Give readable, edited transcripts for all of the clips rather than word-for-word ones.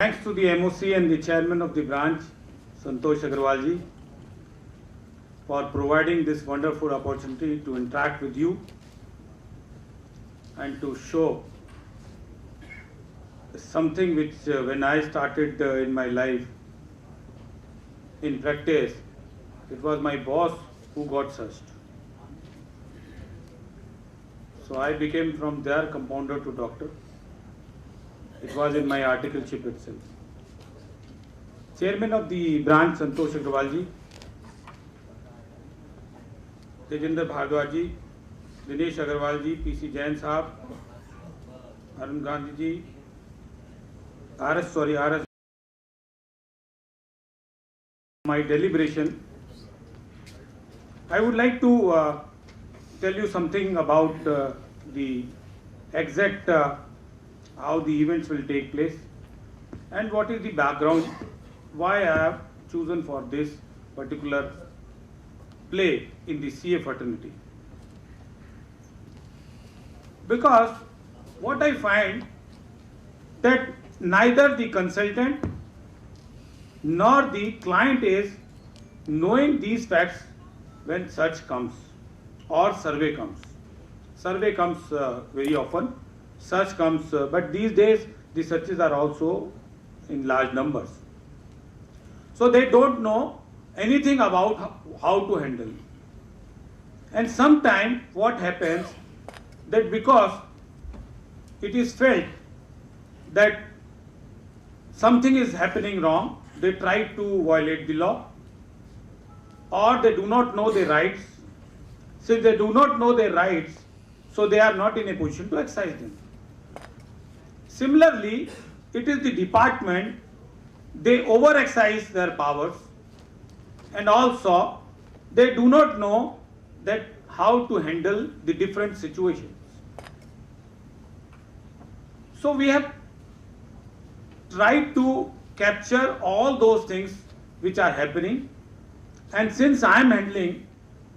Thanks to the MOC and the chairman of the branch, Santosh Agarwal ji, for providing this wonderful opportunity to interact with you and to show something which when I started in my life in practice, it was my boss who got searched. So I became from there compounder to doctor. It was in my articleship itself. Chairman of the branch, Santosh Agarwal ji, Tejinder Bhardwaj ji, Dinesh Agarwal ji, PC Jain Saab, Arun Gandhi ji, RS, my deliberation. I would like to tell you something about the exact how the events will take place and what is the background, why I have chosen for this particular play in the CA fraternity. Because what I find that neither the consultant nor the client is knowing these facts when search comes or survey comes. Survey comes very often, search comes, but these days the searches are also in large numbers. So they don't know anything about how to handle. And sometimes what happens that because it is felt that something is happening wrong, they try to violate the law, or they do not know their rights. Since they do not know their rights, so they are not in a position to exercise them. Similarly, it is the department, they over-exercise their powers, and also they do not know that how to handle the different situations. So we have tried to capture all those things which are happening, and since I am handling,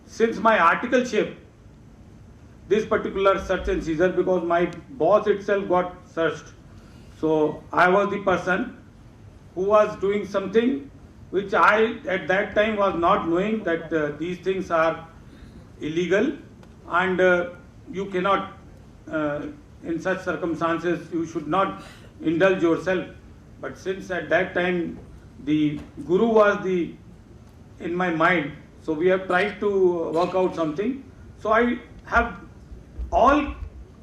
since my articleship, this particular search and seizure, because my boss itself got searched, so I was the person who was doing something which I at that time was not knowing that these things are illegal, and you cannot in such circumstances you should not indulge yourself. But since at that time the guru was in my mind, so we have tried to work out something. So I have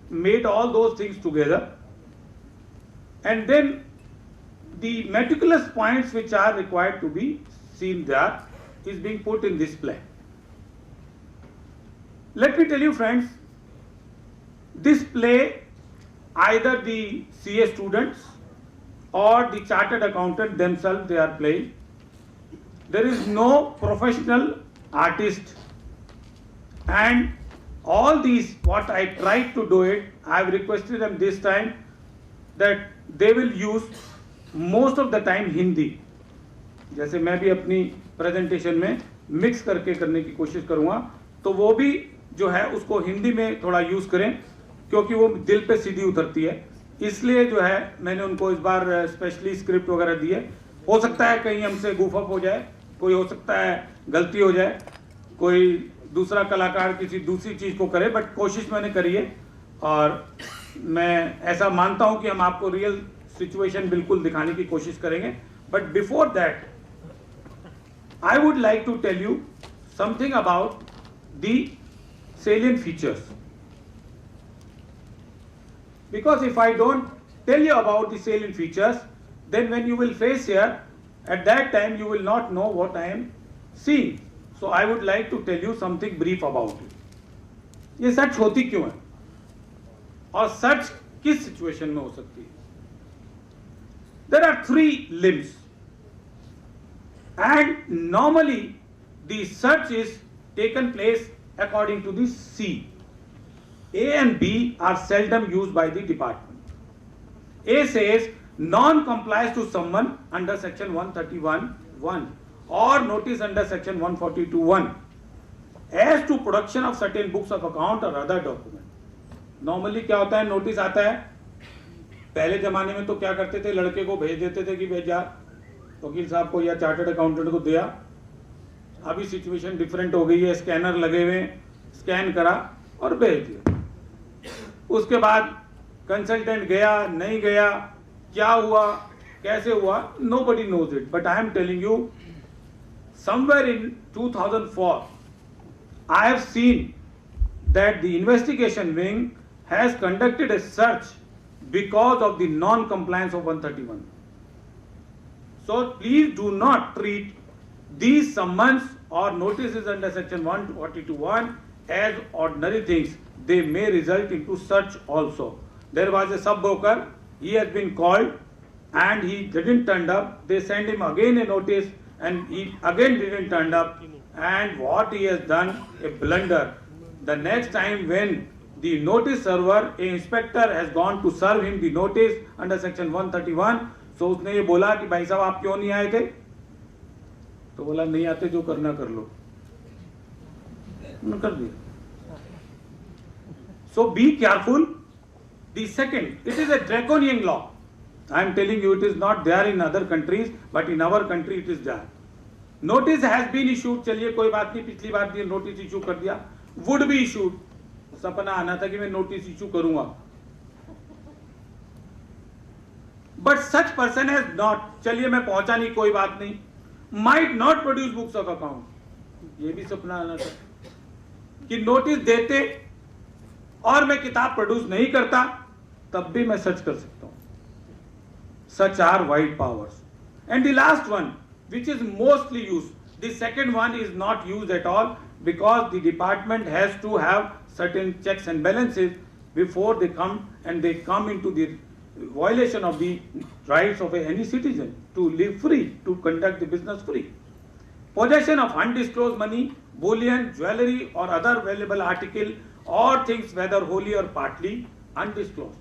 made all those things together, and then the meticulous points which are required to be seen there is being put in this play. Let me tell you, friends, this play, either the CA students or the chartered accountant themselves, they are playing. There is no professional artist, and all these, what I tried to do it, I have requested them this time that they will use most of the time Hindi. जैसे मैं भी अपनी presentation में mix करके करने की कोशिश करूँगा, तो वो भी जो है उसको हिंदी में थोड़ा यूज़ करें, क्योंकि वो दिल पे सीधी उतरती है. इसलिए जो है मैंने उनको इस बार स्पेशली स्क्रिप्ट वगैरह दी है. हो सकता है कहीं हमसे गूफ अप हो जाए, कोई हो सकता है गलती हो जाए, कोई दूसरा कलाकार किसी दूसरी चीज़ को करे, बट कोशिश मैंने करी है और मैं ऐसा मानता हूं कि हम आपको रियल सिचुएशन बिल्कुल दिखाने की कोशिश करेंगे. But before that I would like to tell you something about the salient features. Because if I don't tell you about the salient features, then when you will face here, at that time you will not know what I am seeing. So I would like to tell you something brief about it. ये सच होती क्यों है और सच किस situation में हो सकती है? There are 3 limbs, and normally the search is taken place according to the C. A and B are seldom used by the department. A says non-complies to someone under section 131(1) or notice under section 142(1) as to production of certain books of account or other document. Normally क्या होता है, notice आता है पहले जमाने में तो क्या करते थे, लड़के को भेज देते थे कि भेज जा वकील साहब को या चार्टर्ड अकाउंटेंट को दिया। अभी सिचुएशन डिफरेंट हो गई है, स्कैनर लगे हुए, स्कैन करा और भेज दिया। उसके बाद कंसल्टेंट गया नहीं गया, क्या हुआ कैसे हुआ, nobody knows it, but I am telling you, somewhere in 2004 I have seen that the investigation wing has conducted a search because of the non-compliance of 131. So please do not treat these summons or notices under section 142(1) as ordinary things. They may result into search also. There was a sub-broker, he has been called and he didn't turn up. They sent him again a notice and he again didn't turn up. And what he has done, a blunder. The next time when the notice server, a inspector has gone to serve him the notice under section 131, so उसने ये बोला कि भाई साहब आप क्यों नहीं आए थे? तो बोला नहीं आते, जो करना कर लो, उन्होंने कर दिया। So be careful. The second, it is a draconian law. I am telling you, it is not there in other countries, but in our country it is there. Notice has been issued, चलिए कोई बात नहीं, पिछली बार दिए notice issue कर दिया, would be issued, सपना आना था कि मैं नोटिस इशू करूंगा, but such person has not, चलिए मैं पहुंचा नहीं कोई बात नहीं, might not produce books of account, ये भी सपना आना था कि नोटिस देते और मैं किताब प्रोड्यूस नहीं करता, तब भी मैं सर्च कर सकता हूं। Such are wide powers. And the last one, which is mostly used, the second one is not used at all because the department has to have certain checks and balances before they come, and they come into the violation of the rights of any citizen to live free, to conduct the business free. Possession of undisclosed money, bullion, jewelry or other valuable article or things whether wholly or partly undisclosed.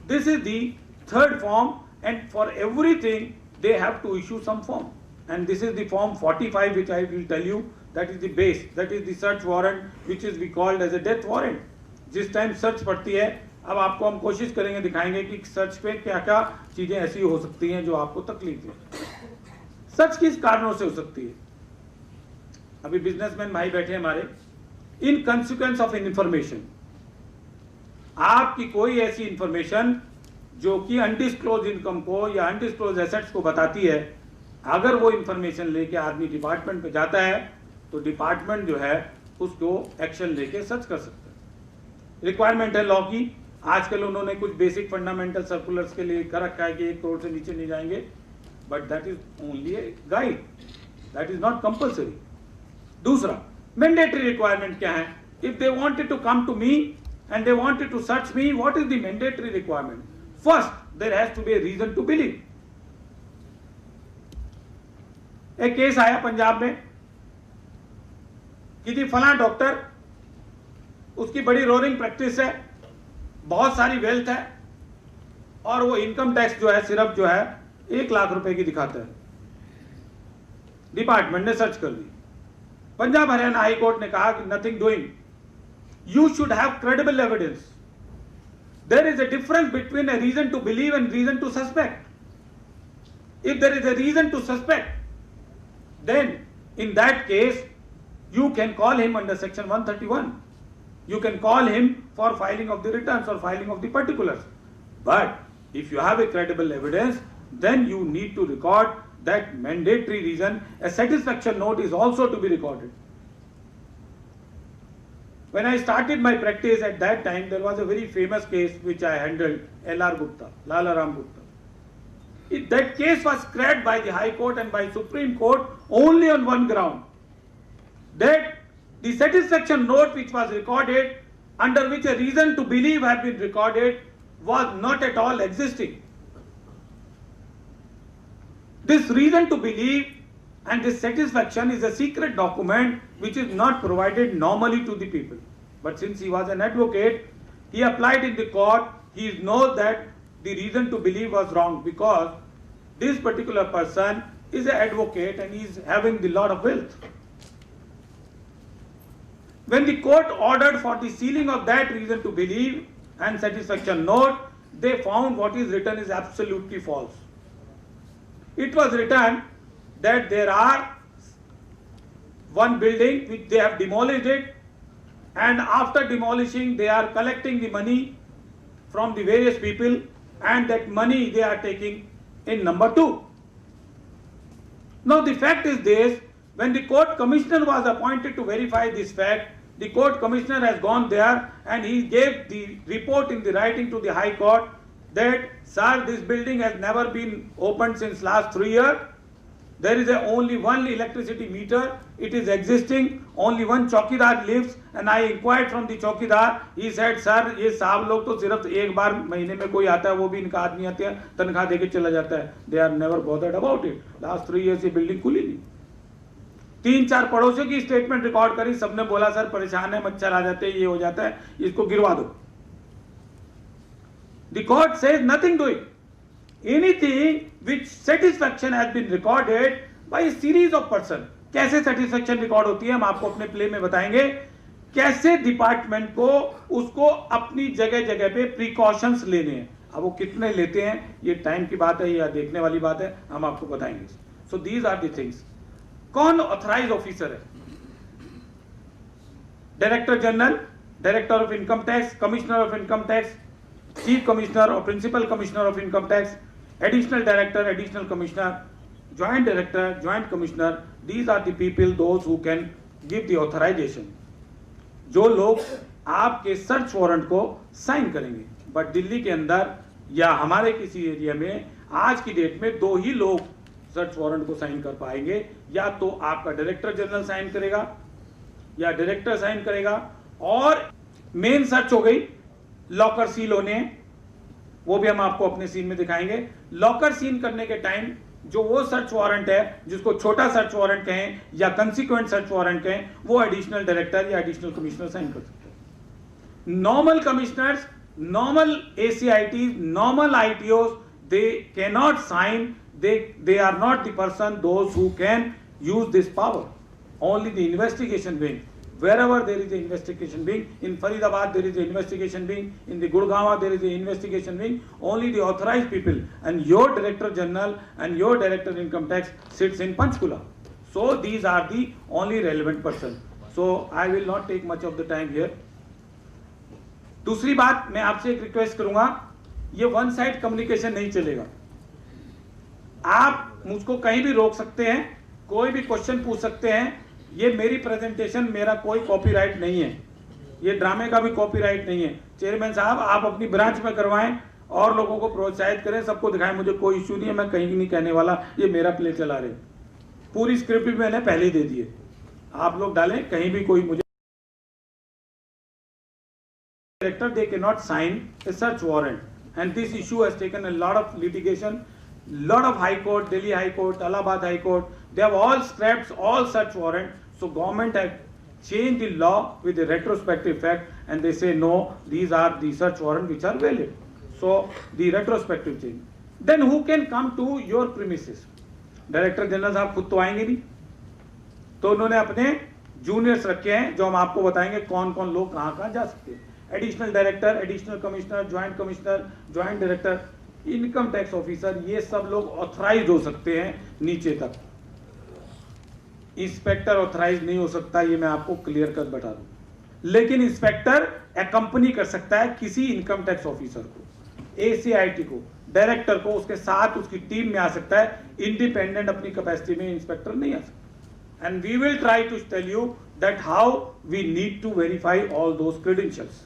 This is the third form, and for everything they have to issue some form, and this is the form 45 which I will tell you, that is the base, that is the search warrant which is we called as a death warrant. जिस time search पड़ती है, अब आपको हम कोशिश करेंगे दिखाएंगे कि सर्च पे क्या क्या चीजें ऐसी हो सकती हैं जो आपको तकलीफ दे। सर्च किस कारणों से हो सकती है? अभी बिजनेसमैन भाई बैठे हमारे, इन कंसिक्वेंस ऑफ इन्फॉर्मेशन, आपकी कोई ऐसी इंफॉर्मेशन जो कि अनडिस्क्लोज इनकम को या अनडिस्क्लोज एसेट्स को बताती है, अगर वो इंफॉर्मेशन लेके आदमी डिपार्टमेंट पे जाता है तो डिपार्टमेंट जो है उसको एक्शन लेके सर्च कर सकता है। रिक्वायरमेंट है लॉ की, आजकल उन्होंने कुछ बेसिक फंडामेंटल सर्कुलर्स के लिए कर रखा है कि 1 करोड़ से नीचे नहीं जाएंगे, but that is only a guide, that is not compulsory. दूसरा, मैंडेटरी रिक्वायरमेंट क्या है? If they wanted to come to me and they wanted to search me, what is the mandatory requirement? First, there has to be a reason to believe. एक case आया पंजाब में कि जी फला doctor, उसकी बड़ी roaring practice है, बहुत सारी वेल्थ है, और वो इनकम टैक्स जो है सिर्फ जो है 1 लाख रुपए की दिखाता है। डिपार्टमेंट ने सर्च कर दी, पंजाब हरियाणा हाई कोर्ट ने कहा कि nothing doing, you should have credible evidence. There is a difference between a reason to believe and reason to suspect. If there is a reason to suspect, then in that case you can call him under section 131. You can call him for filing of the returns or filing of the particulars. But if you have a credible evidence, then you need to record that mandatory reason. A satisfaction note is also to be recorded. When I started my practice at that time, there was a very famous case which I handled, L.R. Gupta, Lala Ram Gupta. That case was scrapped by the High Court and by Supreme Court only on one ground, that the satisfaction note which was recorded, under which a reason to believe had been recorded, was not at all existing. This reason to believe and this satisfaction is a secret document which is not provided normally to the people. But since he was an advocate, he applied in the court, he knows that the reason to believe was wrong because this particular person is an advocate and he is having the lot of wealth. When the court ordered for the sealing of that reason to believe and satisfaction note, they found what is written is absolutely false. It was written that there are one building which they have demolished it, and after demolishing they are collecting the money from the various people, and that money they are taking in number 2. Now the fact is this: when the court commissioner was appointed to verify this fact, the court commissioner has gone there and he gave the report in the writing to the High Court that, sir, this building has never been opened since last 3 years. There is only one electricity meter. It is existing. Only one चौकीदार lives. And I inquired from the चौकीदार. He said, sir, ये साहब लोग तो सिर्फ एक बार महीने में कोई आता है, वो भी इनका आदमी आते हैं, तनख्वाह देके चला जाता है. They are never bothered about it. Last 3 years ये बिल्डिंग खुली नहीं. 3-4 पड़ोसियों की स्टेटमेंट रिकॉर्ड करी. सबने बोला सर परेशान है, मच्छर आ जाते हैं, ये हो जाता है, इसको गिरवा दो. The court says nothing doing. Anything which satisfaction has been recorded by a series of person. कैसे satisfaction record होती है हम आपको अपने प्ले में बताएंगे. कैसे डिपार्टमेंट को उसको अपनी जगह जगह पे प्रिकॉशंस लेने हैं. अब वो कितने लेते हैं ये टाइम की बात है या देखने वाली बात है, हम आपको बताएंगे. So these are the things. कौन ऑथराइज ऑफिसर है? Director general, director of income tax, commissioner of income tax, chief commissioner और principal commissioner of income tax, additional director, additional commissioner, joint director, joint commissioner. These are the people, those who can give the authorization. जो लोग आपके search warrant को sign करेंगे. But Delhi के अंदर या हमारे किसी एरिया में आज की डेट में 2 ही लोग सर्च वारंट को साइन कर पाएंगे. या तो आपका डायरेक्टर जनरल साइन करेगा या डायरेक्टर साइन करेगा. और मेन सर्च हो गई, लॉकर सील होने, वो भी हम आपको अपने सीन में दिखाएंगे. लॉकर सीन करने के टाइम जो वो सर्च वारंट है जिसको छोटा सर्च वारंट कहें या कंसिक्वेंट सर्च वारंट कहें, वो एडिशनल डायरेक्टर या एडिशनल कमिश्नर साइन कर सकते हैं. Normal commissioners, normal ACITs, normal ITOs, they cannot sign. They are not the person those who can use this power. Only the investigation wing. Wherever there is an investigation wing, in Faridabad there is an investigation wing, in the Gurgaon there is an investigation wing. Only the authorized people, and your director general and your director income tax sits in Panchkula. So these are the only relevant person. So I will not take much of the time here. दूसरी बात मैं आपसे एक request करूंगा, ये one side communication नहीं चलेगा. आप मुझको कहीं भी रोक सकते हैं, कोई भी क्वेश्चन पूछ सकते हैं. ये मेरी प्रेजेंटेशन, मेरा कोई कॉपीराइट नहीं है, ये ड्रामे का भी कॉपीराइट नहीं है. चेयरमैन साहब आप अपनी ब्रांच में करवाएं और लोगों को प्रोत्साहित करें, सबको दिखाएं. मुझे कोई इश्यू नहीं है, मैं कहीं नहीं कहने वाला, ये मेरा प्ले चला रहे. पूरी स्क्रिप्ट भी मैंने पहले ही दे दी है, आप लोग डालें. कहीं भी कोई मुझे director, they cannot sign a search warrant, and this issue has taken a lot of litigation. Lot of High Court, Delhi High Court, Allahabad High Court, they have all scrapped all search warrant. So government has changed the law with a retrospective effect, and they say no, these are the search warrant which are valid. So the retrospective change. Then who can come to your premises? Director general साहब खुद तो आएंगे नहीं, तो उन्होंने अपने juniors रखे हैं जो हम आपको बताएंगे कौन कौन लोग कहाँ जा सकते हैं. Additional director, additional commissioner, joint commissioner, joint director, income tax officer, ये सब लोग ऑथराइज हो सकते हैं नीचे तक. इंस्पेक्टर ऑथराइज नहीं हो सकता, ये मैं आपको क्लियर कर बता दूं. लेकिन इंस्पेक्टर अकंपनी कर सकता है किसी इनकम टैक्स ऑफिसर को, ACIT को, डायरेक्टर को, उसके साथ उसकी टीम में आ सकता है. इंडिपेंडेंट अपनी कैपेसिटी में इंस्पेक्टर नहीं आ सकता. And we will try to tell you that how we need to verify all those credentials.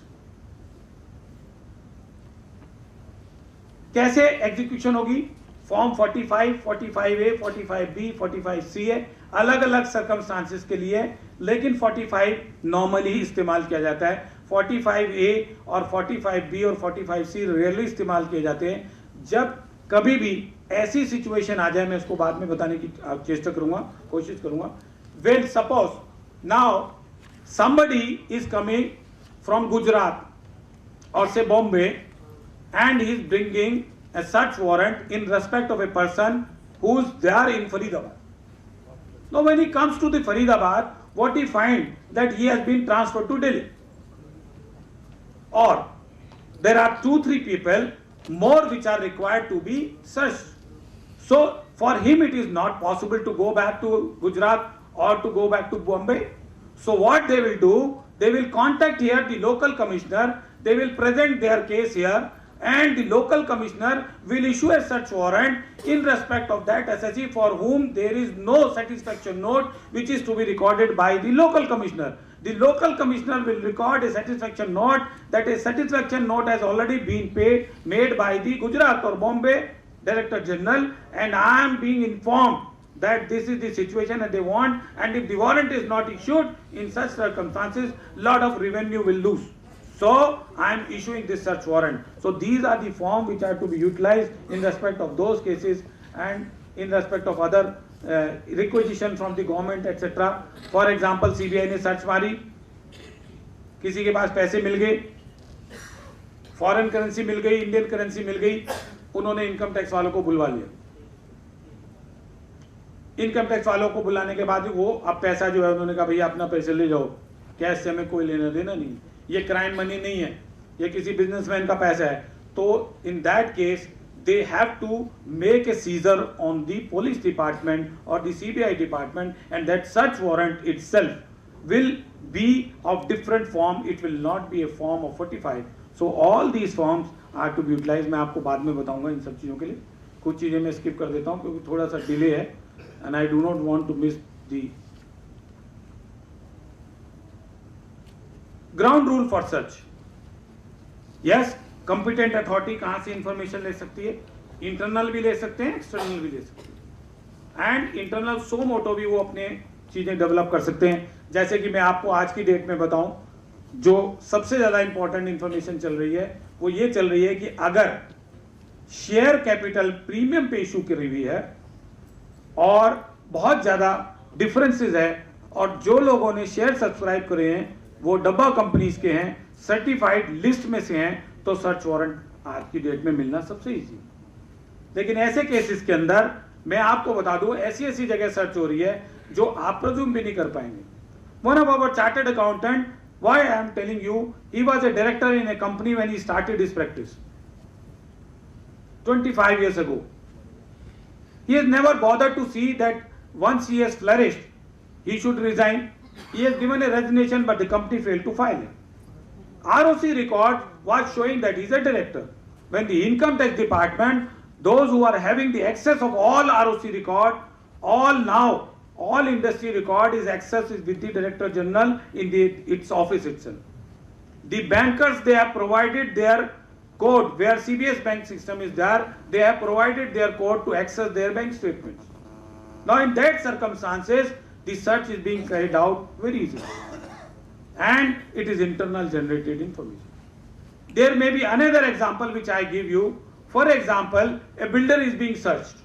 कैसे एग्जीक्यूशन होगी? फॉर्म 45, 45A, 45B, 45C है, अलग अलग सर्कमस्टांसेस के लिए, लेकिन 45 नॉर्मली इस्तेमाल किया जाता है. 45A और 45B और 45C रेयरली इस्तेमाल किए जाते हैं. जब कभी भी ऐसी सिचुएशन आ जाए, मैं इसको बाद में बताने की चेष्टा करूंगा, कोशिश करूंगा. When suppose now somebody is coming from Gujarat or say Bombay and he is bringing a search warrant in respect of a person who is there in Faridabad. Now when he comes to the Faridabad, what he find that he has been transferred to Delhi, or there are 2-3 people more which are required to be searched. So for him it is not possible to go back to Gujarat or to go back to Bombay. So what they will do, they will contact here the local commissioner, they will present their case here, and the local commissioner will issue a search warrant in respect of that SSE for whom there is no satisfaction note which is to be recorded by the local commissioner. The local commissioner will record a satisfaction note that a satisfaction note has already been made by the Gujarat or Bombay Director General, and I am being informed that this is the situation and they want, and if the warrant is not issued in such circumstances, lot of revenue will lose. So I am issuing this search warrant. So these are the forms which are to be utilized in respect of those cases and in respect of other requisition from the government etc. For example, CBI ने search मारी, किसी के पास पैसे मिल गए, foreign currency मिल गई, Indian currency मिल गई, उन्होंने income tax वालों को बुलवा लिया. इनकम टैक्स वालों को बुलाने के बाद वो अब पैसा जो है उन्होंने कहा भैया अपना पैसे ले जाओ, कैश से हमें कोई लेना देना नहीं, ये क्राइम मनी नहीं है, ये किसी बिजनेसमैन का पैसा है. तो in that case they have to make a seizure on the police department or the CBI department, and that search warrant itself will be of different form. It will not be a form of 45. So all these forms are to be utilized. मैं आपको बाद में बताऊंगा इन सब चीज़ों के लिए. कुछ चीज़ें मैं skip कर देता हूँ क्योंकि थोड़ा सा delay है, and I do not want to miss the ground rule for search. Yes. Competent authority कहां से इंफॉर्मेशन ले सकती है, इंटरनल भी ले सकते हैं, एक्सटर्नल भी ले सकते हैं, एंड इंटरनल सो मोटो भी वो अपने चीजें डेवलप कर सकते हैं. जैसे कि मैं आपको आज की डेट में बताऊं, जो सबसे ज्यादा इंपॉर्टेंट इंफॉर्मेशन चल रही है वो ये चल रही है कि अगर शेयर कैपिटल प्रीमियम पे इशू करी हुई है और बहुत ज्यादा डिफरेंसेस है और जो लोगों ने शेयर सब्सक्राइब करे हैं वो डब्बा कंपनीज के हैं, सर्टिफाइड लिस्ट में से हैं, तो सर्च वारंट आज की डेट में मिलना सबसे इजी. लेकिन ऐसे केसेस के अंदर मैं आपको बता दूं, ऐसी ऐसी जगह सर्च हो रही है जो आप प्रज्यूम भी नहीं कर पाएंगे. One of our chartered accountant, why I am telling you, he was a director in a company when he started his practice 25 years ago. He has never bothered to see that once he has flourished, he should resign. He has given a resignation, but the company failed to file it. ROC record was showing that he is a director. When the income tax department, those who are having the access of all ROC record, all industry record is access is with the Director General in its office itself. The bankers, they have provided their code, where CBS bank system is there, they have provided their code to access their bank statements. Now in that circumstances, the search is being carried out very easily. And it is internal generated information. There may be another example which I give you. For example, a builder is being searched.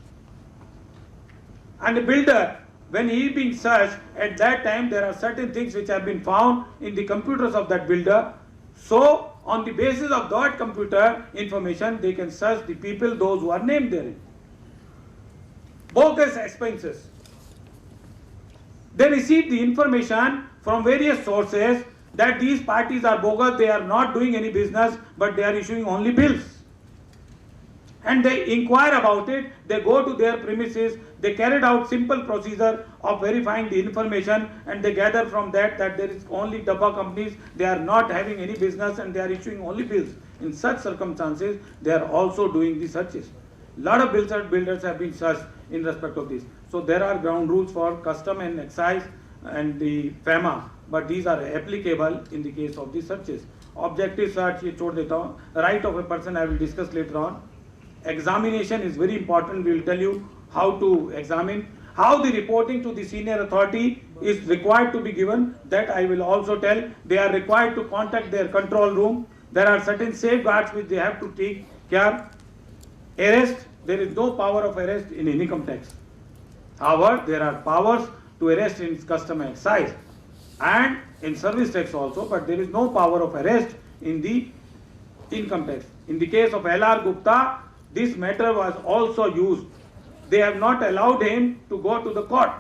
And a builder, when he is being searched, at that time there are certain things which have been found in the computers of that builder. So, on the basis of that computer information, they can search the people, those who are named therein. Bogus expenses. They receive the information from various sources that these parties are bogus, they are not doing any business, but they are issuing only bills. And they inquire about it, they go to their premises, they carried out simple procedure of verifying the information, and they gather from that that there is only dabba companies, they are not having any business and they are issuing only bills. In such circumstances, they are also doing the searches. Lot of builders have been searched in respect of this. So there are ground rules for custom and excise and the FEMA, but these are applicable in the case of the searches. Objective search, ये छोड़ देता हूँ. Right of a person I will discuss later on. Examination is very important. We will tell you how to examine. How the reporting to the senior authority is required to be given, that I will also tell. They are required to contact their control room. There are certain safeguards which they have to take care. Arrest, there is no power of arrest in income tax. However, there are powers to arrest in custom and excise and in service tax also, but there is no power of arrest in the income tax. In the case of L.R. Gupta, this matter was also used. They have not allowed him to go to the court,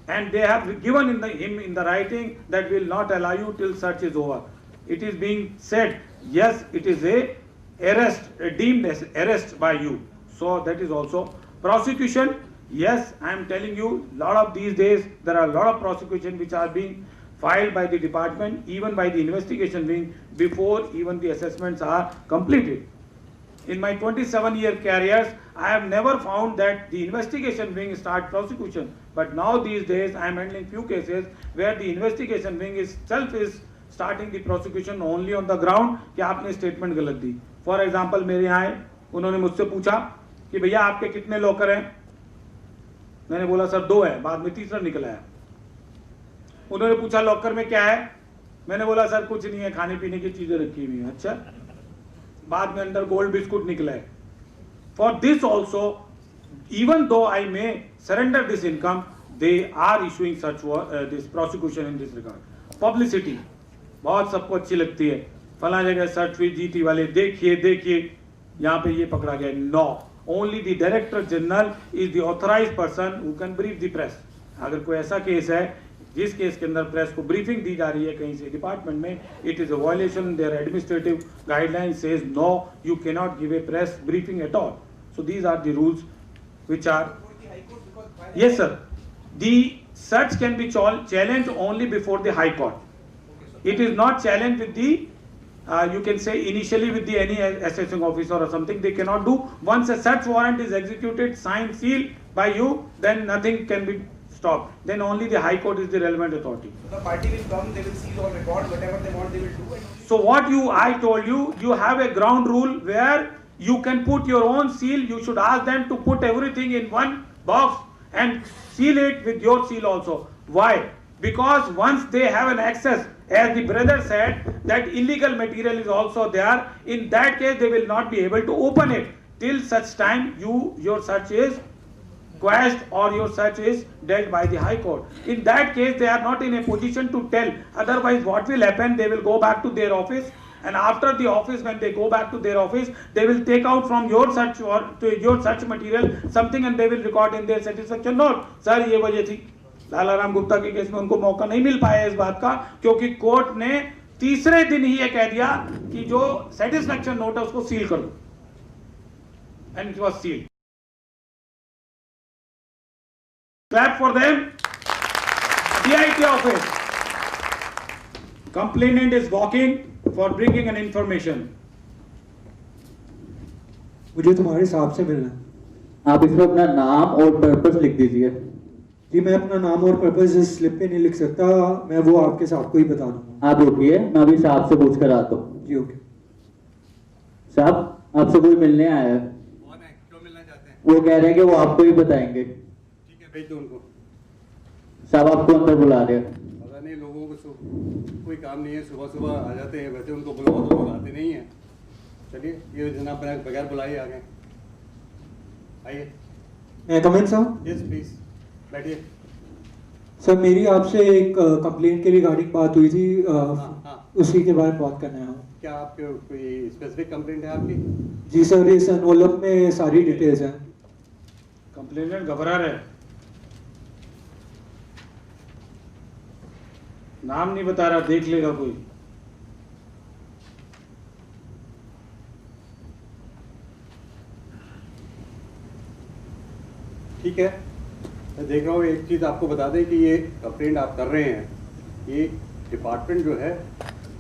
and they have given him in the writing that will not allow you till search is over. It is being said, yes, it is a deemed as arrest by you. So that is also prosecution. Yes, I am telling you, lot of these days there are a lot of prosecution which are being filed by the department, even by the investigation wing, before even the assessments are completed. In my 27-year careers, I have never found that the investigation wing start prosecution. But now these days, I am handling few cases where the investigation wing itself is starting the prosecution only on the ground कि आपने statement गलत दी. For example, मेरे यहाँ आए, उन्होंने मुझसे पूछा कि भैया आपके कितने लॉकर हैं? मैंने बोला सर 2 है, बाद में तीसरा निकला है. उन्होंने पूछा लॉकर में क्या है? मैंने बोला सर कुछ नहीं है, खाने पीने की चीजें रखी हुई हैं. अच्छा, बाद में अंदर गोल्ड बिस्कुट निकला है. For this also, even though I may surrender this income, they are issuing such this prosecution in this regard. Publicity बहुत सबको अच्छी लगती है. फला जगह सर्च हुई जीटी वाले, देखिए देखिए यहाँ पे ये पकड़ा गया. No, only the director general is the authorized person who can brief the press. अगर कोई ऐसा केस है जिस केस के अंदर प्रेस को ब्रीफिंग दी जा रही है कहीं से डिपार्टमेंट में, it is a violation there administrative guideline says no, you can not give a press briefing at all. So these are the rules which are. Yes sir, the search can be challenged only before the High Court. It is not challenged with the you can say initially with the any assessing officer or something. They cannot do. Once a search warrant is executed, signed, sealed by you, then nothing can be stopped. Then only the High Court is the relevant authority. The party will come, they will seize all records, whatever they want, they will do. So what I told you, you have a ground rule where you can put your own seal. You should ask them to put everything in one box and seal it with your seal also. Why? Because once they have an access, as the brother said, that illegal material is also there, in that case they will not be able to open it till such time your search is quashed or your search is dealt by the High Court. In that case they are not in a position to tell. Otherwise what will happen, they will go back to their office, and after the office, when they go back to their office, they will take out from your search or to your search material something and they will record in their satisfaction note. Sir, ये वजह थी. लालाराम गुप्ता के case में उनको मौका नहीं मिल पाया इस बात का, क्योंकि कोर्ट ने तीसरे दिन ही ये कह दिया कि जो सेटिस्फैक्शन नोट है उसको सील कर दो, and it was sealed. Clap for them. DIT office. Complainant is walking for bringing an information. मुझे तुम्हारे साहब से मिलना है. आप इसमें अपना नाम और पर्पस लिख दीजिए. जी मैं अपना नाम और पर्पस इस स्लिप पे नहीं लिख सकता, मैं वो आपके साहब को ही बता दूंगा. आप रुकिए, मैं अभी साहब से पूछ कर आता हूँ. जी ओके. साहब आपसे कोई मिलने आया है. कौन है, क्यों मिलना चाहते हैं? वो कह रहे हैं कि वो आपको ही बताएंगे. ठीक है, भेज दो उनको. साहब आपको अंदर बुला रहे हैं. पता नहीं, लोगों को कोई काम नहीं है, सुबह सुबह आ जाते हैं, वैसे उनको बुलाओ तो बुलाते नहीं है. चलिए, ये जनाब बगैर बुलाए आ गए. आइए. मैं come in sir. Yes please, बैठिए. सर मेरी आपसे एक कंप्लेंट के रिगार्डिंग बात हुई थी, हाँ. उसी के बारे में बात करना है. क्या आपके कोई स्पेसिफिक कंप्लेंट है आपकी? जी सर, इस एनवलप में सारी डिटेल्स हैं. कंप्लेनेंट घबरा रहे, नाम नहीं बता रहा, देख लेगा कोई. ठीक है, मैं देख रहा हूँ. एक चीज़ आपको बता दें कि ये कंप्लेंट आप कर रहे हैं, ये डिपार्टमेंट जो है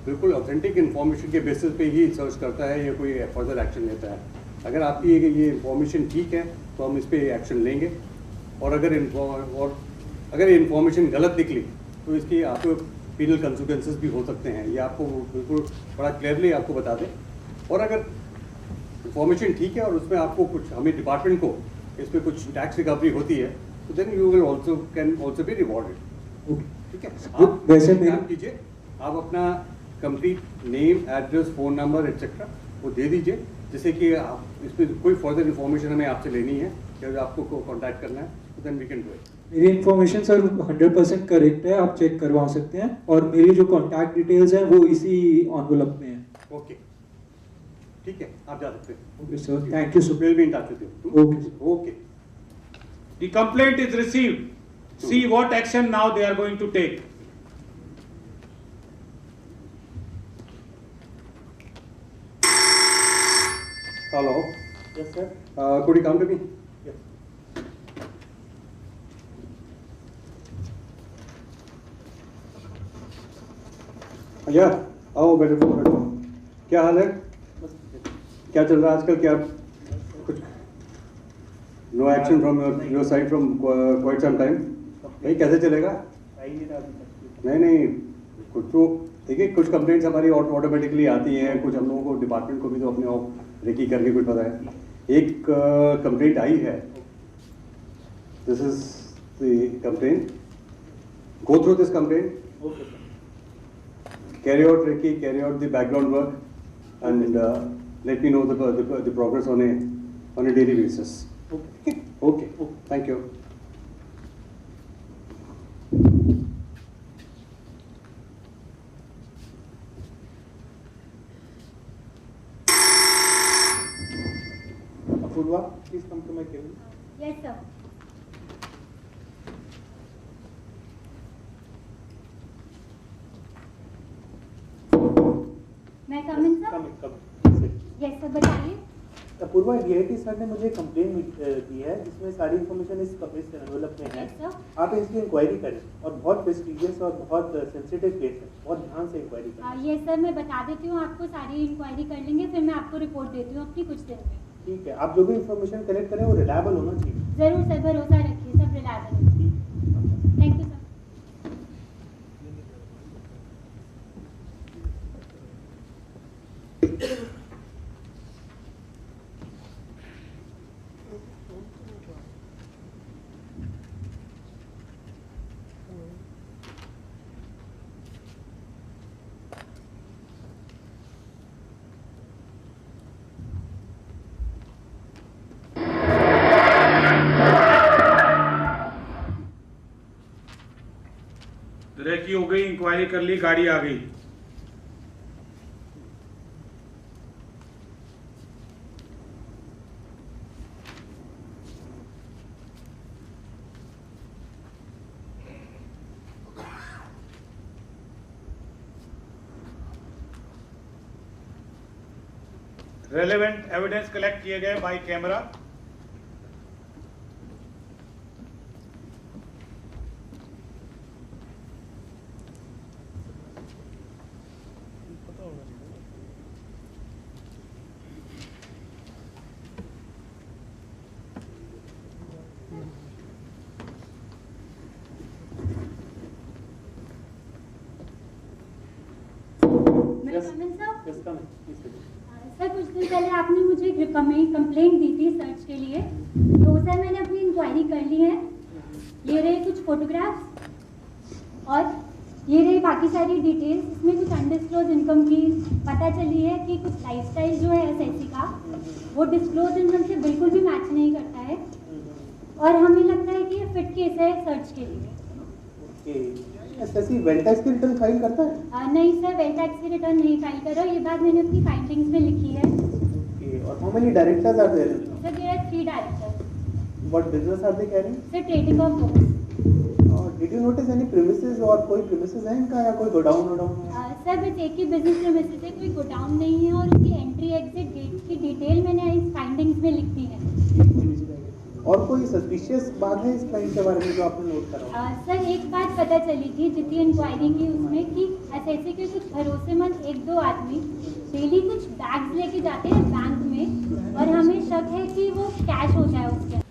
बिल्कुल ऑथेंटिक इन्फॉर्मेशन के बेसिस पे ही सर्च करता है या कोई फर्दर एक्शन लेता है. अगर आपकी ये इन्फॉर्मेशन ठीक है तो हम इस पर एक्शन लेंगे, और अगर इन्फॉर्मेशन गलत निकली तो इसकी आपको पीनल कंसिक्वेंसेस भी हो सकते हैं. ये आपको बिल्कुल बड़ा क्लियरली आपको बता दें. और अगर इन्फॉर्मेशन ठीक है और उसमें आपको कुछ, हमें डिपार्टमेंट को इस पर कुछ टैक्स रिकवरी होती है, तो then you will can also be rewarded. ठीक है, आप वैसे काम कीजिए, आप अपना complete name, address, phone number etcetera वो दे दीजिए, जिससे कि आप इस पर कोई फर्दर इन्फॉर्मेशन हमें आपसे लेनी है या आपको कॉन्टैक्ट करना है, तो then we can do it. मेरी इन्फॉर्मेशन सर 100% करेक्ट है, आप चेक करवा सकते हैं, और मेरी जो कॉन्टैक्ट डिटेल्स हैं वो इसी एनवलप में है. ओके, ठीक है, आप जा सकते हैं. Okay sir, thank you sir. Will be in touch with you. Okay. Okay. The complaint is received. See what action now they are going to take. Hello. Yes, sir. Could you come to me? Yes. या आओ बैठो बैठो। क्या हाल है? बस क्या चल रहा है आजकल? क्या कुछ no action from your side from quite some time? भाई कैसे चलेगा? आई नहीं रहा अभी तक। नहीं कुछ तो देखिए, कुछ कंप्लेंट्स हमारी ऑटोमेटिकली आती हैं, कुछ हम लोगों को डिपार्टमेंट को भी तो अपने आप रेकी करके कुछ पता है। एक कंप्लेंट आई है, this is the complaint, go through this complaint, okay sir. carry out Ricky, carry out the background work, and let me know the progress on a daily basis. Okay. Okay. Thank you. Apurva, please come to my cabin. Yes, sir. मैं come in, sir? Come in. Yes, sir. बताइए। Apoorva, DIT sir ने मुझे complain दी है जिसमें सारी information इस envelope में है। Yes, sir. आप इसकी इंक्वायरी करें, और बहुत प्रेस्टिजियस और बहुत सेंसिटिव केस है, बहुत ध्यान से इंक्वायरी करें। ये सर मैं बता देती हूँ आपको, सारी इंक्वायरी कर लेंगे, फिर मैं आपको रिपोर्ट देती हूँ अपनी कुछ दिन में। ठीक है, आप जो भी इन्फॉर्मेशन कलेक्ट करें वो रिलायबल होना चाहिए। जरूर सर, भरोसा रखिए, सब रिलायबल है। ठीक। Thank you sir. रेकी हो गई, इंक्वायरी कर ली, गाड़ी आ गई। रेलेवेंट एविडेंस कलेक्ट किए गए बाय कैमरा। मैं come in, sir? Yes, come in. Please sit. Sir कुछ दिन पहले आपने मुझे कंप्लेंट दी थी सर्च के लिए, तो सर मैंने अपनी इंक्वायरी कर ली है। ये रहे कुछ फोटोग्राफ्स और ये रही बाकी सारी डिटेल्स। इसमें कुछ अनडिस्क्लोज इनकम की पता चली है कि कुछ लाइफस्टाइल जो है एसएससी का, वो डिस्क्लोज इनकम से बिल्कुल भी मैच नहीं करता है, और हमें लगता है कि ये फिट केस है सर्च के लिए। ओके, एसएससी वेल्थ टैक्स की रिटर्न फाइल करता है? नहीं सर, वेल्थ टैक्स की रिटर्न नहीं फाइल कर रहा, ये बात मैंने अपनी फाइंडिंग्स में लिखी है। ओके, और how many directors are there? Sir there are 3 directors. What business are they carrying? Sir trading of books. Did you notice any premises, और कोई प्रीमिसेस है इनका, या कोई गोडाउन है? सर बस एक ही बिजनेस प्रीमिसेस है, कोई गोडाउन नहीं है, और उसकी एंट्री एग्जिट डेट की डिटेल मैंने इस फाइंडिंग्स में लिख दी है। और कोई सस्पिशियस बात है इस क्लाइंट के बारे में जो आपने नोट करा? सर एक बात पता चली थी जितनी इंक्वायरी की उसमें, कि एसएससी के कुछ भरोसेमंद 1-2 आदमी डेली कुछ बैग्स लेके जाते हैं बैंक में, और हमें शक है कि वो कैश हो जाए उसके।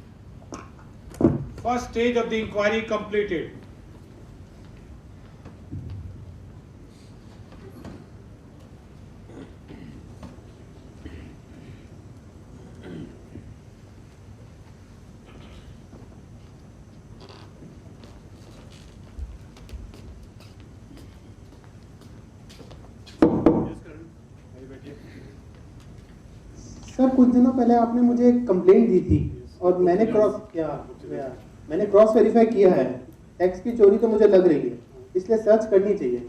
First stage of the inquiry completed. Sir कुछ दिनों पहले आपने मुझे एक कंप्लेंट दी थी, और मैंने क्रॉस वेरीफाई किया है। टैक्स की चोरी तो मुझे लग रही है, इसलिए सर्च करनी चाहिए।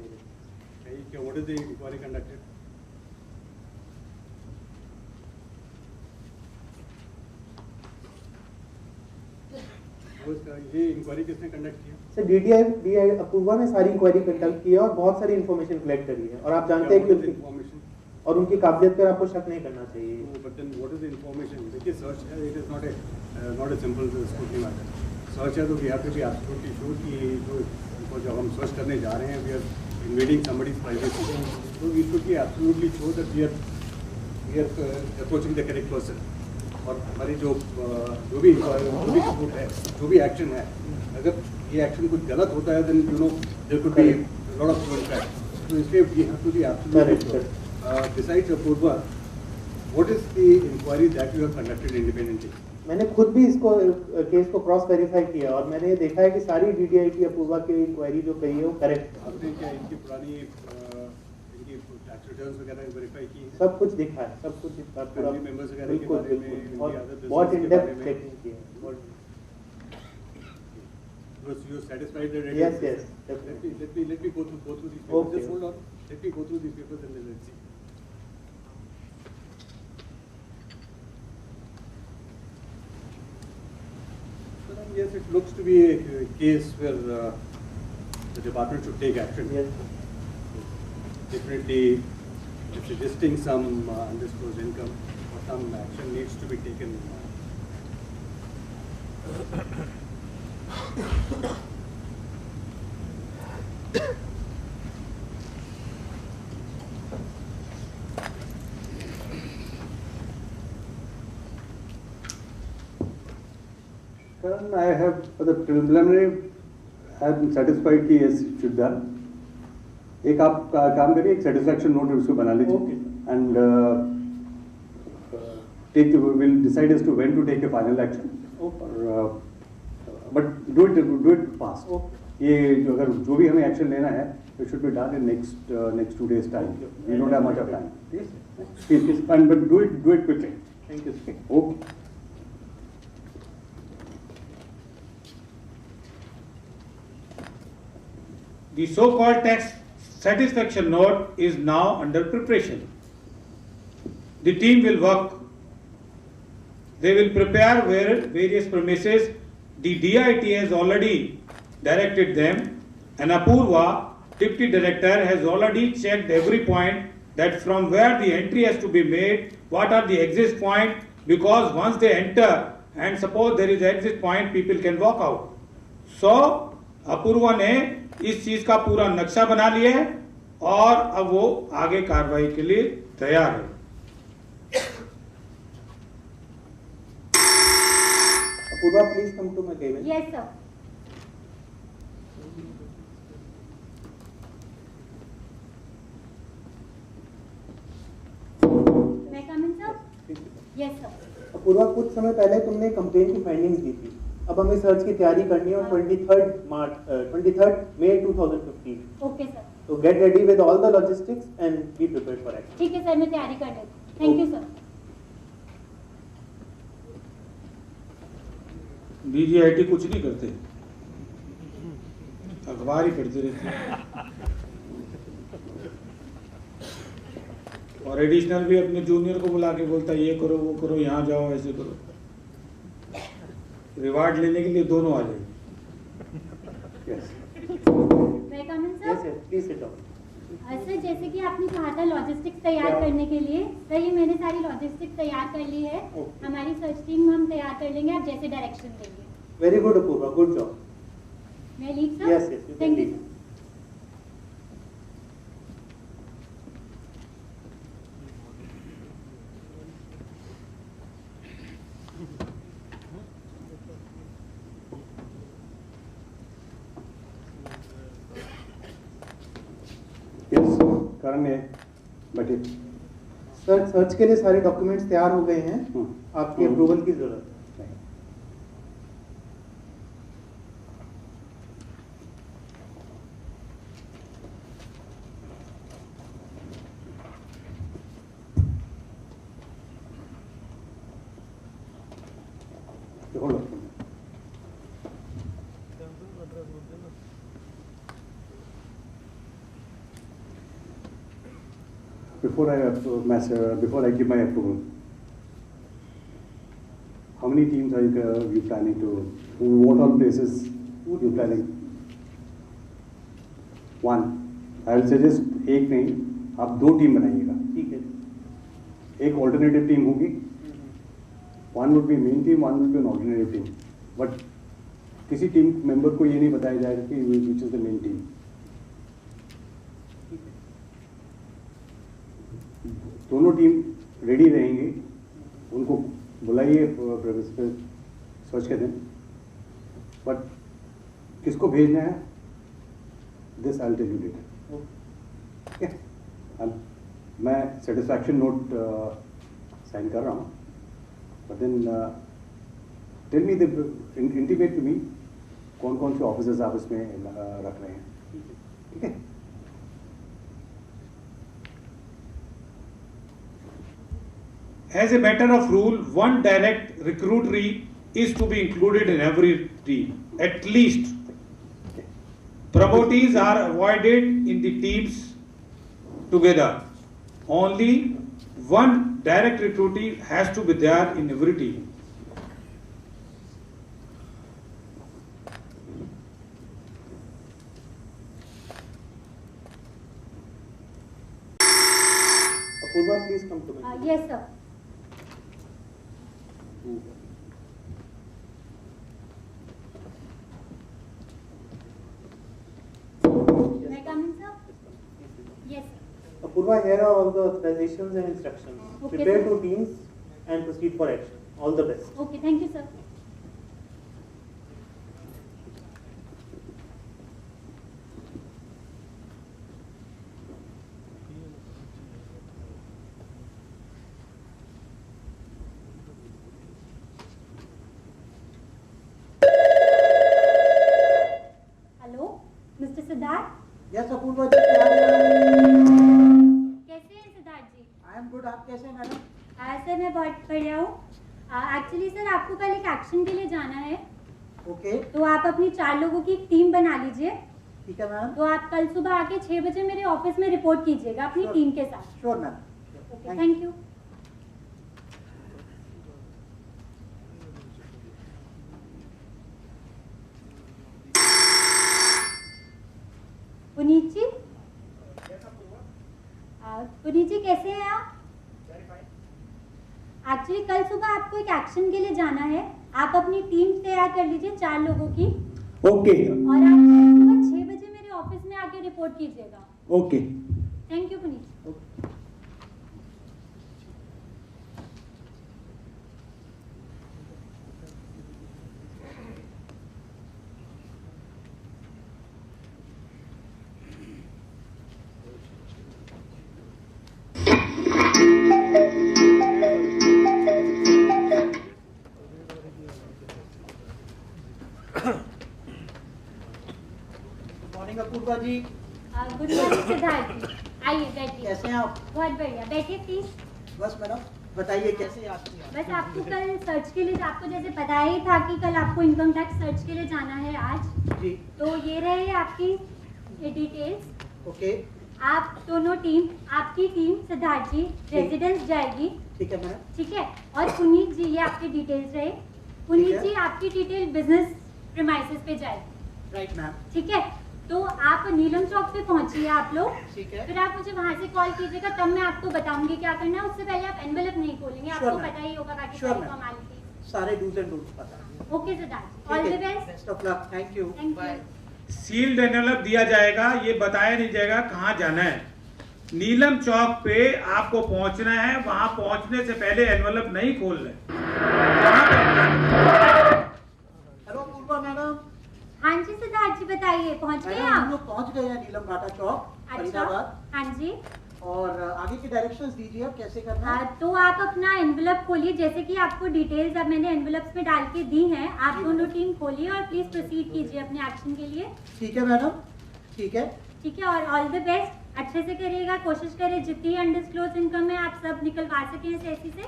What is the inquiry conducted? ये इंक्वायरी किसने कंडक्ट किया? सर डीआई अपूर्वा ने सारी इंक्वायरी कंडक्ट की है और बहुत सारी इन्फॉर्मेशन कलेक्ट करी है, और आप जानते हैं कि इंफॉर्मेशन और उनकी काबिलियत पर आपको शक नहीं करना चाहिए। But then what is the information? देखिए सर्च है, it is not a simple scrutiny matter. Search है तो we have to be absolutely sure कि जो जब हम सर्च करने जा रहे हैं we are invading somebody's privacy, तो we should be absolutely sure that we are approaching the correct person. और हमारी जो भी सपोर्ट है, जो भी एक्शन है, अगर ये एक्शन कुछ गलत होता है then you know there could be lot of impact. तो इसलिए we have to be absolutely sure. Besides Apurva, what is the inquiry that you have conducted independently? मैंने खुद भी इसको केस को क्रॉस वेरीफाई किया और मैंने देखा है कि सारी DDIT अपूर्वा की इंक्वायरी जो कही है वो करेक्ट है। आपने क्या इनकी पुरानी इनकी टैक्स रिटर्न्स वगैरह वेरीफाई की है? सब कुछ दिखा है, सब कुछ दिखा है, पूरा फैमिली मेंबर्स वगैरह के बिल्कुल बारे में, बिल्कुल इनकी और आदत बहुत इन के डेप्थ बारे में। चेकिंग की है। You satisfied that? Yes, yes, Let definitely. me go through these papers. Okay. Just hold on. Let me go through these papers and then let's see. So then, yes, it looks to be a case where the department should take action. Yes. Definitely, if suggesting some undisclosed income or some action needs to be taken. Karan, I have for the preliminary, I am satisfied कि yes it should be done. एक आप काम करिए, एक satisfaction note उसको बना लीजिए. Okay. And we'll decide as to when to take a final action. Okay. Or, but do it fast. Okay. ये अगर जो भी हमें action लेना है, it should be done in next 2 days time. We don't have much of time. Yes. Please, but do it quickly. Thank you. Okay. The so-called tax satisfaction note is now under preparation. The team will work. They will prepare various premises. The DIT has already directed them, and Apurva, Deputy Director, has already checked every point that from where the entry has to be made, what are the exit points, because once they enter and suppose there is exit point, people can walk out. So, Apoorva ने इस चीज का पूरा नक्शा बना लिया है और अब वो आगे कार्रवाई के लिए तैयार है। Apoorva, please come to my cabin. Yes sir. मैं come in sir? Yes sir. Apoorva, कुछ समय पहले तुमने कंप्लेन की फाइंडिंग्स दी थी। अब हमें सर्च की तैयारी करनी है और 23rd May 2015। Okay sir. तो get ready with all the logistics and be prepared for action. ठीक है सर, मैं तैयारी कर लेती हूँ। Thank you sir. DGIT कुछ नहीं करते, अखबार ही पढ़ते रहते हैं और एडिशनल भी अपने जूनियर को बुला के बोलता है ये करो वो करो, यहाँ जाओ ऐसे करो। रिवार्ड लेने के लिए दोनों आ जाएंगे। मैं come in sir? Yes yes, please sit down. Sir, जैसे कि आपने कहा था लॉजिस्टिक्स तैयार करने के लिए, सर ये मैंने सारी लॉजिस्टिक्स तैयार कर ली है। Okay. हमारी सर्च टीम हम तैयार कर लेंगे, आप जैसे डायरेक्शन देंगे। Very good Apoorva, good job. मैं leave sir? Yes, yes, you can thank you leave. Sir. Yes, Karan है, बैठिए। सर, सर्च के लिए सारे डॉक्यूमेंट्स तैयार हो गए हैं। आपकी अप्रूवल की जरूरत है। Hold on. Before I give my approval, how many teams are you planning to? What all places you planning? One. I will suggest एक नहीं, आप 2 टीम बनाइएगा। ठीक है। एक ऑल्टरनेटिव टीम होगी, one would be main team, one would be an alternative team, but किसी team member को ये नहीं बताया जाएगा कि which is the main team. दोनों टीम रेडी रहेंगी, उनको बुलाइए सर्च के दिन, बट किसको भेजना है this I will tell you letter. ठीक है, मैं सेटिस्फैक्शन नोट साइन कर रहा हूँ, but then tell me intimate to me कौन कौन से ऑफिसर्स आप इसमें रख रहे हैं। ठीक है, As a matter of rule, one direct recruitee is to be included in every team, at least. Promotees are avoided in the teams together. Only one direct recruitee has to be there in every team. Apurva, please come to me. Yes, sir. May I come in, sir? Yes, sir. Apurva, here are all the authorizations and instructions. Okay, Prepare sir. 2 teams and proceed for action. All the best. Okay, thank you, sir. Hello, Mr. Siddharth? Yes Apoorva ji, क्या हाल है? कैसे हैं Siddharth ji? I am good, आप कैसे हैं madam? Sir मैं बहुत बढ़िया हूँ। एक्चुअली सर आपको कल एक एक्शन के लिए जाना है, ओके, तो आप अपनी 4 लोगों की एक टीम बना लीजिए। ठीक है मैम, तो आप कल सुबह आके 6 बजे मेरे ऑफिस में रिपोर्ट कीजिएगा अपनी Sure. टीम के साथ। Sure ma'am. Okay, thank you. Puneet ji, Puneet ji कैसे हैं आप? एक्चुअली कल सुबह आपको एक एक्शन के लिए जाना है, आप अपनी टीम तैयार कर लीजिए 4 लोगों की, ओके और आप कल सुबह 6 बजे मेरे ऑफिस में आके रिपोर्ट कीजिएगा। Okay. Thank you Puneet. Morning Apoorva ji, good morning Siddharth ji, आइए बैठिए। कैसे हैं आप? बहुत बढ़िया, बैठिए प्लीज। बस मैडम बताइए कैसे याद किया? बस आपको कल सर्च के लिए, आपको जैसे पता ही था कि कल आपको इनकम टैक्स सर्च के लिए जाना है आज, जी, तो ये रहे आपकी ये डिटेल्स। ओके, आप दोनों टीम, आपकी टीम सिद्धार्थ जी रेजिडेंस जाएगी, ठीक है मैम, ठीक है, और पुनीत जी ये आपके डिटेल्स रहे। पुनीत ठीक है। जी आपकी डिटेल बिजनेस प्रीमाइसेस पे जाएगी, राइट मैम, ठीक है। तो आप नीलम चौक पे पहुंचिए आप लोग, ठीक है, फिर आप मुझे वहां से कॉल कीजिएगा, तब मैं आपको बताऊंगी क्या करना है। उससे पहले आप एनवेलप नहीं खोलेंगे, Sure, आपको ma'am. पता ही होगा बाकी Sure, सारी ma'am. फॉर्मेलिटीज। सारे डूज एंड डोंट्स पता है। Okay Siddharth, all the best. Best of luck, thank you, Thank you. Bye. Sealed envelope दिया जाएगा, ये बताया नहीं जाएगा कहाँ जाना है। नीलम चौक पे आपको पहुंचना है, वहां पहुंचने से पहले एनवेलप नहीं खोल रहे। हेलो अपूर्वा मैडम, हाँ जी सिद्धार्थ जी बताइए, पहुंच गए मैडम हम आप? लोग पहुंच गए हैं नीलम घाटा चौक, अच्छा, फरीदाबाद, हाँ जी। और आगे की डायरेक्शंस दीजिए अब कैसे करना है। तो आप अपना एनवेलप खोलिए, जैसे कि आपको डिटेल्स अब मैंने एनवेलप्स में डाल के दी हैं, आप जी, दोनों मैडम। टीम खोलिए और प्लीज प्रोसीड कीजिए अपने एक्शन के लिए, ठीक है मैडम, ठीक है, ठीक है। और ऑल द बेस्ट, अच्छे से करिएगा, कोशिश करें जितनी अनडिस्क्लोज इनकम है आप सब निकलवा सकें ऐसी से।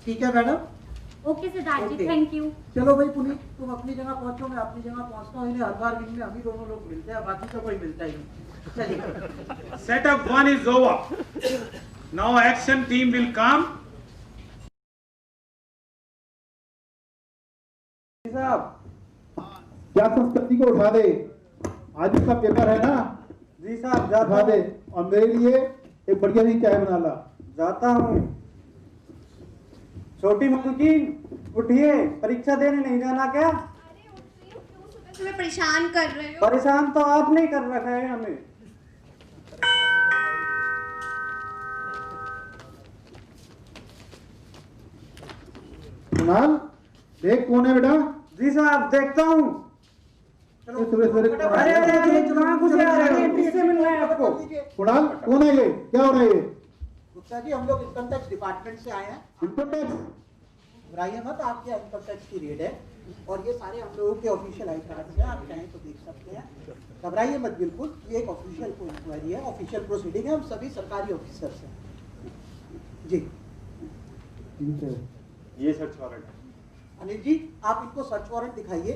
ठीक है madam. Okay Siddharth ji, Okay. Thank you. चलो भाई पुनीत, तुम अपनी जगह पहुंचो, मैं अपनी जगह पहुंचता हूँ। इन्हें हर बार दिन में हम ही दोनों लोग मिलते हैं, बाकी तो कोई मिलता ही नहीं। चलिए, setup 1 is over. Now action team will come. साहब, क्या संस्कृति को उठा दे, आज उसका पेपर है ना। जी साहब, उठा दे और मेरे लिए एक बढ़िया सी चाय बना ला। जाता हूँ। छोटी मलकिन उठिए, परीक्षा देने नहीं जाना क्या? सुबह परेशान कर रहे हो। परेशान तो आपने ही कर रखा है हमें। कुणाल देख कौन है बेटा? जी साहब देखता हूँ। सुबह सवेरे अरे अरे कहाँ घुसे आ रहे हैं? किससे मिलना है आपको? कुणाल कौन है ये? क्या हो रहा है ये? गुप्ता जी हम लोग इनकम टैक्स डिपार्टमेंट से आए हैं। Income tax? घबराइए मत, आपके इनकम टैक्स की रेड है और ये सारे हम लोगों के ऑफिशियल आई कार्ड हैं, आप चाहें तो देख सकते हैं। घबराइए मत बिल्कुल, ये एक ऑफिशियल इंक्वायरी है, ऑफिशियल प्रोसीडिंग है, हम सभी सरकारी ऑफिसर्स हैं जी। ठीक है, ये सर्च वारंट है। अनिल जी आप इनको सर्च वारंट दिखाइए।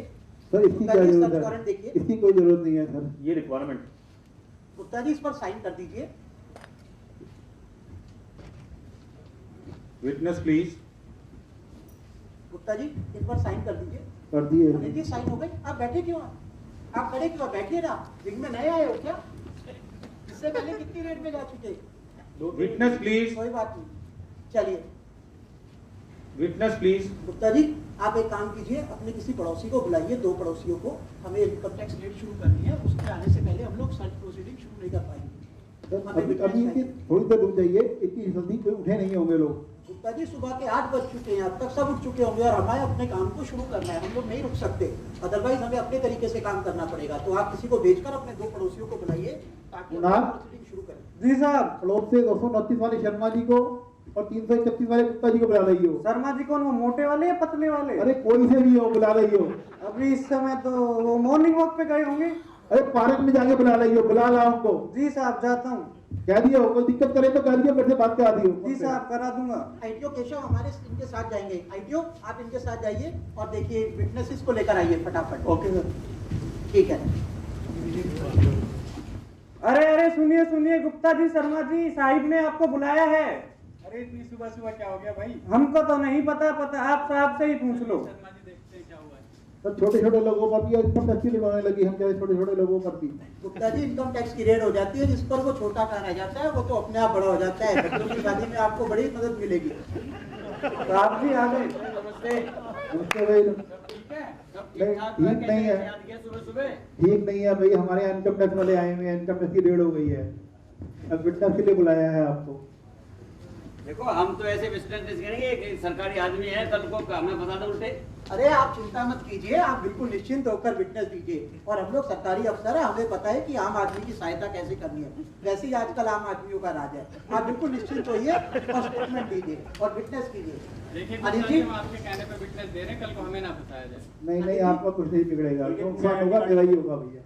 सर इसकी क्या सर्च जरूरत वारंट है? देखिए। इसकी कोई जरूरत नहीं है सर। ये रिक्वायरमेंट। गुप्ता जी इस पर साइन कर दीजिए। Witness please. गुप्ता जी इन पर साइन कर दीजिए। कर दिए। अनिल जी साइन हो गई। आप बैठे क्यों हैं? आप खड़े क्यों? बैठिए ना, रिंग में नए आए हो क्या? इससे पहले कितनी रेट में जा चुके? Witness please. कोई बात नहीं, चलिए। Witness please. गुप्ता जी आप एक काम कीजिए, अपने किसी पड़ोसी को बुलाइए, 2 पड़ोसियों को। हमें इनकम टैक्स रेट शुरू करनी है, उसके आने से पहले हम लोग सर्च प्रोसीडिंग शुरू नहीं कर पाएंगे। अभी इनकी थोड़ी देर रुक जाइए, इतनी जल्दी कोई उठे नहीं होंगे लोग। गुप्ता जी सुबह के 8 बज चुके हैं, अब तक सब उठ चुके होंगे और हमें अपने काम को शुरू करना है। हम लोग नहीं रुक सकते, अदरवाइज हमें अपने तरीके से काम करना पड़ेगा। तो आप किसी को भेजकर अपने 2 पड़ोसियों को बुलाइए ताकि प्रोसीडिंग शुरू करें। जी साहब, पड़ोस से 229 वाले शर्मा जी को और 331 वाले गुप्ता जी को बुला रही हो। शर्मा जी कौन, वो मोटे वाले या पतले वाले? अरे कोई से भी हो, बुला रही हो। अभी इस समय तो वो मॉर्निंग वॉक पे गए होंगे। अरे पार्क में जाके बुला रही हो, बुला ला उनको। जी साहब जाता हूँ। कह दियो, कोई दिक्कत करे तो कह दियो, मेरे से बात करा दियो। जी साहब करा दूंगा। आईटीओ केशव हमारे इनके साथ जाएंगे। आईटीओ आप इनके साथ जाइए और देखिए विटनेसेस को लेकर आइए फटाफट। Okay sir. ठीक है। अरे अरे सुनिए सुनिए गुप्ता जी, शर्मा जी साहिब ने आपको बुलाया है। अरे इतनी सुबह सुबह क्या हो गया भाई? हमको तो नहीं पता, आप साहब से ही पूछ लो। सर छोटे छोटे लोगों पर भी इनकम टैक्स की लगाने लगी, हम क्या छोटे छोटे लोगों पर भी। गुप्ता जी इनकम टैक्स की रेड हो जाती है, जिस पर वो छोटा सा रह जाता है वो तो अपने आप बड़ा हो जाता है। बच्चों की शादी में आपको बड़ी मदद मिलेगी। तो आप भी आ गए। नमस्ते भाई। ठीक नहीं है, ठीक नहीं है भाई, हमारे यहाँ इनकम टैक्स वाले आए हुए हैं, इनकम टैक्स की रेड हो गई है। अब विटनेस के लिए बुलाया है आपको। देखो हम तो ऐसे विस्टर्न करेंगे कि सरकारी आदमी है, कल को हमें बता दो उल्टे। अरे आप चिंता मत कीजिए, आप बिल्कुल निश्चिंत होकर विटनेस दीजिए। और हम लोग सरकारी अफसर है, हमें पता है कि आम आदमी की सहायता कैसे करनी है। वैसे ही आजकल आम आदमियों का राज है। आप बिल्कुल निश्चिंत होइए और स्टेटमेंट दीजिए और विटनेस कीजिए। अनिल जी आपके कहने पे विटनेस दे रहे हैं, कल को हमें ना बताया जाए। नहीं नहीं, आपका कुछ नहीं बिगड़ेगा, जो नुकसान होगा मेरा ही होगा भैया।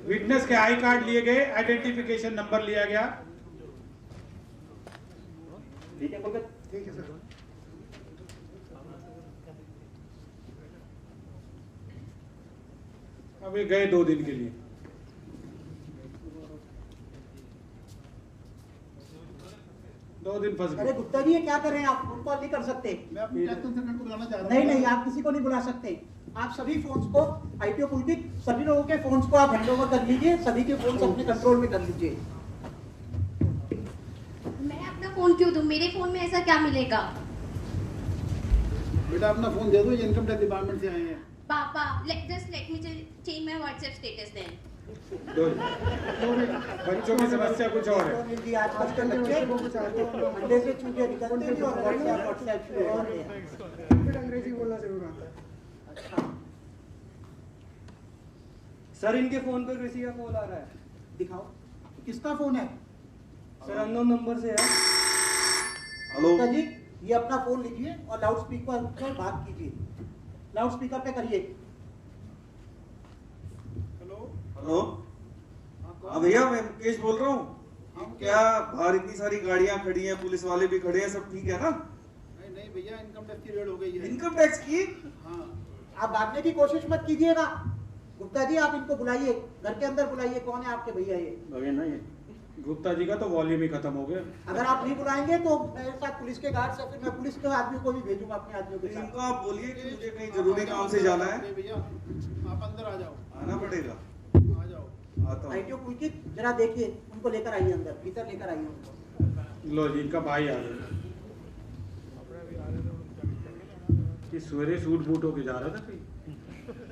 विटनेस के आई कार्ड लिए गए, आइडेंटिफिकेशन नंबर लिया गया। ठीक है बोल। ठीक है सर। अब ये गए 2 दिन के लिए। दो दिन फंस अरे गए। गुप्ता जी ये क्या कर रहे हैं आप? फोन कॉल नहीं कर सकते। मैं अपने टैक्स कंसल्टेंट को बुलाना चाह रहा हूं। नहीं नहीं, आप किसी को नहीं बुला सकते। आप सभी फोन्स को आईटीओ पुलकित, सभी लोगों के फोन्स को आप हैंडओवर कर लीजिए, सभी के फोन्स अपने कंट्रोल में कर लीजिए। मैं अपना फोन क्यों दूं? मेरे फोन में ऐसा क्या मिलेगा? बेटा अपना फोन दे दो, ये इनकम टैक्स डिपार्टमेंट से आए हैं। पापा just let me change my WhatsApp status then. बच्चों की समस्या कुछ और है। जी आजकल के बच्चे अंडे से चूजे निकलते हैं और व्हाट्सएप शुरू हो रहे हैं। अंग्रेजी बोलना जरूर आता है। अच्छा सर इनके फोन पे किसी का कॉल आ रहा है। दिखाओ किसका फोन है? सर अननोन नंबर से है। हेलो जी, ये अपना फोन लीजिए और लाउड स्पीकर पर बात कीजिए। लाउड स्पीकर पे करिए। हेलो, हाँ भैया मैं मुकेश बोल रहा हूँ। क्या बाहर इतनी सारी गाड़ियाँ खड़ी हैं, पुलिस वाले भी खड़े हैं, सब ठीक है ना? नहीं नहीं भैया, इनकम टैक्स की रेड हो गई है। इनकम टैक्स की? हाँ। आप भागने की कोशिश मत कीजिएगा। गुप्ता जी आप इनको बुलाइए, घर के अंदर बुलाइए। कौन है आपके भैया ये? गुप्ता जी का तो वॉल्यूम ही खत्म हो गया। अगर आप नहीं बुलाएंगे तो मेरे साथ पुलिस के गार्ड से, फिर मैं पुलिस के आदमी को भी भेजूंगा, अपने आदमियों के साथ। इनको आप बोलिए कि मुझे कहीं जरूरी काम से जाना है। भैया आप अंदर आ जाओ। आना पड़ेगा। आ जाओ। आता हूँ। आईटीओ पुलकित जरा देखिए, उनको लेकर आइए अंदर, भीतर लेकर आइए उनको। लो जी, इनका भाई आ गया कि सवेरे सूट बूट होके जा रहा था कहीं,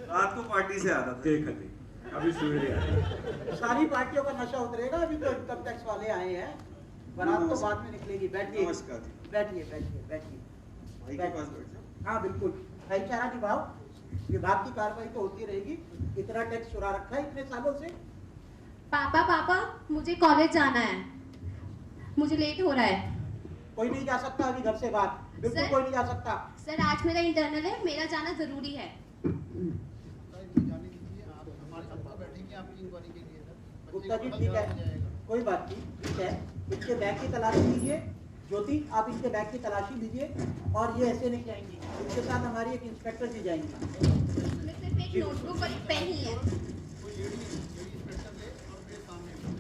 रात को पार्टी से आ रहा था। देख अभी अभी सवेरे आया। सारी पार्टियों का नशा उतरेगा। अभी तो इनकम टैक्स वाले आए हैं, बारात तो बाद में निकलेगी। बैठिए नमस्कार। बैठिए बैठिए बैठिए। भाई के पास बैठ जाओ। हाँ बिल्कुल, भाईचारा निभाओ, विभाग की कार्रवाई तो होती रहेगी। इतना टैक्स चुरा रखा है इतने सालों से। पापा पापा मुझे कॉलेज जाना है, मुझे लेट हो रहा है। कोई नहीं जा सकता अभी घर से बाहर, बिल्कुल सर? कोई नहीं जा सकता। सर आज मेरा इंटरनल है, मेरा जाना जरूरी है। गुप्ता जी ठीक है, कोई बात नहीं, ठीक है। इनके बैग की तलाशी लीजिए। ज्योति आप इनके बैग की तलाशी लीजिए। और ये ऐसे नहीं जाएंगी, इनके साथ हमारी एक इंस्पेक्टर जी जाएंगी। सिर्फ एक नोटबुक और एक पेन ही है।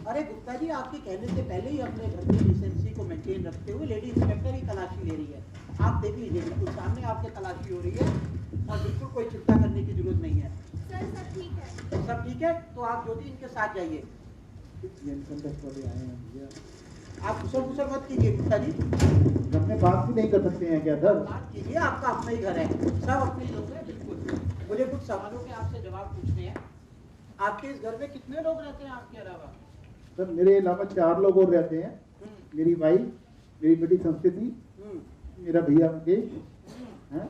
अरे गुप्ता जी, आपके कहने से पहले ही अपने घर की डिसेंसी को मेंटेन रखते हुए लेडी इंस्पेक्टर ही तलाशी ले रही है। आप देख लीजिए, बिल्कुल सामने आपके तलाशी हो रही है और बिल्कुल कोई चिंता करने की जरूरत नहीं है। सर सब ठीक है। सब ठीक है, तो आप ज्योति इनके साथ जाइए। आप घुसर मत कीजिए गुप्ता जी। घर में बात भी नहीं कर सकते हैं क्या सर? बात कीजिए, आपका अपना ही घर है, सब अपने लोग हैं। बिल्कुल, मुझे कुछ सवालों के आपसे जवाब पूछने हैं। आपके इस घर में कितने लोग रहते हैं आपके अलावा? सर मेरे अलावा 4 लोग और रहते हैं। मेरी वाइफ, मेरी बेटी संस्कृति, मेरा भैया मुकेश हैं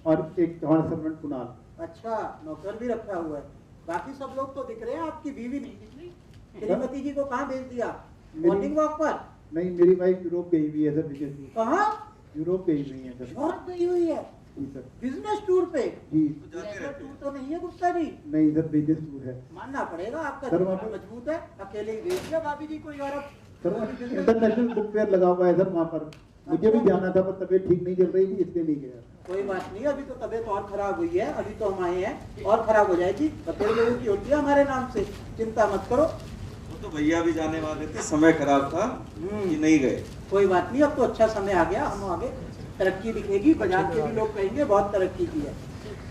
और एक हमारा सर्वेंट कुणाल। अच्छा, नौकर भी रखा हुआ है। बाकी सब लोग तो दिख रहे हैं, आपकी बीवी नहीं दिख रही। श्रीमती जी को कहाँ भेज दिया? मॉर्निंग वॉक पर? नहीं, मेरी वाइफ यूरोप गई हुई है सर, बिजनेस टूर। कहाँ? यूरोप गई हुई है सर। यूरोप गई हुई है? जी सर। बिजनेस टूर पे? जी। लेजर टूर तो नहीं है गुप्ता जी? नहीं सर, बिजनेस टूर है। मानना पड़ेगा, आपका सर, दिमाग मजबूत है। अकेले ही भेज दिया भाभी जी कोई और? सर इंटरनेशनल बुक फेयर लगा हुआ है सर वहाँ पर, मुझे भी जाना था पर तबीयत ठीक नहीं चल रही थी इसलिए नहीं गया। कोई बात नहीं, अभी तो तबीयत और खराब हुई है, अभी तो हम आए हैं, और खराब हो जाएगी। बतेरे लोगों की होती है हमारे नाम से, चिंता मत करो। वो तो भैया भी जाने वाले थे, समय खराब था कि नहीं गए। कोई बात नहीं, अब तो अच्छा समय आ गया, हम आगे तरक्की दिखेगी। बाजार के भी लोग कहेंगे बहुत तरक्की की है।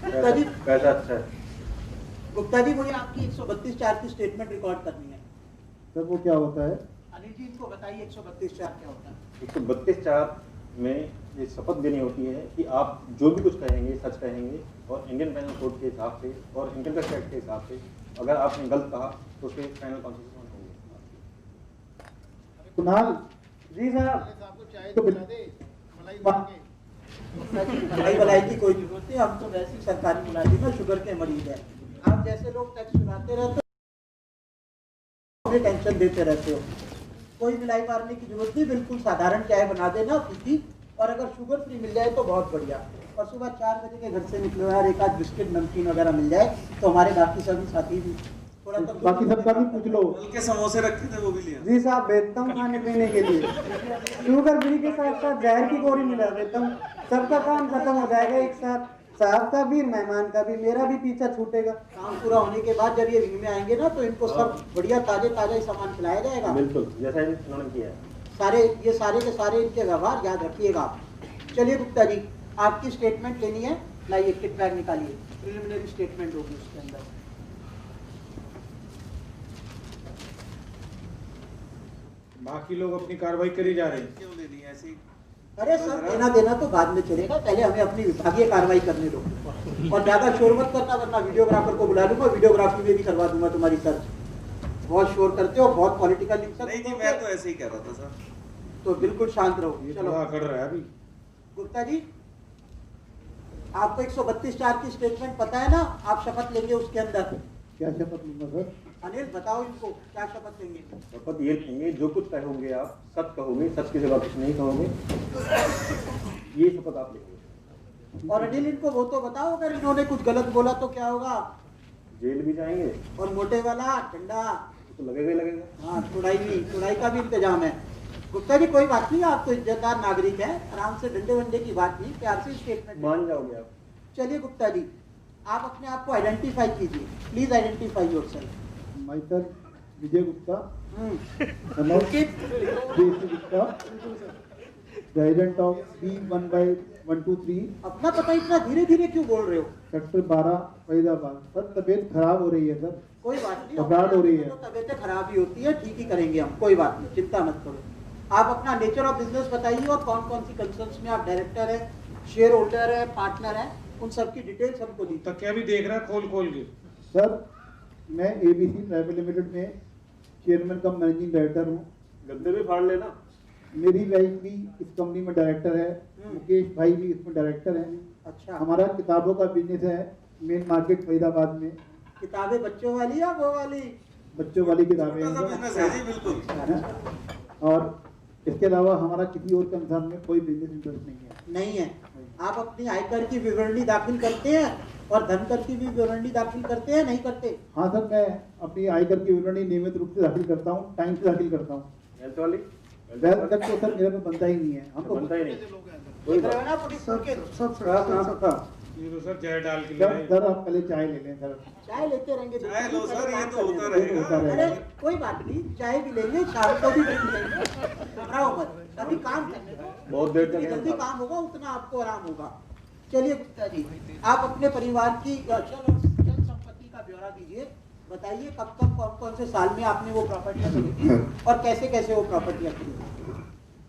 गुप्ता जी, पैसा अच्छा है। गुप्ता जी मुझे आपकी 132(4) की स्टेटमेंट रिकॉर्ड करनी है। सर वो क्या होता है? अनिल जी इनको बताइए 132(4) क्या होता है? 132(4) में ये शपथ देनी होती है कि आप जो भी कुछ कहेंगे सच कहेंगे और इंडियन पेनल कोड के हिसाब से और इनकम टैक्स एक्ट के हिसाब से अगर आपने गलत कहा तो उसके फाइनल कॉन्सिक्वेंस होंगे। कुणाल जी साहब, तो मलाई की कोई जरूरत नहीं, हम तो वैसे ही सरकारी मुलाजिम है, शुगर के मरीज है। आप जैसे लोग टैक्स चुराते रहते हो, टेंशन देते रहते हो। कोई मिलाई मारने की जरूरत नहीं, बिल्कुल साधारण चाय बना देना फीकी, और अगर शुगर फ्री मिल जाए तो बहुत बढ़िया। और सुबह 4 बजे के घर से निकलो यार, एक आध बिस्किट नमकीन वगैरह मिल जाए तो हमारे बाकी सभी साथी भी थोड़ा बाकी सबका भी पूछ लो। कल के समोसे रखे थे वो भी लिया। जी साहब, भेजता हूँ खाने पीने के लिए। शुगर फ्री के साथ साथ जहर की गोली मिला देता हूँ, सबका काम खत्म हो जाएगा एक साथ। साहब का भी, मेहमान का भी, मेरा भी पीछा छूटेगा। काम पूरा होने के बाद जब ये विंग में आएंगे ना, तो इनको सब बढ़िया ताजा ही सामान खिलाया जाएगा। बिल्कुल जैसा इन्होंने किया है। ये सारे के सारे इनके व्यवहार याद रखिएगा आप। चलिए गुप्ता जी, आपकी स्टेटमेंट लेनी है, लाइए किट बैग निकालिए, प्रिलिमिनरी स्टेटमेंट होगी उसके अंदर। बाकी लोग अपनी कार्रवाई करी जा रहे हैं। क्यों लेनी है ऐसी? अरे सब लेना देना तो बाद में चलेगा, पहले हमें अपनी विभागीय कार्रवाई करने दो। और ज्यादा शोर मत करना, वरना वीडियोग्राफर को बुला लूंगा, वीडियोग्राफी में भी करवा दूंगा तुम्हारी सर्च। बहुत शोर करते हो, बहुत पॉलिटिकल नहीं जी, मैं तो ऐसे ही कह रहा था सर। तो बिल्कुल शांत रहो। चलो कर रहा है अभी। गुप्ता जी, आपको 132(4) की स्टेटमेंट पता है ना? आप शपथ लेंगे उसके अंदर। क्या शपथ लूंगा सर? अनिल बताओ इनको, क्या शपथ लेंगे? शपथ ये लेंगे जो कुछ कहोगे आप सच कहोगे, सच के सिवा कुछ नहीं कहोगे, ये शपथ आप लेंगे। और अनिल इनको वो तो बताओ, अगर इन्होंने कुछ गलत बोला तो क्या होगा? जेल भी जाएंगे। और मोटे वाला डंडा तो लगेगा ही लगेगा। हाँ, तुड़ाई का भी इंतजाम है। गुप्ता जी कोई बात नहीं, आप तो इज्जतदार नागरिक हैं, आराम से डंडे वंडे की बात नहीं, प्यार से स्टेटमेंट मान जाओगे आप। चलिए गुप्ता जी, आप अपने आप को आइडेंटिफाई कीजिए, please identify yourself. My sir Vijay Gupta, Gupta, resident of B1/123। अपना पता इतना धीरे धीरे क्यों बोल रहे हो? सेक्टर 12 फरीदाबाद। सर तबीयत खराब हो रही है सर। कोई बात नहीं, घबराहट हो रही है। तो तबीयत खराब ही होती है, ठीक ही करेंगे हम, कोई बात नहीं, चिंता मत करो। आप अपना नेचर ऑफ बिजनेस बताइए और कौन कौन सी कंसर्न्स में आप डायरेक्टर है, शेयर होल्डर है, पार्टनर है, उन सब की डिटेल्स हमको दी। तो क्या भी देख रहा है खोल खोल के। सर मैं ABC प्राइवेट लिमिटेड में चेयरमैन कम मैनेजिंग डायरेक्टर हूँ। गद्दे भी फाड़ लेना। मेरी वाइफ भी इस कंपनी में डायरेक्टर है, मुकेश भाई भी इसमें डायरेक्टर हैं। अच्छा। हमारा किताबों का बिजनेस है, मेन मार्केट फरीदाबाद में। किताबें बच्चों वाली या वो वाली? बच्चों वाली किताबें बिजनेस है जी, बिल्कुल। और इसके अलावा हमारा किसी और कंसर्न में कोई बिजनेस इंटरेस्ट नहीं है। नहीं है। आप अपनी आयकर की विवरणी दाखिल करते हैं और धनकर की भी विवरणी दाखिल करते हैं, नहीं करते? हाँ सर, मैं अपनी आयकर की विवरणी नियमित रूप से दाखिल करता हूँ, टाइम से दाखिल करता हूँ। हेल्थ वाली वेल्थ तक तो सर मेरे को बनता ही नहीं है। हमको बनता ही नहीं। ये तो सर चाय डाल के सर आप पहले चाय ले लें सर। चाय लेते रहेंगे। चाय लो सर, ये तो होता रहेगा। अरे कोई बात नहीं, चाय भी लेंगे, शाम को भी ड्रिंक लेंगे, घबराओ मत। अभी काम करने दो, बहुत देर तक जल्दी काम होगा उतना आपको आराम होगा। चलिए गुप्ता जी, आप अपने परिवार की चल संपत्ति का ब्यौरा दीजिए। बताइए कब कब कौन कौन से साल में आपने वो प्रॉपर्टियाँ खरीदी और कैसे कैसे वो प्रॉपर्टियाँ खरीदी?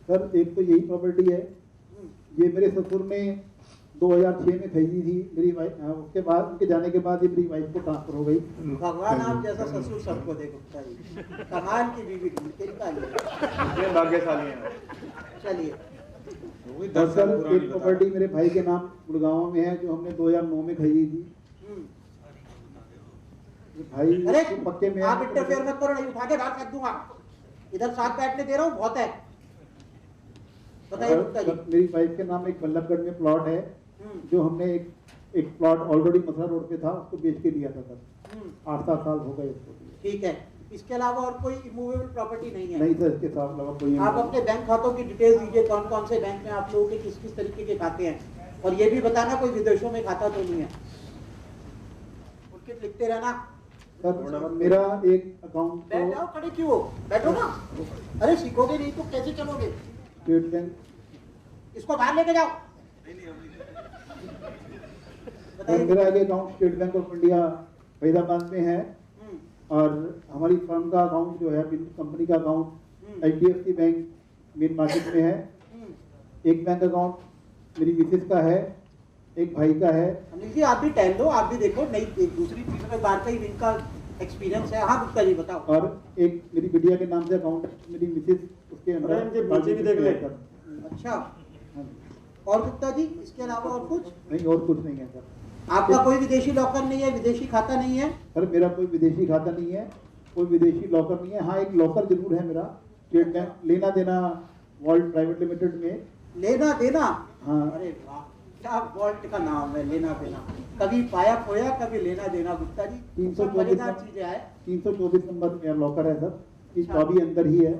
सर एक तो यही प्रॉपर्टी है, ये मेरे ससुर ने 2006 में खरीदी थी। मेरी वाइफ उसके बाद, उनके जाने के बाद ये मेरी वाइफ को ट्रांसफर हो गई। भगवान आप जैसा ससुर सबको दे गुप्ता जी, कमाल की बीवी ढूंढ के निकालिए। भाग्यशाली हैं। चलिए। और सर एक प्रॉपर्टी मेरे भाई के नाम गुड़गांव में है, जो हमने 2009 में खरीदी थी। भाई अरे तो पक्के में आप इंटरफेयर मत करो, नहीं उठा के बाहर फेंक दूंगा। इधर साथ बैठने दे रहा हूँ, बहुत है। बताइए गुप्ता जी। मेरी वाइफ के नाम एक बल्लभगढ़ में प्लॉट है, जो हमने एक प्लॉट ऑलरेडी मथुरा रोड पे था, उसको बेच के दिया था सर। 8-7 साल हो गए उसको। ठीक है, इसके अलावा और कोई इमूवेबल प्रॉपर्टी नहीं है? नहीं सर, इसके अलावा कोई। आप अपने बैंक खातों की डिटेल दीजिए, कौन कौन से बैंक में आप लोगों के किस किस तरीके के खाते हैं, और ये भी बताना कोई विदेशों में खाता तो नहीं है। उनके लिखते रहना। सर मेरा एक अकाउंट तो बैठ जाओ, खड़े क्यों हो? बैठो ना। अरे सीखोगे नहीं तो कैसे चलोगे? State bank. इसको बाहर लेके जाओ। मेरा एक account state bank of India Faridabad में है, और हमारी फर्म का अकाउंट जो है, कंपनी का account HDFC bank main market में है। एक बैंक अकाउंट मेरी मिसेस का है, एक भाई का है। अनिल जी आप भी टहल लो, आप भी देखो, नहीं एक दूसरी तीसरे बार का ही इनका एक्सपीरियंस है। हाँ गुप्ता जी बताओ। और एक मेरी बिटिया के नाम से अकाउंट है, मेरी मिसेस उसके अंदर नीचे भी देख ले। अच्छा, और गुप्ता जी इसके अलावा और कुछ नहीं? और कुछ नहीं है सर। आपका कोई विदेशी लॉकर नहीं है, विदेशी खाता नहीं है? सर मेरा कोई विदेशी खाता नहीं है, कोई विदेशी लॉकर नहीं है। हाँ एक लॉकर जरूर है मेरा, स्टेट बैंक लेना देना वर्ल्ड प्राइवेट लिमिटेड में। लेना देना? हाँ। अरे वाह, क्या वॉल्ट का नाम है, लेना देना। कभी पाया खोया, कभी लेना देना। गुप्ता जी 324 चीजें आए। 324 नंबर मेरा लॉकर है सर, ये चाबी अंदर ही है।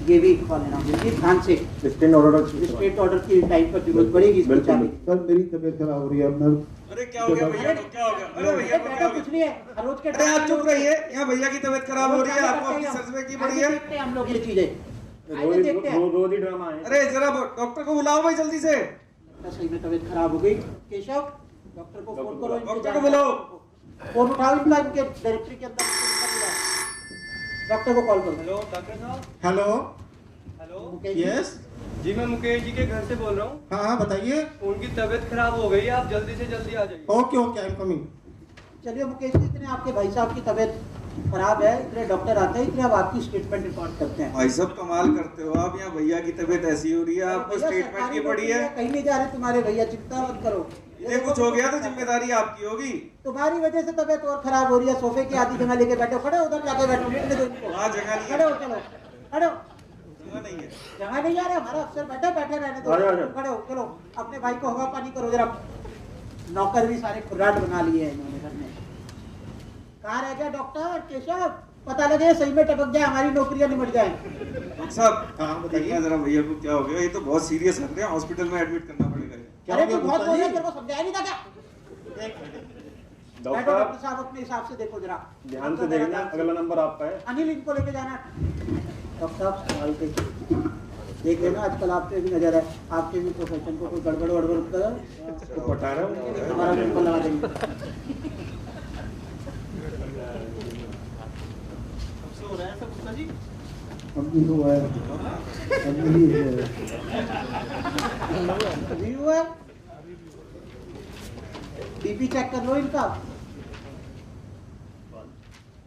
ये भी खा लेना मुझे ध्यान से। स्टेट ऑर्डर की टाइम पर जरूरत पड़ेगी इसकी चाबी। सर मेरी तबीयत खराब हो रही है। अरे क्या हो गया भैया, क्या हो गया? अरे भैया को क्या हो गया? कुछ नहीं है, हर रोज के। अरे आप चुप रहिए, यहाँ भैया की तबीयत खराब हो रही है, आपको अपनी सर्जरी की पड़ी है। देखते हैं हम लोग ये चीजें, रोज ही ड्रामा है। अरे जरा डॉक्टर को बुलाओ भाई जल्दी से। सही में तबीयत खराब हो गई। केशव डॉक्टर को फोन करो, डॉक्टर को बुलाओ। फोन उठाओ इनका, इनके डायरेक्टरी के अंदर डॉक्टर को कॉल करो। हेलो डॉक्टर साहब। हेलो हेलो यस जी, मैं मुकेश जी के घर से बोल रहा हूँ। हाँ हाँ बताइए। उनकी तबीयत खराब हो गई है, आप जल्दी से जल्दी आ जाइए। Okay okay I am coming. चलिए मुकेश जी, इतने आपके भाई साहब की तबीयत खराब है, इतने डॉक्टर आते हैं, इतने अब आपकी स्टेटमेंट रिकॉर्ड करते हैं। भाई साहब कमाल करते हो आप, यहाँ भैया की तबीयत ऐसी हो रही है, आपको स्टेटमेंट की पड़ी है। कहीं नहीं जा रहे तुम्हारे भैया, चिंता मत करो। ये कुछ हो गया तो जिम्मेदारी आपकी होगी। तुम्हारी वजह से तबीयत और खराब हो रही है। सोफे की आधी जगह लेके बैठो, खड़े उधर जाके बैठो, बैठने दो इनको। हाँ जगह नहीं खड़े हो, चलो खड़े हो। जगह नहीं है, जगह नहीं आ रहा, हमारा अफसर बैठे बैठे रहने दो। खड़े हो, चलो अपने भाई को हवा पानी करो जरा। नौकर भी सारे खुर्राट बना लिए हैं इन्होंने घर में। कहाँ रह गया डॉक्टर केशव? पता लगे सही में टपक जाए, हमारी नौकरियां निमट जाए। डॉक्टर साहब बताइए जरा भैया को क्या हो गया? ये तो बहुत सीरियस लग रहे हैं, हॉस्पिटल में एडमिट करना पड़ेगा। अरे तू बहुत बोल रहा है, तेरे को समझाया नहीं था क्या? बैठो डॉक्टर डॉक्टर साहब, अपने हिसाब से देखो जरा, ध्यान से देखना, अगला नंबर आपका है। अनिल इनको लेके जाना। डॉक्टर साहब संभाल के देख लेना, आजकल आप पे भी नजर है, आपके भी प्रोफेशन को कोई गड़बड़ वड़बड़ कर तो बता रहा हूँ हमारा बिल्कुल लगा देंगे। अभी हुआ है, अभी है। अभी हुआ है? बीपी चेक कर लो इनका।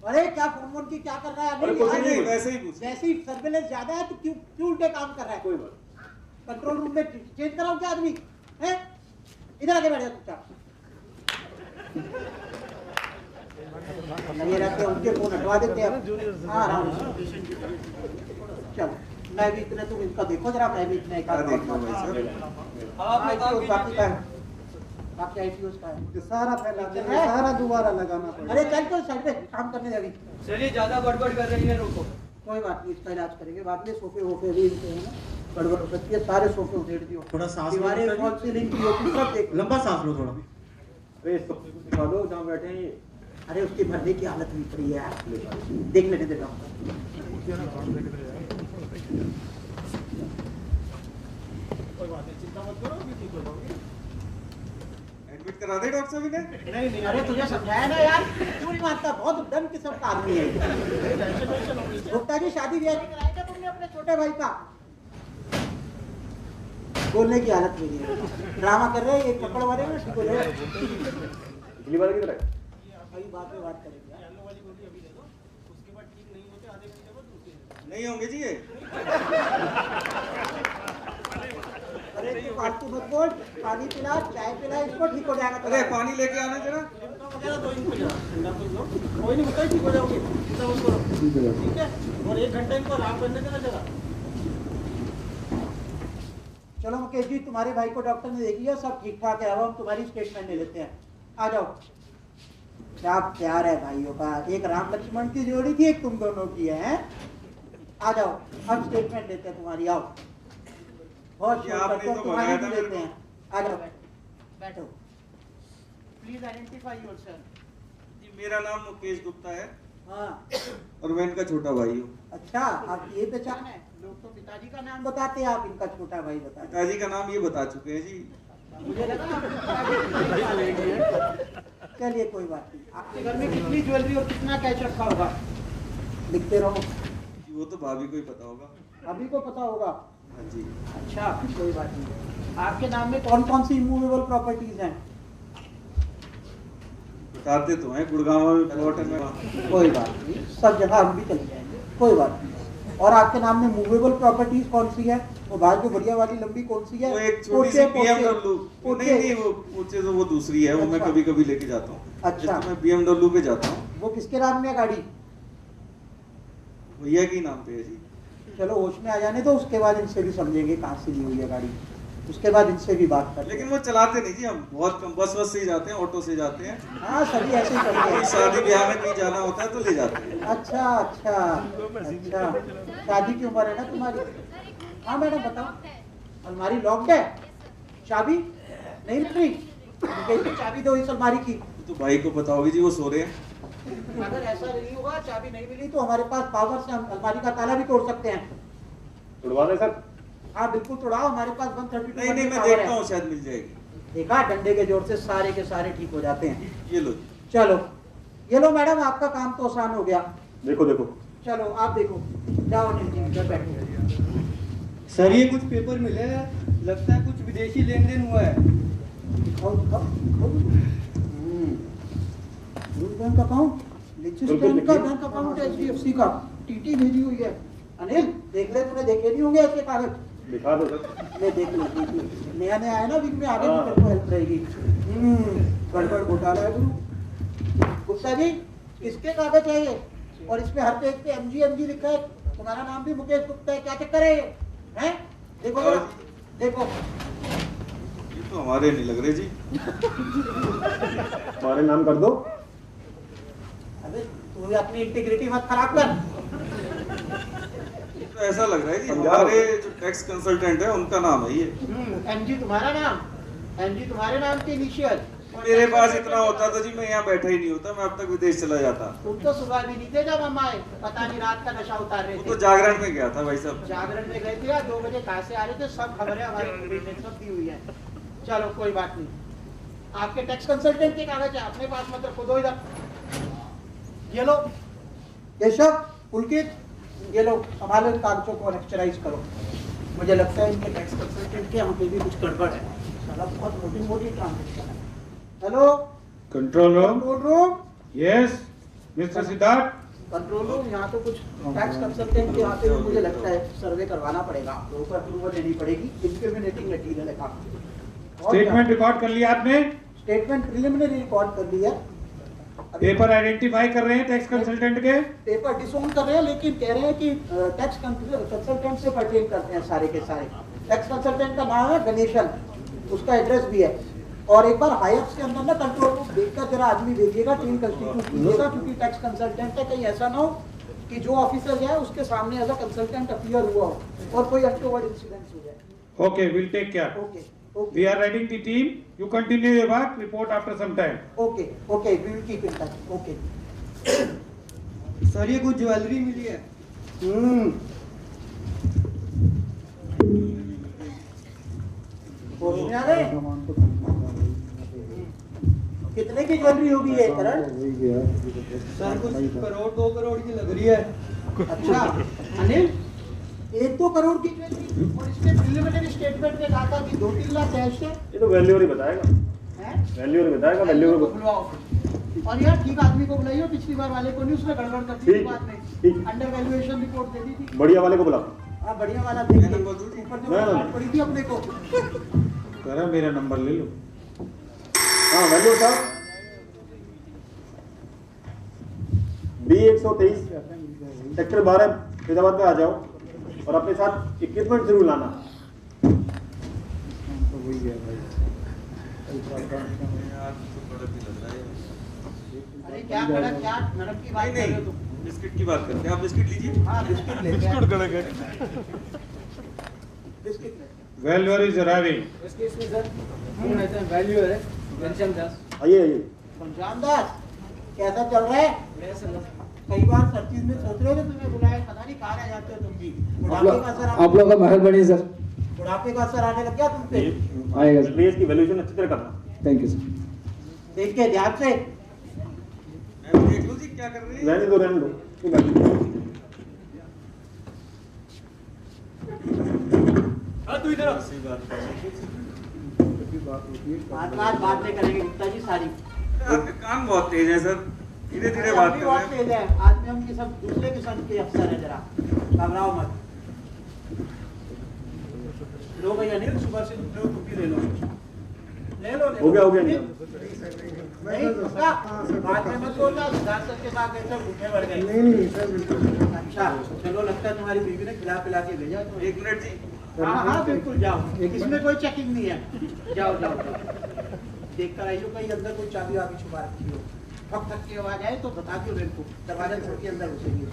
अरे क्या फोन की क्या कर रहा है? अरे कुछ नहीं, वैसे ही पूछ। वैसे ही सर्वेलेंस ज्यादा है तो क्यों उल्टे काम कर रहा है? कोई बात। कंट्रोल रूम में चेंज कराओ क्या आदमी है? इधर आके बैठ जा चुपचाप। ये रहते उनके फोन हटवा देते हैं। हाँ आराम से। चलो मैं भी इतने तुम इनका देखो जरा, मैं भी इतने एक आध सारा फैला दे, सारा दोबारा लगाना पड़ेगा। अरे चल तो साइड पे काम करने दे अभी। चलिए ज्यादा बड़बड़ कर रही है, रुको। कोई बात नहीं, इसका इलाज करेंगे बाद में। सोफे वोफे भी इनके है ना गड़बड़ हो सकती है, सारे सोफे उधेड़ दियो। थोड़ा सांस लो, दीवारें फॉल सीलिंग की सब देख। लंबा सांस लो थोड़ा। अरे चलो जहाँ बैठे हैं ये। अरे उसकी भरने की हालत हुई पड़ी है यार, देख लेने दे डॉक्टर। एडमिट करा दे डॉक्टर साहब इन्हें। नहीं अरे तुझे समझाया ना यार, क्यों नहीं मानता? बहुत डन किस्म का आदमी है। गुप्ता जी शादी ब्याह कराया था तुमने अपने छोटे भाई का? बोलने की हालत नहीं है, ड्रामा कर रहे हैं। ये कपड़ वाले में ठीक हो जाए। पिछली बार की तरह कई बात पे बात करेंगे। नहीं होंगे जी ये। अरे तू फालतू मत बोल, पानी पिला, चाय पिला, इसको ठीक हो जाएगा। अरे पानी लेके आना जरा। कोई नहीं बताइए, ठीक हो जाओगे। ठीक है, और 1 घंटे इनको आराम करने देना जरा। चलो मुकेश जी, तुम्हारे भाई को डॉक्टर ने देख लिया, सब ठीक ठाक है। अब हम तुम्हारी स्टेटमेंट ले लेते हैं। आ जाओ। क्या प्यार है भाइयों का, एक राम लक्ष्मण की जोड़ी थी, एक तुम दोनों की है। आ जाओ, अब स्टेटमेंट लेते हैं तुम्हारी। आओ, बहुत तुम्हारी भी लेते हैं। आ जाओ, बैठो। Please identify yourself. जी मेरा नाम मुकेश गुप्ता है। हाँ। और मैं इनका छोटा भाई हूँ। अच्छा, आप ये पहचान है? लोग तो पिताजी का नाम बताते हैं, आप इनका छोटा भाई बताते हैं। पिताजी का नाम ये बता चुके हैं जी। मुझे लगा चलिए कोई बात नहीं। आपके घर में कितनी ज्वेलरी और कितना कैश रखा होगा? लिखते रहो। वो तो भाभी को ही पता होगा। अभी को पता होगा? हाँ जी। अच्छा कोई बात नहीं। आपके नाम में कौन कौन सी इमूवेबल प्रॉपर्टीज हैं? बताते तो हैं, गुड़गांव में प्लॉट है में। कोई बात नहीं, सब जगह हम भी चले जाएंगे, कोई बात नहीं। और आपके नाम में मूवेबल प्रॉपर्टीज कौन सी है? वो बाहर जो बढ़िया वाली लंबी कौन सी है? वो एक छोटी सी BMW। नहीं वो पूछे तो वो दूसरी है। वो मैं कभी कभी लेके जाता हूँ। अच्छा, मैं BMW पे जाता हूँ। वो किसके नाम में है गाड़ी? भैया के नाम पे है जी। चलो होश में आ जाने तो, उसके बाद इनसे भी समझेंगे कहाँ से ली हुई है गाड़ी। उसके बाद इनसे भी बात कर। लेकिन वो चलाते नहीं जी, हम बहुत कम बस से ही जाते हैं, ऑटो से जाते हैं। हाँ सभी ऐसे ही करते हैं। शादी ब्याह में कहीं जाना होता है तो ले जाते हैं। अच्छा अच्छा अच्छा, शादी की उम्र है ना तुम्हारी? हाँ मैडम बताओ। अलमारी लॉक्ड है, चाबी नहीं मिल रही? चाबी दो इस अलमारी की। तो भाई को पता होगी जी, वो सो रहे हैं। अगर ऐसा नहीं होगा, चाबी नहीं मिली, तो हमारे पास पावर से हम अलमारी का ताला भी तोड़ सकते हैं। तोड़वा दें सर? हाँ बिल्कुल तोड़ाओ, हमारे पास 132 नहीं नहीं, मैं देखता हूँ शायद मिल जाएगी। देखा, डंडे के जोर से सारे के सारे ठीक हो जाते हैं। ये लो। चलो ये लो मैडम, आपका काम तो आसान हो गया। देखो देखो। चलो आप देखो, जाओ अनिल जी इधर बैठो। सर ये कुछ पेपर मिले हैं, लगता है कुछ विदेशी लेन देन हुआ है। दिखाओ दिखाओ। Bank account, bank account HDFC का, TT भेजी हुई है। अनिल देख ले, तूने देखे नहीं होंगे ऐसे कागज। दिखा दो सर। मैं देख लो, नया नया है ना, वीक में आगे भी तेरे को हेल्प रहेगी। गड़बड़ घोटाला है गुरु। गुप्ता जी किसके कागज है ये? और इसमें हर पेज पे MG लिखा है, तुम्हारा नाम भी मुकेश गुप्ता है, क्या चक्कर है ये? हैं? देखो देखो। ये तो हमारे नहीं लग रहे जी। हमारे नाम कर दो। अबे तू अपनी इंटीग्रिटी मत खराब कर। तो ऐसा लग रहा है जी, हमारे जो टैक्स कंसल्टेंट है उनका नाम है ये। MG तुम्हारा नाम? MG तुम्हारे नाम के इनिशियल? मेरे पास इतना होता तो जी मैं यहाँ बैठा ही नहीं होता, मैं अब तक विदेश चला जाता। तुम तो सुबह भी नहीं थे जब हम आए, पता नहीं रात का नशा उतार रहे थे। तो जागरण में गया था भाई साहब। जागरण में गए थे या 2 बजे कहाँ से आ रहे थे? सब खबरें हमारी सब दी हुई है। चलो कोई बात नहीं। आपके टैक्स कंसल्टेंट के कागज है अपने पास, मतलब खुद इधर ये लो। केशव, पुलकित, ये लोग संभालो इन कागजों को, लेक्चराइज करो। मुझे लगता है इनके टैक्स कंसल्टेंट के यहाँ पे भी कुछ गड़बड़ है, साला बहुत मोटी मोटी ट्रांजेक्शन है। Hello control room. Control room. Yes mister Siddharth. Control room, यहाँ तो कुछ टैक्स कंसल्टेंट के यहाँ पे भी मुझे लगता है सर्वे करवाना पड़ेगा, आप लोगों को अप्रूवल लेनी पड़ेगी। इंक्रिमिनेटिंग मटेरियल है काफी। स्टेटमेंट रिकॉर्ड कर लिया आपने? स्टेटमेंट प्रिलिमिनरी रिकॉर्ड कर लिया। पेपर आइडेंटिफाई कर रहे हैं टैक्स कंसल्टेंट के? पेपर डिसोन कर रहे हैं, लेकिन कह रहे हैं कि टैक्स कंसल्टेंट से परटेन करते हैं सारे के सारे। टैक्स कंसल्टेंट का नाम है गणेशन, उसका एड्रेस भी है। और एक बार हाईअप्स के अंदर ना कंट्रोल रूम देखकर जरा आदमी भेजिएगा, टीम कंस्टिट्यूट कीजिएगा, क्योंकि टैक्स कंसल्टेंट है, कहीं ऐसा ना हो कि जो ऑफिसर है उसके सामने एज अ कंसल्टेंट अपीयर हुआ हो और कोई अनटोवर्ड इंसिडेंट हो जाए। Okay, will take care. Okay. We are writing the team. You continue your work. Report after some time. Okay, okay, we will keep in touch. Okay. Sir ये कुछ jewellery मिली है। कितने की ज्वेलरी होगी ये करण? सर कुछ करोड़ 2 करोड़ की लग रही है। अच्छा अनिल, 1-2 करोड़ की ज्वेलरी, और इसके प्रिलिमिनरी स्टेटमेंट में कहा था कि 2-3 लाख कैश है। ये तो वैल्यूअर ही बताएगा, वैल्यूअर बताएगा, वैल्यूअर को बुलवाओ। और यार ठीक आदमी को बुलाइए, पिछली बार वाले को नहीं, उसने गड़बड़ कर दी थी बाद में, अंडर वैल्यूएशन रिपोर्ट दे दी थी। बढ़िया वाले को बुलाओ। हाँ बढ़िया वाला देख के ऊपर जो बात पड़ी थी अपने को। करा मेरा नंबर ले लो। हाँ वैल्यूअर साहब, B123 सेक्टर 12 फैजाबाद में आ जाओ और अपने साथ इक्विपमेंट जरूर लाना। अरे क्या कड़क, क्या नरक की बात कर रहे हो तुम? बिस्किट की बात करते हैं, आप बिस्किट लीजिए। हाँ बिस्किट ले। बिस्कुट कड़क है। बिस्किट ले। Valuer is arriving. Excuse me sir, valuer है घनश्याम दास। आइए आइए। घनश्याम दास, कैसा चल रहा है? कई बार सर चीज में सोच रहे थे तुम्हें बुलाया, पता नहीं कहाँ रह जाते हो तुम भी। बुढ़ापे का असर आप लोगों का मेहरबानी सर। बुढ़ापे का असर आने लग गया तुम पे। आएगा सर। प्लीज की वैल्यूएशन अच्छी तरह करना। Thank you sir. देख के ध्यान से। मैं देख लो जी क्या कर रहे हैं। रहने दो रहने दो। तू इधर बात नहीं करेंगे गुप्ता जी सारी। आपके कान बहुत तेज है सर, धीरे धीरे बात कर बहुत तेज है। आज में हम सब दूसरे किस्म के अफसर है, जरा घबराओ मत। लो भैया, नहीं सुबह से लो, तुम भी ले लो, ले लो। हो गया नहीं उसका बाद में मत बोलना, सिद्धार्थ सर के साथ ऐसे भूखे बढ़ गए। नहीं सर बिल्कुल। अच्छा चलो, लगता है तुम्हारी बीवी ने खिला पिला के भेजा। तो 1 मिनट जी। हाँ बिल्कुल जाओ, इसमें कोई चेकिंग नहीं है। जाओ जाओ देख कर आइयो, कहीं अंदर कोई चाबी वाबी छुपा रखी हो। ठक ठक की आवाज आए तो बता दो मेरे को, दरवाजा छोड़ के अंदर घुसेंगे।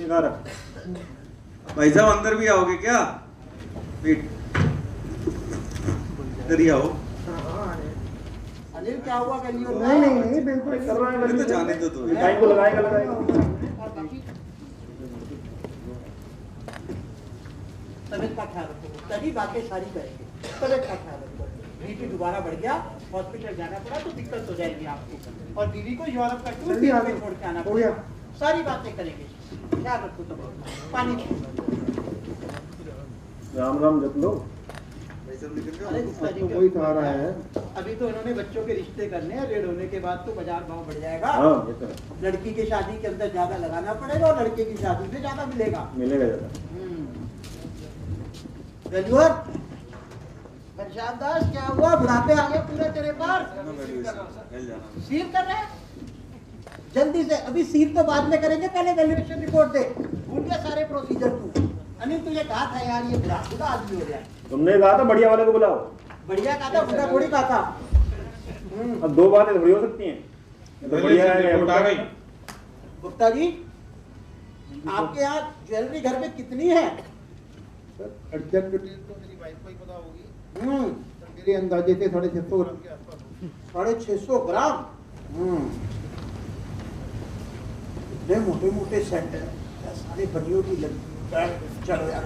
निकाल रख। भाई साहब अंदर भी आओगे क्या? वेट, इधर ही आओ। अनिल क्या हुआ? नहीं बिल्कुल कर रहा है। तो जाने दो तो। टाइम को लगाएगा। तबियत का ख्याल रखो, तभी बातें सारी करेंगे। तबियत का ख्याल रखो, बीपी दोबारा बढ़ गया, हॉस्पिटल जाना पड़ा तो दिक्कत हो जाएगी आपको। और बीवी को यूरोप का टूर भी हमें छोड़ के आना पड़ेगा। सारी बातें करेंगे, ख्याल रखो। तब पानी राम राम जप लो। अरे गुप्ता जी वही तो आ रहा है। अभी तो इन्होंने बच्चों के रिश्ते करने हैं, रेड होने के बाद तो बाजार भाव बढ़ जाएगा। हाँ ये तो है। लड़की की शादी के अंदर ज्यादा लगाना पड़ेगा और लड़के की शादी में ज्यादा मिलेगा। मिलेगा ज्यादा। वैल्यूअर घनश्याम दास, क्या हुआ? बुढ़ापे आ गए पूरे तेरे पर? सील कर रहे हैं? जल्दी से। अभी सील तो बाद में करेंगे, पहले वैल्यूएशन रिपोर्ट दे। भूल गया सारे प्रोसीजर तू। अनिल तुझे कहा था यार ये बुढ़ा आदमी हो जाए। तुमने कहा था बढ़िया वाले को बुलाओ। बढ़िया कहा था, बुढ़ा थोड़ी कहा था। अब 2 बातें थोड़ी हो सकती हैं। तो बढ़िया रिपोर्ट आ गई। गुप्ता जी, आपके यहाँ ज्वेलरी घर में कितनी है? सर एग्जैक्ट डिटेल तो मेरी वाइफ को ही पता होगी। मेरे अंदाजे से 650 ग्राम के आसपास। 650 ग्राम? इतने मोटे मोटे सेट है, सारे बड़ियों की लगी। चलो यार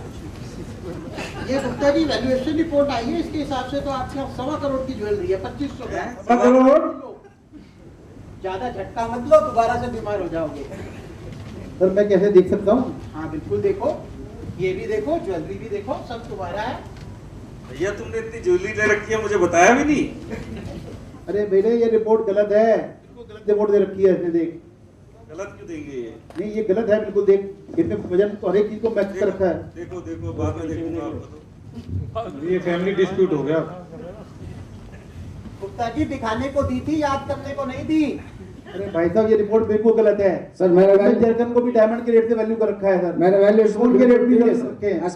ये गुप्ता जी वैल्यूएशन रिपोर्ट आई है, इसके हिसाब से तो आपके यहाँ 1.25 करोड़ की ज्वेलरी है। 2500 ग्राम। ज्यादा झटका मत लो, दोबारा से बीमार हो जाओगे। सर मैं कैसे देख सकता हूँ? हाँ बिल्कुल देखो, ये भी देखो, ज्वेलरी भी देखो, सब तुम्हारा है। भैया तुमने इतनी ज्वेलरी ले रखी है, मुझे बताया भी नहीं। अरे बेटे ये रिपोर्ट गलत है, गलत रिपोर्ट दे रखी है इसने, देख। गलत क्यों देंगे ये? नहीं ये गलत है बिल्कुल, देख कितने वजन तो हर एक चीज को मैच कर रखा है। देखो देखो बाद में देखूंगा आपको। ये फैमिली डिस्प्यूट हो गया। गुप्ता जी दिखाने को दी थी, याद करने को नहीं दी। अरे भाई साहब ये रिपोर्ट बिल्कुल गलत है सर। मेरा जर्गन को भी डायमंड के रेट से वैल्यू कर रखा है सर। मैंने वैल्यू के रेट भी रखे हैं as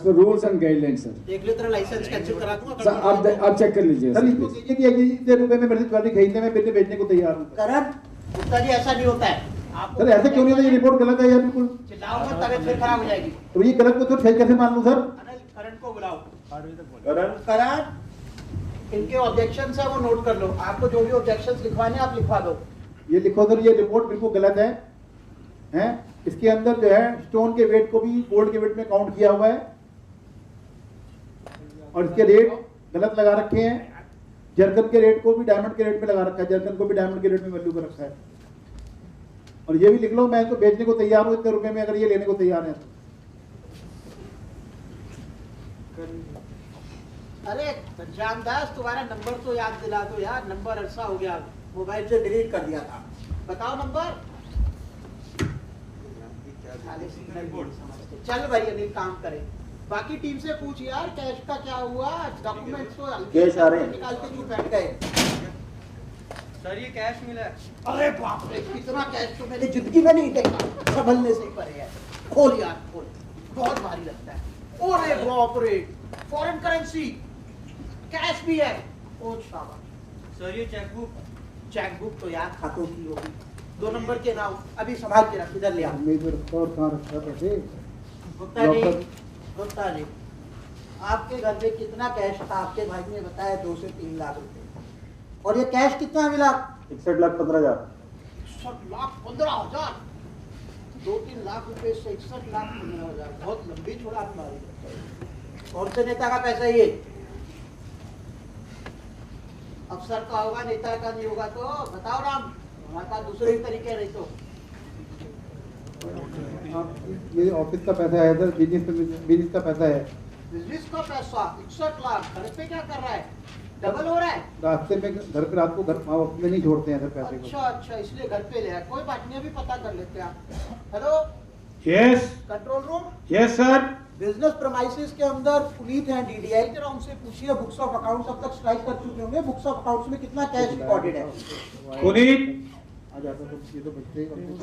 per rules and guidelines sir. देख लो तेरा लाइसेंस कैंसिल करा दूंगा सर। आप चेक कर लीजिए सर। इसको कहिए कि इतने रुपए में मेरे से ज्वेलरी खरीदने में बेचने बेचने को तैयार हूँ। करण गुप्ता जी ऐसा नहीं होता है। सर ऐसे क्यों नहीं होता? ये रिपोर्ट गलत है यार बिल्कुल। चिल्लाओ मत, तबीयत फिर खराब हो जाएगी। तो ये गलत को तो कैसे मान लूं सर? करण को बुलाओ। करण इनके ऑब्जेक्शंस है वो नोट कर लो। आपको जो भी ऑब्जेक्शंस लिखवाने आप लिखवा दो। ये लिखो सर, ये रिपोर्ट बिल्कुल गलत है। हैं? इसके अंदर जो है स्टोन के वेट को भी गोल्ड के वेट में काउंट किया हुआ है और इसके रेट गलत लगा रखे हैं। जर्गन के रेट को भी डायमंड के रेट में लगा रखा है, जर्गन को भी डायमंड के रेट में वैल्यू कर रखा है। और ये भी लिख लो मैं इसको बेचने को तैयार हूँ इतने रुपए में, अगर ये लेने को तैयार है। अरे जानदास तुम्हारा नंबर तो याद दिला दो यार, नंबर अरसा हो गया, मोबाइल से डिलीट कर दिया था। बताओ नंबर। चल भाई अनिल काम करे, बाकी टीम से पूछ यार कैश का क्या हुआ, डॉक्यूमेंट्स तो कैश आ रहे हैं। निकाल के क्यों बैठ गए? सर ये कैश मिला है। अरे बाप रे, कितना कैश तो मैंने जिंदगी में नहीं देखा, संभलने से ही परे है। खोल यार खोल, बहुत भारी लगता है। अरे बाप रे, फॉरेन करेंसी, कैश भी है। ओ शाबाश। सर ये चेकबुक। चेकबुक तो यार खातों की होगी, 2 नंबर के नाम, अभी संभाल के रख, इधर ले आओ। गुप्ता जी आपके घर में कितना कैश था? आपके भाई ने बताया 2 से 3 लाख रुपए। और ये कैश कितना मिला? 61,15,000। 61,15,000। 2-3 लाख रुपए से 61,15,000, बहुत लंबी छोड़ा हमारी। कौन से नेता का पैसा ये? अफसर का होगा, नेता का नहीं होगा। तो बताओ नाम, हमारे पास दूसरे ही तरीके नहीं। तो मेरे ऑफिस का पैसा है सर, बिजनेस का पैसा है। बिजनेस का पैसा 61 लाख, घर पे क्या कर रहा है? डबल हो रहा है। रास्ते में घर पे रात को घर ऑफिस में नहीं छोड़ते हैं सर पैसे को। अच्छा इसलिए घर पे ले आया। कोई बात नहीं, अभी पता कर लेते हैं आप। Hello yes control room. Yes sir. Business premises के अंदर पुनीत हैं डीडीआई के, उनसे पूछिए बुक्स ऑफ अकाउंट्स अब तक स्ट्राइक कर चुके होंगे, बुक्स ऑफ अकाउंट्स में कितना कैश रिकॉर्डेड है। पुनीत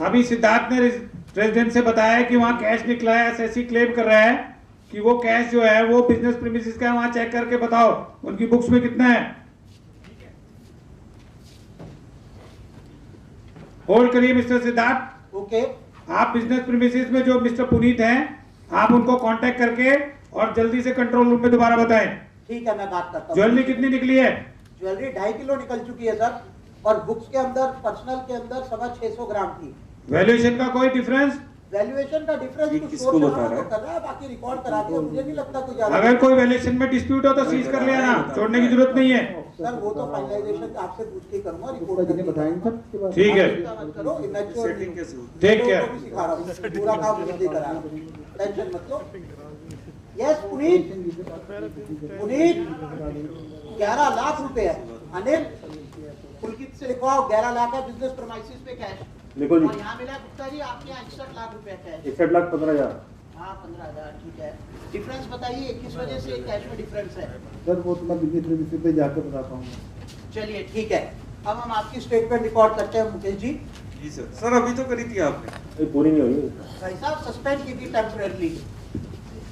अभी सिद्धार्थ ने रेजिडेंट से बताया है कि वहाँ कैश निकला है। एसएससी क्लेम कर रहा है कि वो कैश जो है वो बिजनेस प्रीमिसेस का है, वहाँ चेक करके बताओ उनकी बुक्स में कितना है। होल्ड करिए मिस्टर सिद्धार्थ। ओके। आप बिजनेस प्रीमिसेस में जो मिस्टर पुनीत हैं आप उनको कांटेक्ट करके और जल्दी से कंट्रोल रूम में दोबारा बताएं। ठीक है मैं बात करता हूँ। ज्वेलरी कितनी निकली है? ज्वेलरी 2.5 किलो निकल चुकी है सर, और बुक्स के अंदर पर्सनल के अंदर 650 ग्राम थी। वैल्यूएशन का कोई डिफरेंस? वैल्यूएशन का डिफरेंस किसको बता रहा है? कर रहा है, बाकी रिकॉर्ड करा दिया, मुझे नहीं लगता कोई ज्यादा। अगर कोई वैल्यूएशन में डिस्प्यूट हो तो सीज कर लेना, छोड़ने की जरूरत नहीं है। सर वो तो फाइनलाइजेशन आपसे पूछ के करूंगा, रिपोर्ट रिपोर्ट बताएंगे सर। ठीक है, करो। सेटिंग कैसे होती ठीक है। सिखा रहा हूँ, पूरा काम खुद ही करा रहा हूँ, टेंशन मत लो। यस पुनीत, पुनीत 11 लाख रुपए है। अनिल पुलकित से लिखवाओ 11 लाख है बिजनेस प्रेमाइसेस पे कैश। लिखो जी। और यहाँ मिला गुप्ता जी आपके यहाँ 61 लाख रुपए कैश। 61,15,000। हाँ 15,000 ठीक है। डिफरेंस बताइए किस वजह से कैश में डिफरेंस है? सर वो तो मैं बिजनेस पे जाकर बताता हूँ। चलिए ठीक है, अब हम आपकी स्टेटमेंट रिकॉर्ड करते हैं मुकेश जी। जी सर। सर अभी तो करी थी आपने। पूरी नहीं हुई भाई साहब सस्पेंड की थी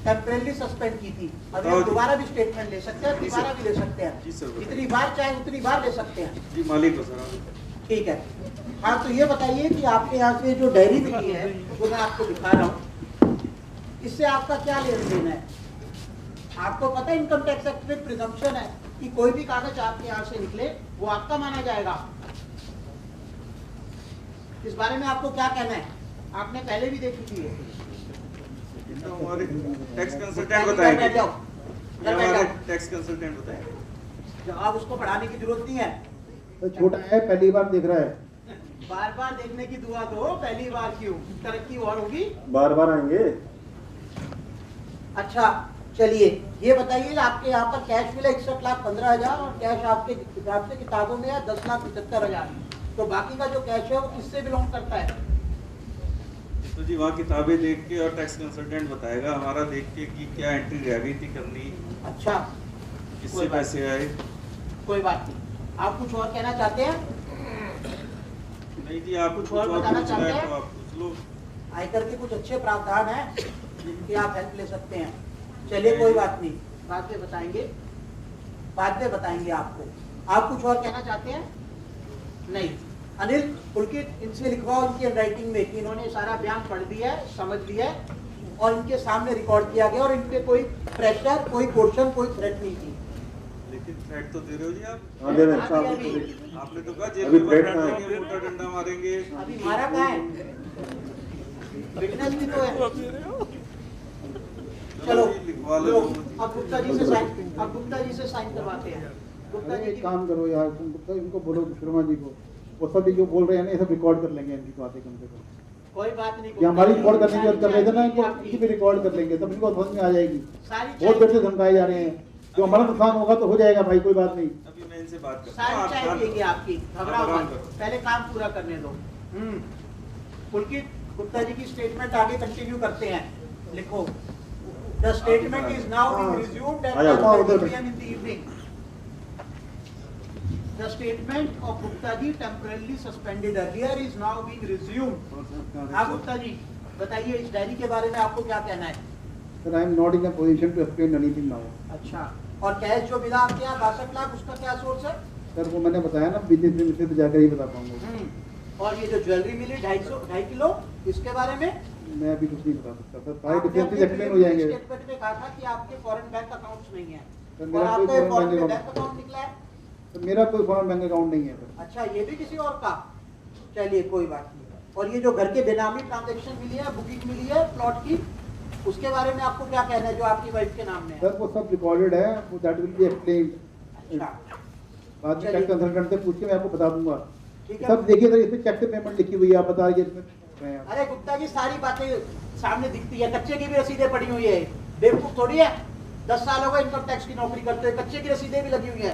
टेम्परेरली सस्पेंड की थी। अभी बताओ हम जी। दोबारा भी स्टेटमेंट ले सकते हैं, दोबारा भी ले सकते हैं। जी सर, बताइए। जितनी बार चाहे उतनी बार ले सकते हैं। जी मालिक हो सर। ठीक है। हाँ तो ये बताइए कि आपके यहाँ से जो डायरी मिली है वो मैं आपको दिखा रहा हूँ, इससे आपका क्या लेन देन है? आपको पता है इनकम टैक्स एक्ट में प्रिजम्पशन है कि कोई भी कागज आपके यहाँ से निकले वो आपका माना जाएगा। इस बारे में आपको क्या कहना है? आपने पहले भी देखी थी ये। तो हमारे टैक्स कंसल्टेंट बताएंगे। हमारे टैक्स कंसल्टेंट बताएंगे। आप उसको पढ़ाने की जरूरत नहीं है। तो छोटा है, पहली बार देख रहा है। बार बार देखने की दुआ दो, पहली बार क्यों, तरक्की और होगी। बार बार आएंगे। अच्छा चलिए ये बताइए आपके यहाँ पर कैश मिला 61,15,000 और कैश आपके हिसाब से किताबों में है 10,75,000, तो बाकी का जो कैश है वो किससे बिलोंग करता है? तो जी वहाँ किताबें देख के और टैक्स कंसल्टेंट बताएगा, हमारा देख के कि क्या एंट्री रह गई थी करनी। अच्छा किससे पैसे आए। कोई बात नहीं, आप कुछ और कहना चाहते हैं? नहीं जी आप कुछ और बताना चाहते हैं? तो आप पूछ लो। आयकर के कुछ अच्छे प्रावधान हैं जिनकी आप हेल्प ले सकते हैं। चलिए कोई बात नहीं, बाद में बताएंगे, बाद में बताएंगे आपको। आप कुछ और कहना चाहते हैं? नहीं। अनिल पुलकित इनसे लिखवाओ इनकी हैंडराइटिंग में कि इन्होंने सारा बयान पढ़ दिया है, समझ लिया है और इनके सामने रिकॉर्ड किया गया और इनके कोई प्रेशर, कोई क्वेश्चन, कोई थ्रेट नहीं की। लेकिन थ्रेट तो दे रहे हो जी आप। हाँ दे रहे हैं। आपने तो कहा जेल में बैठाएंगे, मोटा डंडा मारेंगे। अभी मारा कहाँ है? विटनेस भी तो है। चलो अब गुप्ता जी से साइन, अब गुप्ता जी से साइन करवाते हैं। गुप्ता जी एक काम करो यार, तुम गुप्ता इनको बोलो शर्मा जी को, वो सब जो बोल रहे हैं ना ये सब रिकॉर्ड कर लेंगे इनकी बातें कम से कम। कोई बात नहीं, या हमारी रिकॉर्ड करने की जरूरत कर रहे थे ना, इनको इसी पे रिकॉर्ड कर लेंगे तब इनको समझ में आ जाएगी। बहुत देर से धमकाए जा रहे हैं, जो हमारा नुकसान होगा तो हो जाएगा भाई, कोई बात नहीं। अभी मैं इनसे बात करता सारी हूं, चाय पिएंगे आपकी, घबराओ आराम मत, करो। पहले काम पूरा करने दो। पुलकित गुप्ता जी की स्टेटमेंट आगे कंटिन्यू करते हैं। लिखो the statement is now being resumed at 12 PM in the evening. The statement of Gupta ji temporarily suspended earlier is now being resumed. हाँ गुप्ता जी बताइए इस डायरी के बारे में आपको क्या कहना है? Sir, I am not in a position to explain anything now. अच्छा, और कैश जो मिला आपके यहाँ 62 लाख उसका क्या सोर्स है? सर वो मैंने बताया ना बिजनेस से जाकर ही बता पाऊंगा। और ये जो ज्वेलरी मिली 2.5 किलो इसके बारे में मैं अभी कुछ नहीं बता सकता सर, सारे डिफरेंसेस एक्सप्लेन हो जाएंगे। स्टेटमेंट में कहा था कि आपके फॉरेन बैंक अकाउंट्स नहीं है सर, और मेरा कोई आपका foreign foreign bank bank account निकला है। तो मेरा कोई फॉरेन बैंक अकाउंट नहीं है सर। अच्छा ये भी किसी और का? चलिए कोई बात नहीं। और ये जो घर के बेनामी ट्रांजैक्शन मिली है, बुकिंग मिली है प्लॉट की, उसके बारे में आपको क्या कहना है जो आपकी वाइफ के नाम में है? सर वो सब रिकॉर्डेड है, वो दैट विल बी एक्सप्लेन्ड। बाद में टैक्स कंसल्टेंट से पूछ के मैं आपको बता दूंगा। ठीक है। सब देखिए सर, इसमें चेक से पेमेंट लिखी हुई है, आप बता रही है। अरे गुप्ता जी सारी बातें सामने दिखती है, कच्चे की भी रसीदें पड़ी हुई है, बेवकूफ थोड़ी है। 10 साल हो गए इनकम टैक्स की नौकरी करते हुए, कच्चे की रसीदें भी लगी हुई है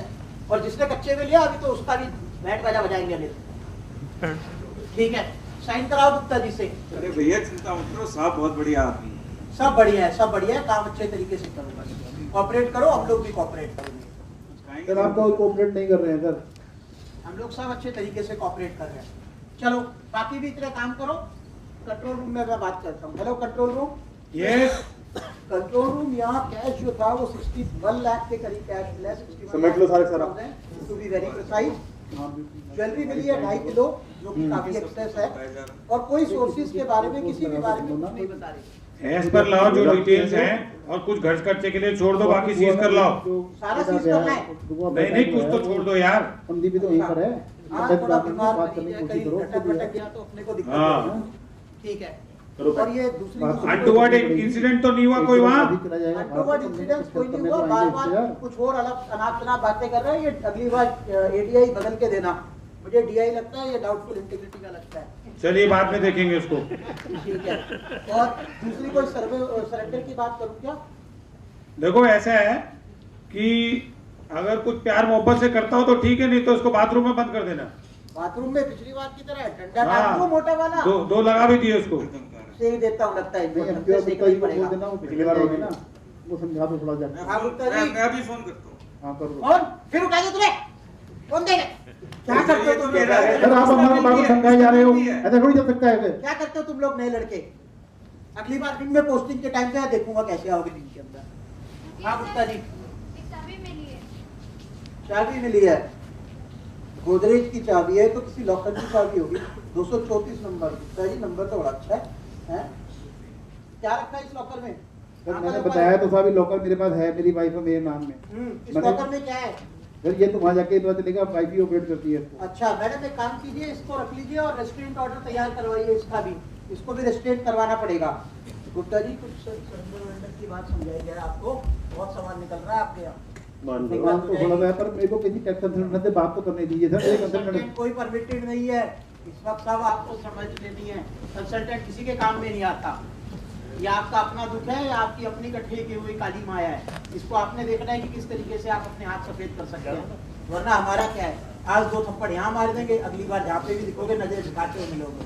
और जिसने कच्चे में लिया अभी तो उसका भी बैंड बाजा बजाएंगे अनिल। ठीक है साइन कराओ गुप्ता जी से। अरे भैया चिंता मत करो, साहब बहुत बढ़िया आदमी है। सब बढ़िया है, सब बढ़िया है, काम अच्छे तरीके से करूंगा। कोऑपरेट करो, हम लोग भी कोऑपरेट करेंगे। सर आप तो कोऑपरेट नहीं कर रहे हैं सर। हम लोग सब अच्छे तरीके से कोऑपरेट कर रहे हैं। चलो बाकी भी इतना काम करो, कंट्रोल रूम में मैं बात करता हूँ। Hello control room. Yes control room, यहाँ कैश जो था वो 61 लाख के करीब कैश मिला है। 61 समेट लो सारे सारा। To be very precise. Jewellery मिली है 2.5 किलो जो कि काफी एक्सेस है और कोई सोर्सेज के बारे में किसी भी बारे में कुछ नहीं बता रहे। एज पर लाओ जो डिटेल्स हैं और कुछ घर खर्चे के लिए छोड़ दो, बाकी सीज कर लाओ। सारा सीज करना है? नहीं नहीं कुछ तो छोड़ दो यार। संदीप भी तो यहीं पर है। हाँ थोड़ा बीमार बात करने की कोशिश करो, भटक गया तो अपने को दिक्कत होगी। ठीक है। और ये दूसरी अनटूवर्ड इंसिडेंट तो नहीं हुआ कोई वहाँ? अनटूवर्ड इंसिडेंट कोई नहीं हुआ, बार-बार कुछ और अलग अनाप-शनाप बातें कर रहे हैं। ये अगली बार एडीआई बदल के देना, मुझे डीआई लगता है, ये डाउटफुल इंटीग्रिटी का लगता है। चलिए बाद में देखेंगे उसको। ठीक है। और दूसरी कोई सरेंडर की बात करूं क्या? देखो ऐसा है कि अगर कुछ प्यार मोहब्बत से करता हो तो ठीक है, नहीं तो उसको बाथरूम में बंद कर देना। बाथरूम में पिछली बार की तरह डंडा डाल दो मोटा वाला। दो लगा भी दिए उसको। सेक देता हूं लगता है। वो समझा दो थोड़ा जाकर। हाँ गुप्ता जी मैं अभी फोन करता हूँ। हाँ कर दो। और फिर उठा दे तुमने फोन दे। क्या करते हो तुम लोग? सर आप हमारे बाबू समझाए जा रहे हो, ऐसा थोड़ी चल सकता है। क्या करते हो तुम लोग नए लड़के? अगली बार दिन में पोस्टिंग के टाइम पे देखूंगा कैसे आओगे दिन के अंदर। हाँ गुप्ता जी चाबी मिली है, गोदरेज की चाबी है तो किसी लॉकर की चाबी होगी। 234 नंबर। गुप्ता जी नंबर तो बड़ा अच्छा है। क्या रखा है इस लॉकर में? सर मैंने बताया तो साहब लॉकर मेरे पास है, मेरी वाइफ है मेरे नाम में। इस लॉकर में क्या है? सर ये तो वहाँ जाके पता चलेगा, वाइफ ही ऑपरेट करती है इसको। अच्छा मैडम एक काम कीजिए, इसको रख लीजिए और रेस्टोरेंट ऑर्डर तैयार करवाइए। इसका भी, इसको भी रेस्टोरेंट करवाना पड़ेगा। गुप्ता जी कुछ सरेंडर की बात समझाई जाए आपको, बहुत सामान निकल रहा है आपके यहाँ। तो थोड़ा सा है पर मेरे को किसी टैक्स कंसल्टेंट से बात तो करनी दीजिए सर। कोई परमिटेड नहीं है, इस वक्त साहब आपको समझ लेनी है, कंसल्टेंट किसी के काम में नहीं आता। ये आपका अपना दुख है या आपकी अपनी कठिन की हुई काली माया है। इसको आपने देखना है कि किस तरीके से आप अपने हाथ सफेद कर सकते हैं, वरना हमारा क्या है, आज 2 थप्पड़ यहाँ मार देंगे, अगली बार जहाँ पे भी दिखोगे नजर झुकाते हुए मिलोगे।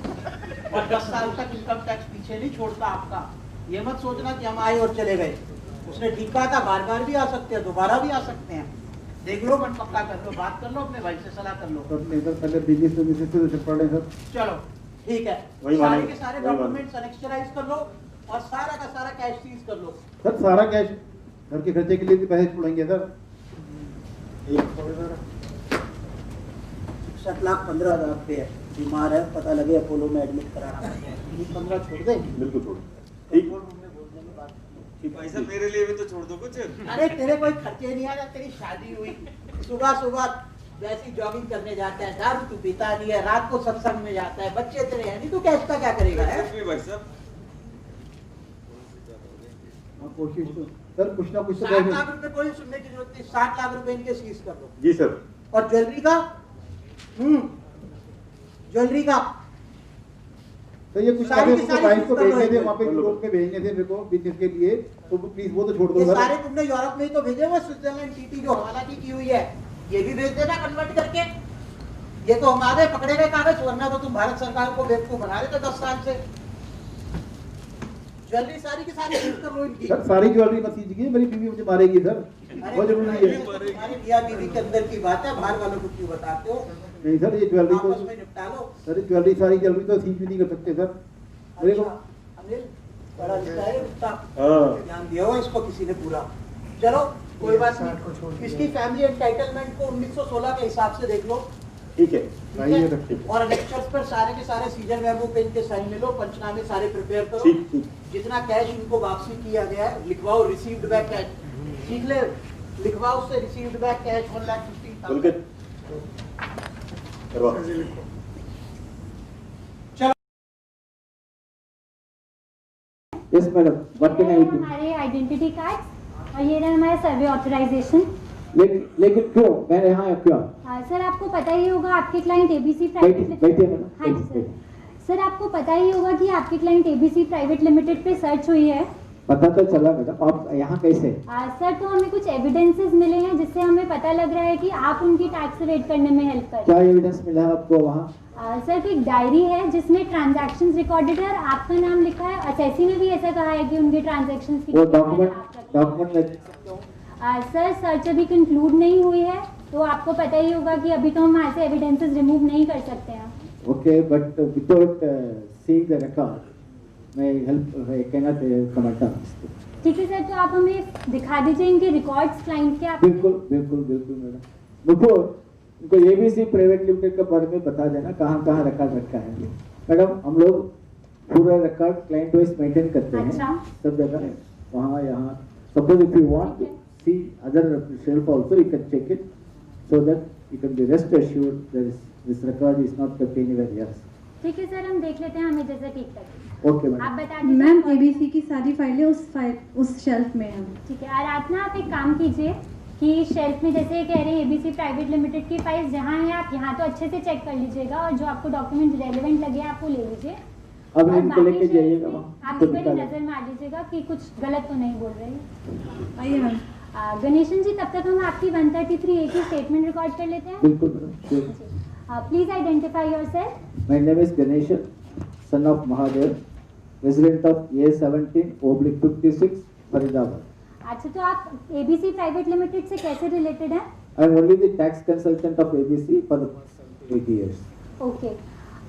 और 10 साल तक इनकम टैक्स पीछे नहीं छोड़ता आपका। ये मत सोचना कि हम आए और चले गए। उसने ठीक कहा था, बार बार भी आ सकते हैं, दोबारा भी आ सकते हैं। देख लो, मन पक्का कर लो, बात कर लो, अपने भाई से सलाह कर लो। पहले बिजनेस से तो पढ़े सर। चलो ठीक है, सारे के सारे डॉक्यूमेंट्स अनेक्चराइज कर लो और सारा का सारा कैश सीज कर लो। सर सारा कैश घर के खर्चे के लिए भी पैसे छोड़ेंगे सर। 61,15,000 रुपये है, बीमार है, पता लगे अपोलो में एडमिट कराना है, 15 छोड़ दे। बिल्कुल छोड़। ठीक भाई साहब मेरे लिए भी तो छोड़ दो कुछ। अरे तेरे कोई खर्चे नहीं आया, तेरी शादी हुई, सुबह सुबह वैसी जॉगिंग करने जाता है, दारू तू पीता नहीं है, रात को सत्संग में जाता है, बच्चे तेरे हैं नहीं, तू कैश का क्या करेगा? भाई साहब कोशिश तो सर कुछ ना कुछ तो 7 लाख रुपए कोई सुनने की जरूरत नहीं, 60 लाख रुपए इनके सीज कर दो। जी सर। और ज्वेलरी का ज्वेलरी का तो ये कुछ वाइफ को भेजने थे, वहाँ पे यूरोप में भेजने थे मेरे को बिजनेस के लिए, तो प्लीज वो तो छोड़ दो। ये सारे तुमने यूरोप में ही तो भेजे हुए, स्विट्जरलैंड टीटी जो हवाला की हुई है, ये भी भेज देना कन्वर्ट करके। ये तो हमारे पकड़े गए कागज, वरना तो तुम भारत सरकार को बेवकूफ बना रहे थे 10 साल से। ज्वेलरी सारी की सारी सीज कर लो इनकी। सर सारी ज्वेलरी मत सीजिए, मेरी बीवी मुझे मारेगी सर, बहुत जरूरी है। हमारे मियां बीवी के अंदर की बात है, बाहर वालों को क्यों बताते हो? नहीं सर ये ज्वेलरी को आपस में निपटा लो। सर ज्वेलरी सारी ज्वेलरी तो सीज भी नहीं कर सकते सर। मेरे को अनिल बड़ा रिश्ता है रिश्ता, ध्यान दिया हो इसको किसी ने पूरा। चलो कोई बात नहीं, इसकी फैमिली एंटाइटलमेंट को 1916 के हिसाब से देख लो। ठीक है, और लेक्चर्स पर सारे के सारे सीजन मेमो पे इनके साइन ले लो, पंचनामे सारे प्रिपेयर करो। जितना कैश इनको वापसी किया गया है लिखवाओ, रिसीव्ड बैक कैश सीख ले, लिखवाओ उससे received back cash 1,50,000। Yes madam, what can I do? हमारे आइडेंटिटी कार्ड और ये रहा हमारा सर्वे ऑथराइजेशन। लेकिन क्यों मैं यहाँ क्यों? सर आपको पता ही होगा आपके क्लाइंट एबीसी प्राइवेट, हाँ जी सर। सर आपको पता ही होगा कि आपके क्लाइंट एबीसी प्राइवेट लिमिटेड पे सर्च हुई है। पता तो चला मैडम, आप यहाँ कैसे? सर तो हमें कुछ एविडेंसेस मिले हैं जिससे हमें पता लग रहा है कि आप उनकी टैक्स रेट करने में हेल्प कर। क्या एविडेंस मिला है आपको वहाँ? सर एक डायरी है जिसमें ट्रांजैक्शंस रिकॉर्डेड है और आपका नाम लिखा है। असेसी ने भी ऐसा कहा है कि उनके ट्रांजैक्शंस की वो डॉक्यूमेंट सर सर्च अभी कंक्लूड नहीं हुई है, तो आपको पता ही होगा कि अभी तो हम वहाँ से एविडेंसेस रिमूव नहीं कर सकते हैं। Okay, but without seeing the record मैं help can not comment on this. ठीक है सर, तो आप हमें दिखा दीजिए इनके रिकॉर्ड्स क्लाइंट के। आप बिल्कुल बिल्कुल बिल्कुल मैडम, उनको एबीसी प्राइवेट लिमिटेड के बारे में बता देना कहाँ कहाँ रिकॉर्ड रखा है। मैडम हम लोग पूरा रिकॉर्ड क्लाइंट वाइज मेंटेन करते हैं सब जगह, वहाँ यहाँ। Suppose if you want see other shelf also you can check it so that you can be rest assured this record is not kept anywhere else. ठीक है सर, हम देख लेते हैं, हमें जैसा ठीक लगे। Okay madam. आप बता दीजिए। मैम एबीसी की सारी फाइलें उस शेल्फ में हैं। ठीक है, और आप ना आप एक काम कीजिए कि शेल्फ में जैसे कह रहे हैं एबीसी प्राइवेट लिमिटेड की फाइल्स जहाँ है आप यहाँ तो अच्छे से चेक कर लीजिएगा और जो आपको डॉक्यूमेंट रेलेवेंट लगे आप वो ले लीजिए। अब इनको लेके जाइएगा आप इस पर नजर मार लीजिएगा कि कुछ गलत तो नहीं बोल रहे। आइए मैम। गणेशन जी तब तक हम आपकी 133A की स्टेटमेंट रिकॉर्ड कर लेते हैं। बिल्कुल। Please identify yourself. My name is Ganesan, son of Mahadev, resident of A17/56 Faridabad. अच्छा, तो आप एबीसी प्राइवेट लिमिटेड से कैसे रिलेटेड हैं? I am only the tax consultant of ABC for the 8 years। Okay,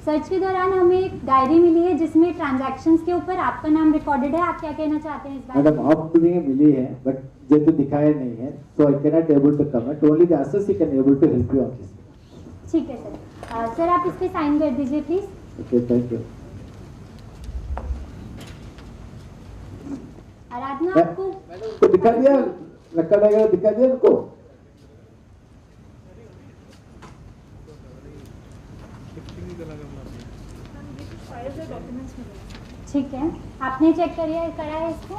search के दौरान हमें एक डायरी मिली है जिसमें ट्रांजैक्शंस के ऊपर आपका नाम रिकॉर्डेड है। आप क्या कहना चाहते हैं इस बारे में? मैडम आपको मिली है बट जो तो दिखाया नहीं है, so I can not able to comment, only the assessee can able to help you on this. ठीक है सर। सर आप इस पे साइन कर दीजिए please. Okay, thank you. Aradhana आपको तो दिखा दिया रिकॉर्ड वगैरह दिखा दिया उनको? ठीक है, आपने चेक करा है इसको?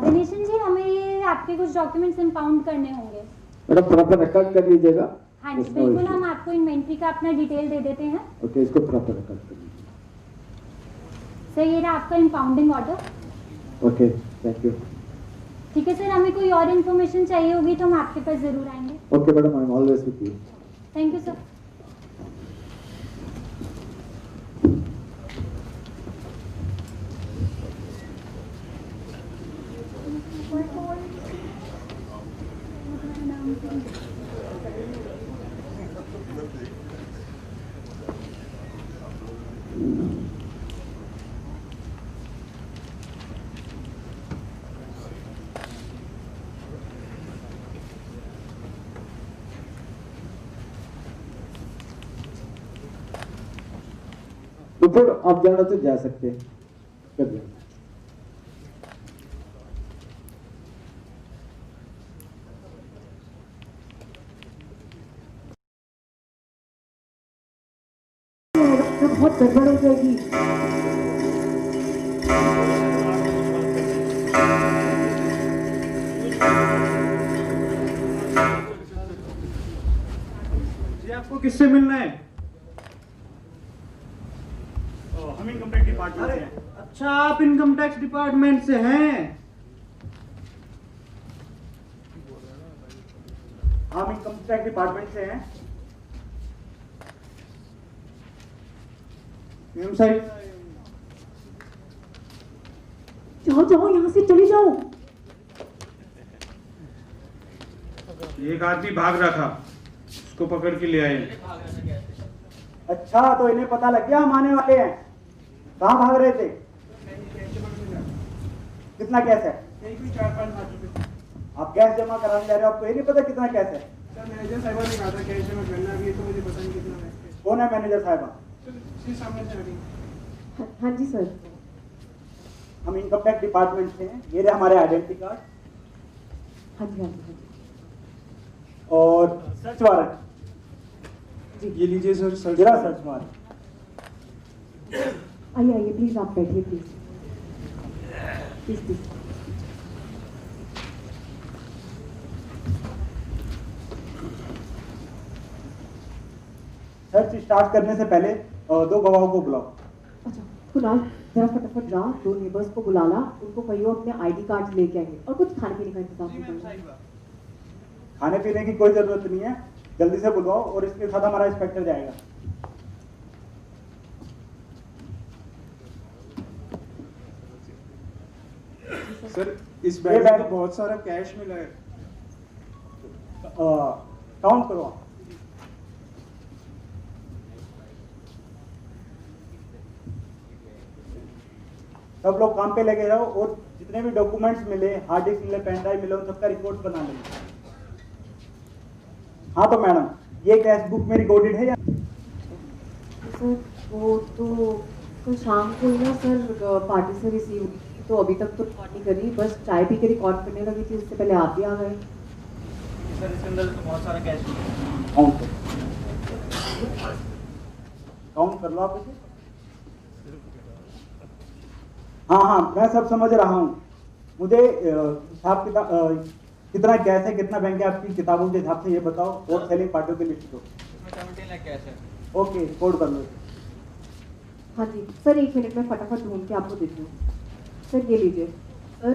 गणेशन जी हमें ये आपके कुछ डॉक्यूमेंट्स इंपाउंड करने होंगे। मैडम प्रॉपर रिकॉर्ड कर लीजिएगा। हाँ हाँ जी बिल्कुल, हम आपको इन्वेंट्री का अपना डिटेल दे देते हैं। ओके, इसको प्रॉपर रिकॉर्ड कर लीजिए। सर ये रहा आपका impounding order. Okay, thank you. ठीक है सर, हमें कोई और इन्फॉर्मेशन चाहिए होगी तो हम आपके पास जरूर आएंगे। Okay madam, I am always with you. Thank you sir. ऊपर आप जाना तो जा सकते हैं, कर दें। बहुत गड़बड़ हो जाएगी। जी आपको किससे मिलना है? हम इनकम टैक्स डिपार्टमेंट से हैं। अच्छा, आप इनकम टैक्स डिपार्टमेंट से हैं? हम इनकम टैक्स डिपार्टमेंट से हैं। मैम साहब, जाओ जाओ, यहाँ से चले जाओ। एक आदमी भाग रहा था, उसको पकड़ के ले आए। अच्छा, तो इन्हें पता लग गया हम आने वाले हैं। कहाँ भाग रहे थे? कितना कैश है? 4-5 लाख रुपए। आप कैश जमा कराने जा रहे हो, आपको ये नहीं पता कितना कैश है? सर मैनेजर साहब ने कहा था कैश जमा करना, अभी तो मुझे पता नहीं कितना है। कौन है मैनेजर साहबा? सामने से आ रही। हाँ जी सर। हम इनकम टैक्स डिपार्टमेंट से हैं। ये रहे हमारे आइडेंटिटी कार्ड हाँ जी हाँ जी हाँ जी। और सर्च वारंट। ये लीजिए सर, सर्च सर्च वारंट। आइए आइए प्लीज, आप बैठिए please please please. Search start करने से पहले दो गवाहों को बुलाओ। अच्छा कुणाल, जरा फटाफट जा, 2 नेबर्स को बुला ला, उनको कहियो अपने आईडी कार्ड लेके आएंगे और कुछ खाने पीने का इंतजाम करना। खाने पीने की कोई जरूरत नहीं है, जल्दी से बुलवाओ और इसके साथ हमारा इंस्पेक्टर जाएगा। सर इस बैग में तो बहुत सारा कैश मिला है। काउंट करो। सब लोग काम पे लगे रहो और जितने भी डॉक्यूमेंट्स मिले, हार्ड डिस्क मिले, पेन ड्राइव मिले, उन सबका रिकॉर्ड बना लेंगे। हाँ तो मैडम, ये कैश बुक में रिकॉर्डेड है या? सर वो तो कल शाम को ही ना सर पार्टी से रिसीव हुई, तो अभी तक तो रिकॉर्ड नहीं करी, बस चाय पी के रिकॉर्ड करने लगी थी, उससे पहले आप भी आ गए। सर इसके अंदर तो बहुत सारा कैश है। काउंट कर लो आप इसे। हाँ हाँ, मैं सब समझ रहा हूँ। मुझे हिसाब किताब कितना कैश है, कितना बैंक है आपकी किताबों के हिसाब से ये बताओ और सेलिंग पार्टियों की लिस्ट दो। 17 लाख कैश है। ओके, कोड कर लो। हाँ जी सर, 1 मिनट में फटाफट ढूंढ के आपको देती हूँ। सर ये लीजिए सर,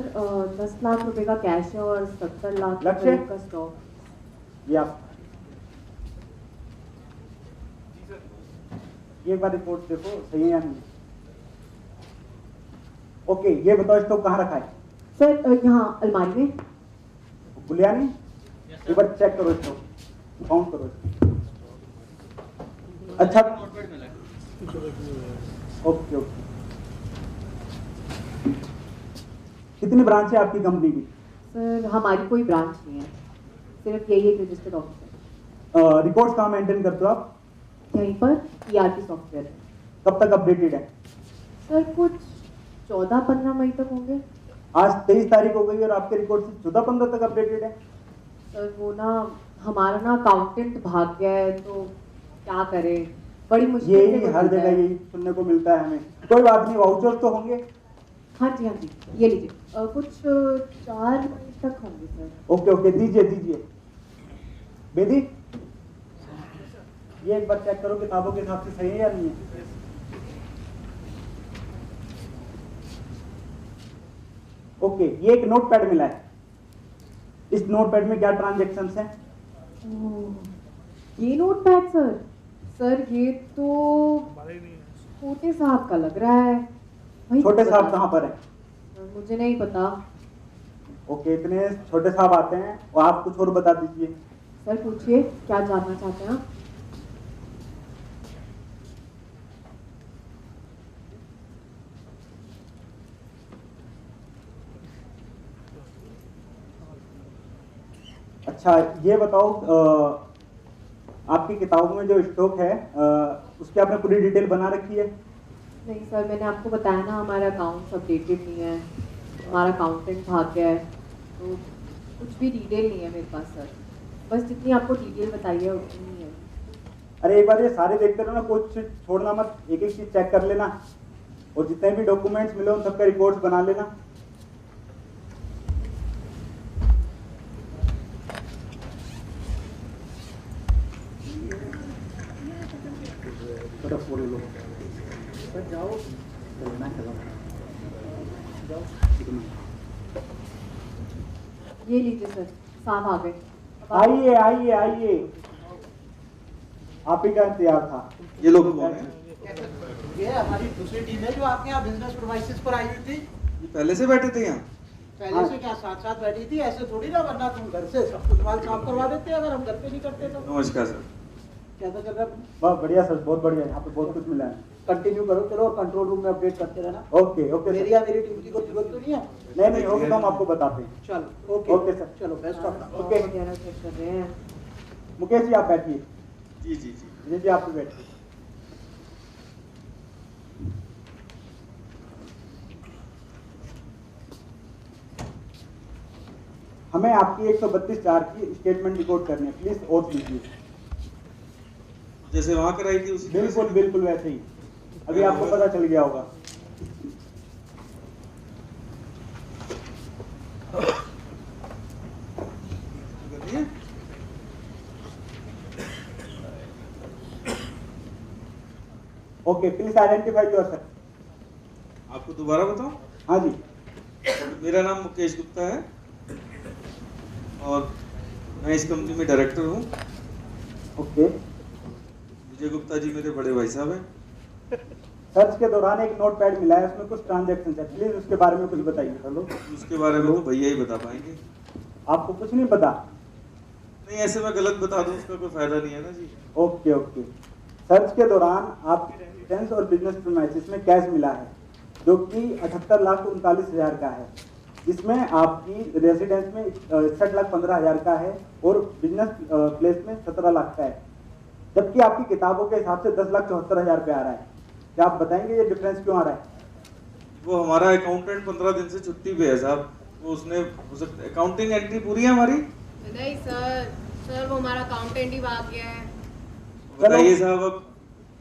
10 लाख रुपए का कैश है और 70 लाख लक्ष्य? रुपए का स्टॉक। ये आप ये बार रिपोर्ट देखो सही है या नहीं। ओके, ये बताओ स्टॉक कहाँ रखा है? सर यहाँ अलमारी में। भूलिया नहीं? एक बार चेक करो इसको, काउंट करो इसको। अच्छा, ओके ओके। कितनी ब्रांच है आपकी कंपनी की? सर हमारी कोई ब्रांच नहीं है, सिर्फ यही एक रजिस्टर्ड ऑफिस है। रिकॉर्ड्स कहाँ मेंटेन करते हो आप? यहीं पर ERP सॉफ्टवेयर है। कब तक अपडेटेड है? सर कुछ 14-15 मई तक होंगे। आज 23 तारीख हो गई और आपके रिकॉर्ड से 14-15 तक अपडेटेड है? सर वो ना हमारा ना अकाउंटेंट भाग गया है, तो क्या करें, बड़ी मुश्किल से यही हर जगह यही सुनने को मिलता है हमें। कोई बात नहीं, वाउचर तो होंगे? हाँ जी, ये लीजिए, कुछ 4 मई तक होंगे सर। ओके ओके, दीजिए दीजिए। बेदी ये एक बार चेक करो किताबों के हिसाब से सही है या नहीं है। ओके, ये एक नोट पैड मिला है। इस नोट पैड में क्या ट्रांजेक्शन्स हैं? ये नोट पैड सर ये तो छोटे साहब का लग रहा है। छोटे साहब कहाँ पर है? मुझे नहीं पता। ओके, इतने छोटे साहब आते हैं और आप कुछ और बता दीजिए। सर पूछिए, क्या जानना चाहते हैं आप? अच्छा, ये बताओ आपकी किताबों में जो स्टॉक है उसकी आपने पूरी डिटेल बना रखी है? नहीं सर, मैंने आपको बताया ना, हमारा अकाउंट्स अपडेटेड नहीं है, हमारा अकाउंटेंट भाग गया है, तो कुछ भी डिटेल नहीं है मेरे पास सर। बस जितनी आपको डिटेल बताई है उतनी ही है। अरे एक बार ये सारे देखते रहो ना, कुछ छोड़ना मत, एक एक चीज चेक कर लेना और जितने भी डॉक्यूमेंट्स मिले उन सबका रिपोर्ट्स बना लेना। ये लीजिए सर, साहब आ गए। आइए आइए आइए, आप ही का इंतजार था। ये लोग कौन हैं? ये हमारी दूसरी टीम है जो आपके यहाँ बिजनेस प्रोवाइसेस पर आई हुई थी। ये पहले से बैठे थे यहाँ? पहले से क्या साथ साथ बैठी थी? ऐसे थोड़ी ना, वरना तुम घर से सब कुछ माल साफ करवा देते अगर हम घर पे नहीं करते तो। नमस्कार सर। कैसा चल रहा है? बहुत बढ़िया सर, बहुत बढ़िया, यहाँ पे बहुत कुछ मिला है। कंटिन्यू करो, चलो, और कंट्रोल रूम में अपडेट करते रहना। Okay okay. मेरी या मेरी टीम की कोई जरूरत तो नहीं है? नहीं होगा तो हम आपको बताते हैं। चलो ओके ओके सर, चलो, best of luck. Okay, check कर रहे हैं। मुकेश जी आप बैठिए। जी जी जी विजय जी आप भी बैठिए। हमें आपकी 132(4) की स्टेटमेंट रिकॉर्ड करनी है, प्लीज ओथ लीजिए। जैसे वहां कराई थी उसी बिल्कुल बिल्कुल वैसे ही, अभी आपको पता चल गया होगा। Okay, please identify yourself. आपको दोबारा बताऊं? हाँ जी। मेरा नाम मुकेश गुप्ता है और मैं इस कंपनी में डायरेक्टर हूँ। ओके। विजय गुप्ता जी मेरे बड़े भाई साहब हैं। सर्च के दौरान एक नोट पैड मिला है, उसमें कुछ ट्रांजैक्शन है, प्लीज उसके बारे में कुछ बताइए। हेलो, उसके बारे में तो भैया ही बता पाएंगे। आपको कुछ नहीं पता? नहीं, ऐसे मैं गलत बता दूं उसका कोई फायदा नहीं है ना जी। Okay okay. सर्च के दौरान आपके रेजिडेंस और बिजनेस प्रीमाइसेस में कैश मिला है जो कि 78,39,000 का है, जिसमें आपकी रेजिडेंस में 61,15,000 का है और बिजनेस प्लेस में 17 लाख का है, जबकि आपकी किताबों के हिसाब से 10,74,000 पे आ रहा है। क्या आप बताएंगे ये डिफरेंस क्यों आ रहा है? वो हमारा अकाउंटेंट 15 दिन से छुट्टी पे है साहब, वो उसने अकाउंटिंग एंट्री पूरी है हमारी। नहीं सर वो हमारा अकाउंटेंट ही भाग गया है। बताइए साहब, अब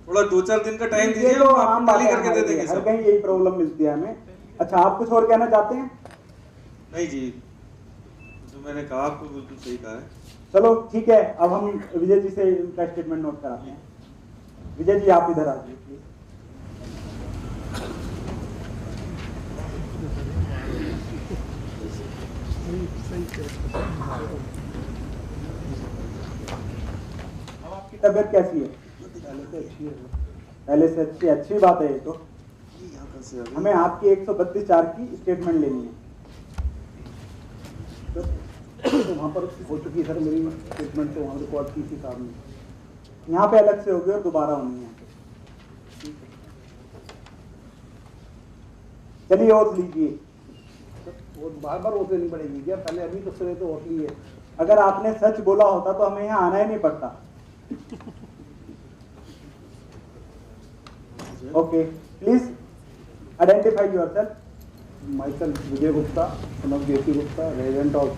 थोड़ा 2-4 दिन का टाइम दीजिए, तो हम आम आपको बात टैली है, करके दे देंगे हर सब। कहीं यही प्रॉब्लम मिलती है हमें। अच्छा, आप कुछ और कहना चाहते हैं? नहीं जी, जो मैंने कहा आपको बिल्कुल सही कहा है। चलो ठीक है, अब हम विजय जी से इनका स्टेटमेंट नोट कराते हैं। विजय जी आप इधर आ जाइए प्लीज। अब आपकी तबीयत कैसी है? पहले से अच्छी, अच्छी बात है ये तो। हमें आपकी 132(4) की स्टेटमेंट लेनी है। तो वहाँ पर हो चुकी है सर मेरी स्टेटमेंट, तो वहाँ रिकॉर्ड की थी साहब ने। यहाँ पे अलग से होगी और दोबारा होनी है। चलिए और लीजिए। वो बार बार ओट लेनी पड़ेगी क्या? पहले अभी तो सिरे तो ओट ली है। अगर आपने सच बोला होता तो हमें यहाँ आना ही नहीं पड़ता। Okay, please identify yourself. My self Vijay Gupta, son of JP Gupta, resident of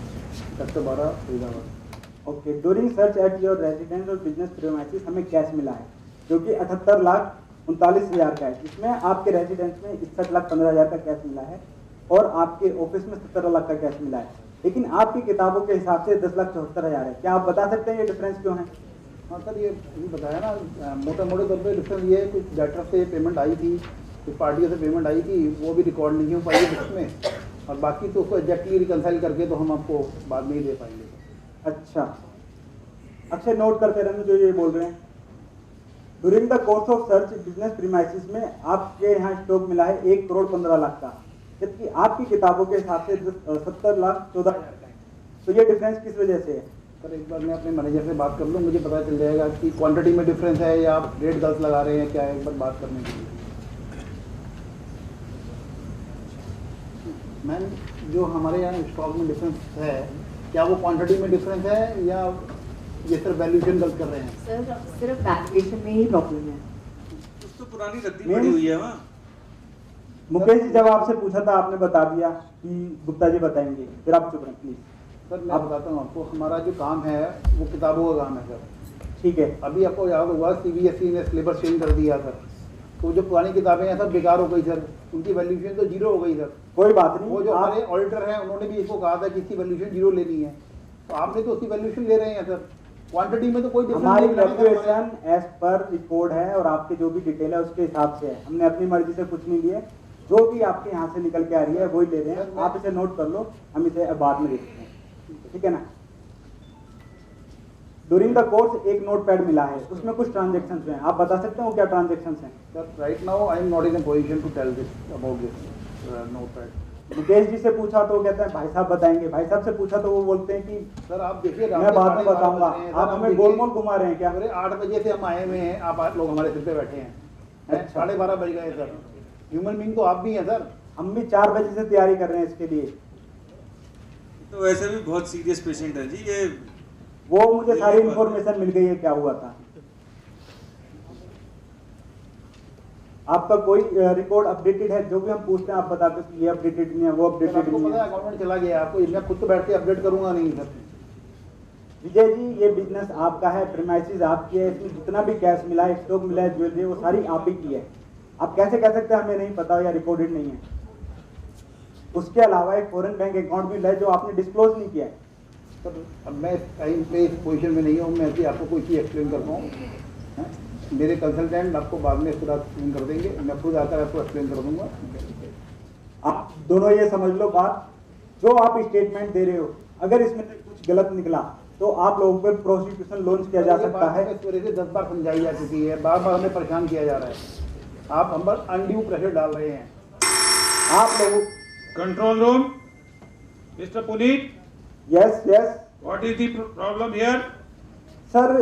sector 12 Faridabad. Okay, during search at your residence और बिजनेस प्रीमाइसेस हमें कैश मिला है जो कि 78,39,000 का है, जिसमें आपके रेजिडेंस में 61,15,000 का कैश मिला है और आपके ऑफिस में 17 लाख का कैश मिला है, लेकिन आपकी किताबों के हिसाब से 10,74,000 है। क्या आप बता सकते हैं ये डिफरेंस क्यों है? हाँ सर, ये अभी बताया ना, मोटे मोटे तौर पे डिफरेंस ये है, कुछ डेटर से पेमेंट आई थी, कुछ पार्टियों से पेमेंट आई थी, वो भी रिकॉर्ड नहीं हो पाई बुक्स में, और बाकी तो उसको एग्जैक्टली रिकनसाइल करके तो हम आपको बाद में ही दे पाएंगे। अच्छा, अक्षय नोट करते रहना जो ये बोल रहे हैं। During the course of search business premises में आपके यहाँ स्टॉक मिला है 1,15,00,000 का, जबकि आपकी किताबों के हिसाब से 70,14,000 का है। तो ये डिफरेंस किस वजह से है? सर एक बार मैं अपने मैनेजर से बात कर लूँ, मुझे पता चल जाएगा कि क्वांटिटी में डिफरेंस है या आप रेट गलत लगा रहे हैं, क्या है, एक बार बात करने के लिए। मैम, जो हमारे यहाँ स्टॉक में डिफरेंस है, क्या वो क्वांटिटी में डिफरेंस है या ये सिर्फ वैल्यूएशन गलत कर रहे हैं? सर सिर्फ वैल्यूएशन में ही प्रॉब्लम है। कुछ तो पुरानी रद्दी पड़ी हुई है वहाँ। मुकेश जी, जब आपसे पूछा था आपने बता दिया कि गुप्ता जी बताएंगे, फिर आप चुप रहे प्लीज। सर मैं बताता हूँ आपको, हमारा जो काम है वो किताबों का काम है सर। ठीक है, अभी आपको याद होगा CBSE ने सिलेबस चेंज कर दिया सर, तो जो पुरानी किताबें हैं सब बेकार हो गई सर, उनकी वैल्यूएशन तो जीरो हो गई सर। कोई बात नहीं, वो जो हमारे ऑडिटर हैं उन्होंने भी इसको कहा था कि इसकी वैल्यूएशन जीरो लेनी है, तो आपने तो उसकी वैल्यूएशन ले रहे हैं सर, क्वांटिटी में तो कोई डिफरेंस हमारी नहीं। वैल्यूएशन एज पर रिकॉर्ड है और आपके जो भी डिटेल है उसके हिसाब से है, हमने अपनी मर्जी से कुछ नहीं लिए, जो भी आपके यहाँ से निकल के आ रही है वही ले रहे हैं। आप इसे नोट कर लो, हम इसे बाद में देखते हैं, ठीक है ना। ड्यूरिंग द कोर्स एक नोट पैड मिला है, उसमें कुछ ट्रांजेक्शन्स हैं, आप बता सकते हो क्या ट्रांजेक्शन्स हैं? Sir right now I am not in a position to tell this about this note pad. Mukesh ji से पूछा तो कहते हैं भाई साहब बताएंगे, भाई साहब से पूछा तो वो बोलते हैं कि सर आप देखिए मैं बाद में बताऊंगा। आप हमें गोल मोल घुमा रहे हैं क्या? 8 बजे से हम आए हुए हैं, आप लोग हमारे सिर पे बैठे हैं, 12:30 बज गए सर। ह्यूमन बीइंग तो आप भी हैं सर। हम भी 4 बजे से तैयारी कर रहे हैं इसके लिए। तो वैसे भी बहुत सीरियस पेशेंट है जी ये। वो मुझे सारी इन्फॉर्मेशन मिल गई है क्या हुआ था। आपका कोई रिकॉर्ड अपडेटेड है? जो भी हम पूछते हैं आप बताते हैं ये अपडेटेड नहीं है, वो अपडेटेड नहीं है। अकाउंट चला गया आपको, मैं खुद तो बैठ के अपडेट करूंगा नहीं सर। विजय जी, ये बिजनेस आपका है, प्रीमाइसिस आपकी है, इसमें जितना भी कैश मिला है, स्टॉक मिला है, ज्वेलरी, वो सारी आप ही की है। आप कैसे कह सकते हैं हमें नहीं पता या रिकॉर्डेड नहीं है? उसके अलावा एक फॉरेन बैंक अकाउंट मिला है जो आपने डिस्क्लोज नहीं किया है। सर अब मैं टाइम पे इस पोजीशन में नहीं हूँ, मैं ऐसे आपको कोई चीज़ एक्सप्लेन करता हूँ, मेरे कंसल्टेंट आपको बाद में पूरा एक्सप्लेन कर देंगे, मैं खुद आकर आपको एक्सप्लेन कर दूंगा। आप दोनों ये समझ लो बात, जो आप स्टेटमेंट दे रहे हो अगर इसमें कुछ गलत निकला तो आप लोगों पर प्रोसिक्यूशन लॉन्च किया जा सकता है। इस वजह से 10 बार समझाई जा चुकी है, बार बार हमें परेशान किया जा रहा है, आप हम पर अनड्यू प्रेशर डाल रहे हैं। आप लोग control room, mister Puneet. Yes yes, what is the problem here? Sir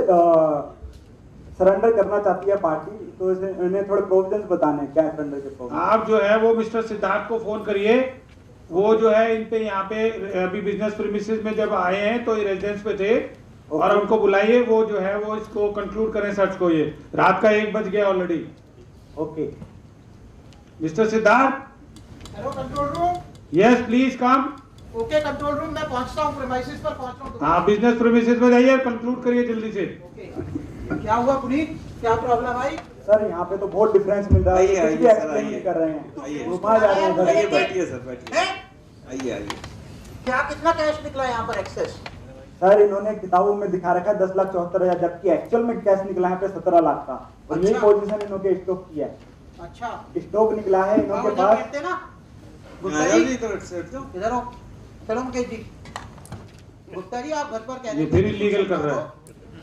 surrender करना चाहती है पार्टी, तो इन्हें थोड़े प्रोविजंस बताने हैं, क्या सरेंडर के प्रोविजन। आप जो है वो मिस्टर सिद्धार्थ को फोन करिए, वो जो है इन पे यहाँ पे अभी बिजनेस प्रीमिसेस में जब आए हैं तो ये रेजिडेंस पे थे, और उनको बुलाइए, वो जो है वो इसको कंक्लूड करें सर्च को। ये रात का 1 बज गया already. Okay mister Siddharth. Hello control room. Yes please come. Okay control room, मैं पहुंचता हूं, प्रीमाइसिस पर पहुंच रहा हूं। हाँ बिजनेस प्रीमिसेस में जाइए, कंक्लूड करिए जल्दी से। क्या हुआ पुनीत, क्या प्रॉब्लम आई? सर यहाँ पे तो बहुत डिफरेंस मिल रहा है, कुछ भी एक्सप्लेन नहीं कर रहे हैं, घुमा जा रहे हैं। बैठिए सर, बैठिए, आइए आइए। क्या कितना कैश निकला यहाँ पर एक्सेस? सर इन्होंने किताबों में दिखा रखा है 10,74,000, जबकि एक्चुअल में कैश निकला है 17 लाख का, और यही पोजीशन इन्होंने स्टॉक किया है। अच्छा, स्टॉक निकला है इन्होंने पास। इधर आओ, चलो मुकेश जी। गुप्ता जी आप घर पर कह रहे फिर इलीगल कर रहा है।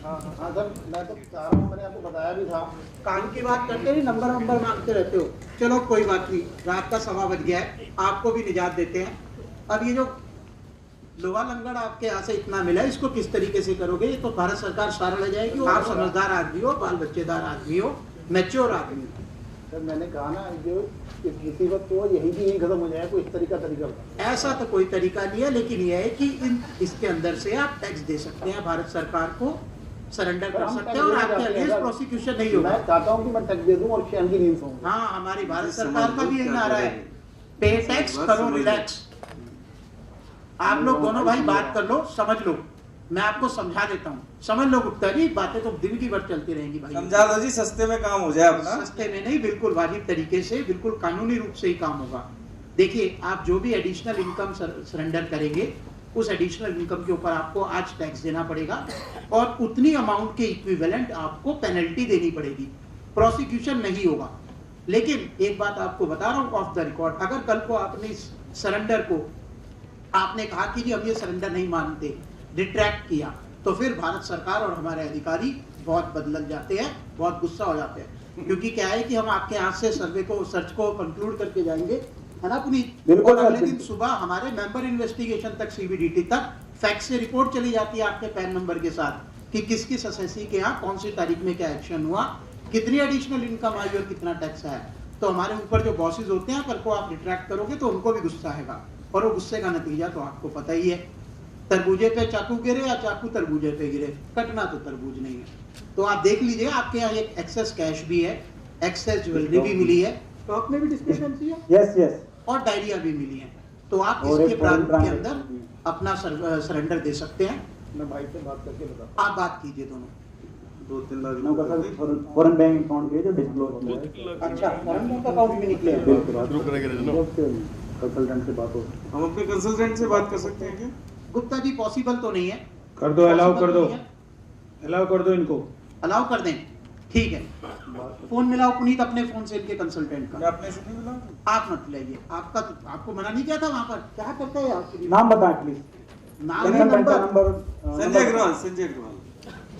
हाँ सर, मैं तो चाह रहा हूँ, मैंने आपको बताया भी था। काम की बात करते नहीं, नंबर नंबर मांगते रहते हो। चलो कोई बात नहीं, रात का 1:15 बज गया है, आपको भी निजात देते हैं। अब ये जो लोहा लंगड़ आपके यहाँ से इतना मिला है, इसको किस तरीके से करोगे? ये तो भारत सरकार सारा ले जाएगी। आप समझदार आदमी हो, बाल बच्चेदार आदमी हो, मैच्योर आदमी हो। सर मैंने कहा ना, जो इस मुसीबत को यही भी यही खत्म हो जाए, कोई इस तरीका ऐसा तो कोई तरीका नहीं है, लेकिन यह है कि इसके अंदर से आप टैक्स दे सकते हैं, भारत सरकार को सरेंडर कर सकते हैं, और आपके अगेंस्ट प्रोसिक्यूशन नहीं होगा। मैं चाहता हूं कि मैं टैक्स दे दूं और शैम की नींद सोऊं। हाँ, हमारी भारत सरकार का भी ये नारा है, पे टैक्स करो रिलैक्स। आप लोग दोनों भाई बात कर लो, समझ लो, मैं आपको समझा देता हूँ, समझ लो गुप्ता जी, बातें तो दिन की भर चलती रहेंगी भाई। समझा दो जी, सस्ते में काम हो जाए अपना। सस्ते में नहीं, बिल्कुल वाजिब तरीके से, बिल्कुल कानूनी रूप से ही काम होगा। देखिए, आप जो भी एडिशनल इनकम सरेंडर करेंगे उस एडिशनल इनकम के ऊपर आपको आज टैक्स देना पड़ेगा और उतनी अमाउंट के इक्विवेलेंट आपको पेनल्टी देनी पड़ेगी। प्रोसिक्यूशन नहीं होगा। लेकिन एक बात आपको बता रहा हूँ ऑफ द रिकॉर्ड, अगर कल को आपने सरेंडर को आपने कहा कि जी हम ये सरेंडर नहीं मानते, रिट्रैक्ट किया, तो फिर भारत सरकार और हमारे अधिकारी बहुत बदल जाते हैं, बहुत गुस्सा हो जाते हैं। क्योंकि क्या है कि हम आपके हाथ से सर्च को कंक्लूड करके जाएंगे, है ना पुनीत? और अगले दिन सुबह हमारे मेंबर इन्वेस्टिगेशन तक, सीबीडीटी तक फैक्स से रिपोर्ट चली जाती है आपके पैन नंबर के साथ कि किस किस एसएससी के यहाँ कौन सी तारीख में क्या एक्शन हुआ, कितनी एडिशनल इनकम आई और कितना टैक्स है। तो हमारे ऊपर जो बॉसेस होते हैं, कल को आप रिट्रैक्ट करोगे तो उनको भी गुस्सा आएगा, और वो गुस्से का नतीजा तो आपको पता ही है। तरबूजे पे चाकू गिरे या चाकू तरबूजे पे गिरे, कटना तो तरबूज नहीं है। तो आप देख लीजिए, आपके यहाँ एक एक्सेस कैश भी है, एक्सेस ज्वेलरी भी मिली है, स्टॉक में भी डिस्क्रिपेंसी है, यस, और डायरिया भी मिली है। तो आप इसके प्रारूप के अंदर अपना सरेंडर दे सकते हैं। मैं भाई से बात करके बता, आप बात कीजिए दोनों। 2-3 लाख फॉरेन बैंक अकाउंट के जो डिस्क्लोज में, अच्छा फॉरेन बैंक अकाउंट भी निकले हैं। कंसल्टेंट से बात हो, हम अपने कंसल्टेंट से बात कर सकते हैं क्या? गुप्ता जी पॉसिबल तो नहीं है, कर दो, अलाउ कर दो, अलाउ कर दो इनको, अलाउ कर दें, ठीक है। फोन मिलाओ पुनीत अपने फोन से इनके कंसल्टेंट का। अपने से नहीं मिलाओ? आप मत मिलाइए, आपका आपको मना नहीं किया था वहां पर, क्या करते हैं आप? नाम बता प्लीज, नाम नंबर। संजय अग्रवाल, संजय अग्रवाल।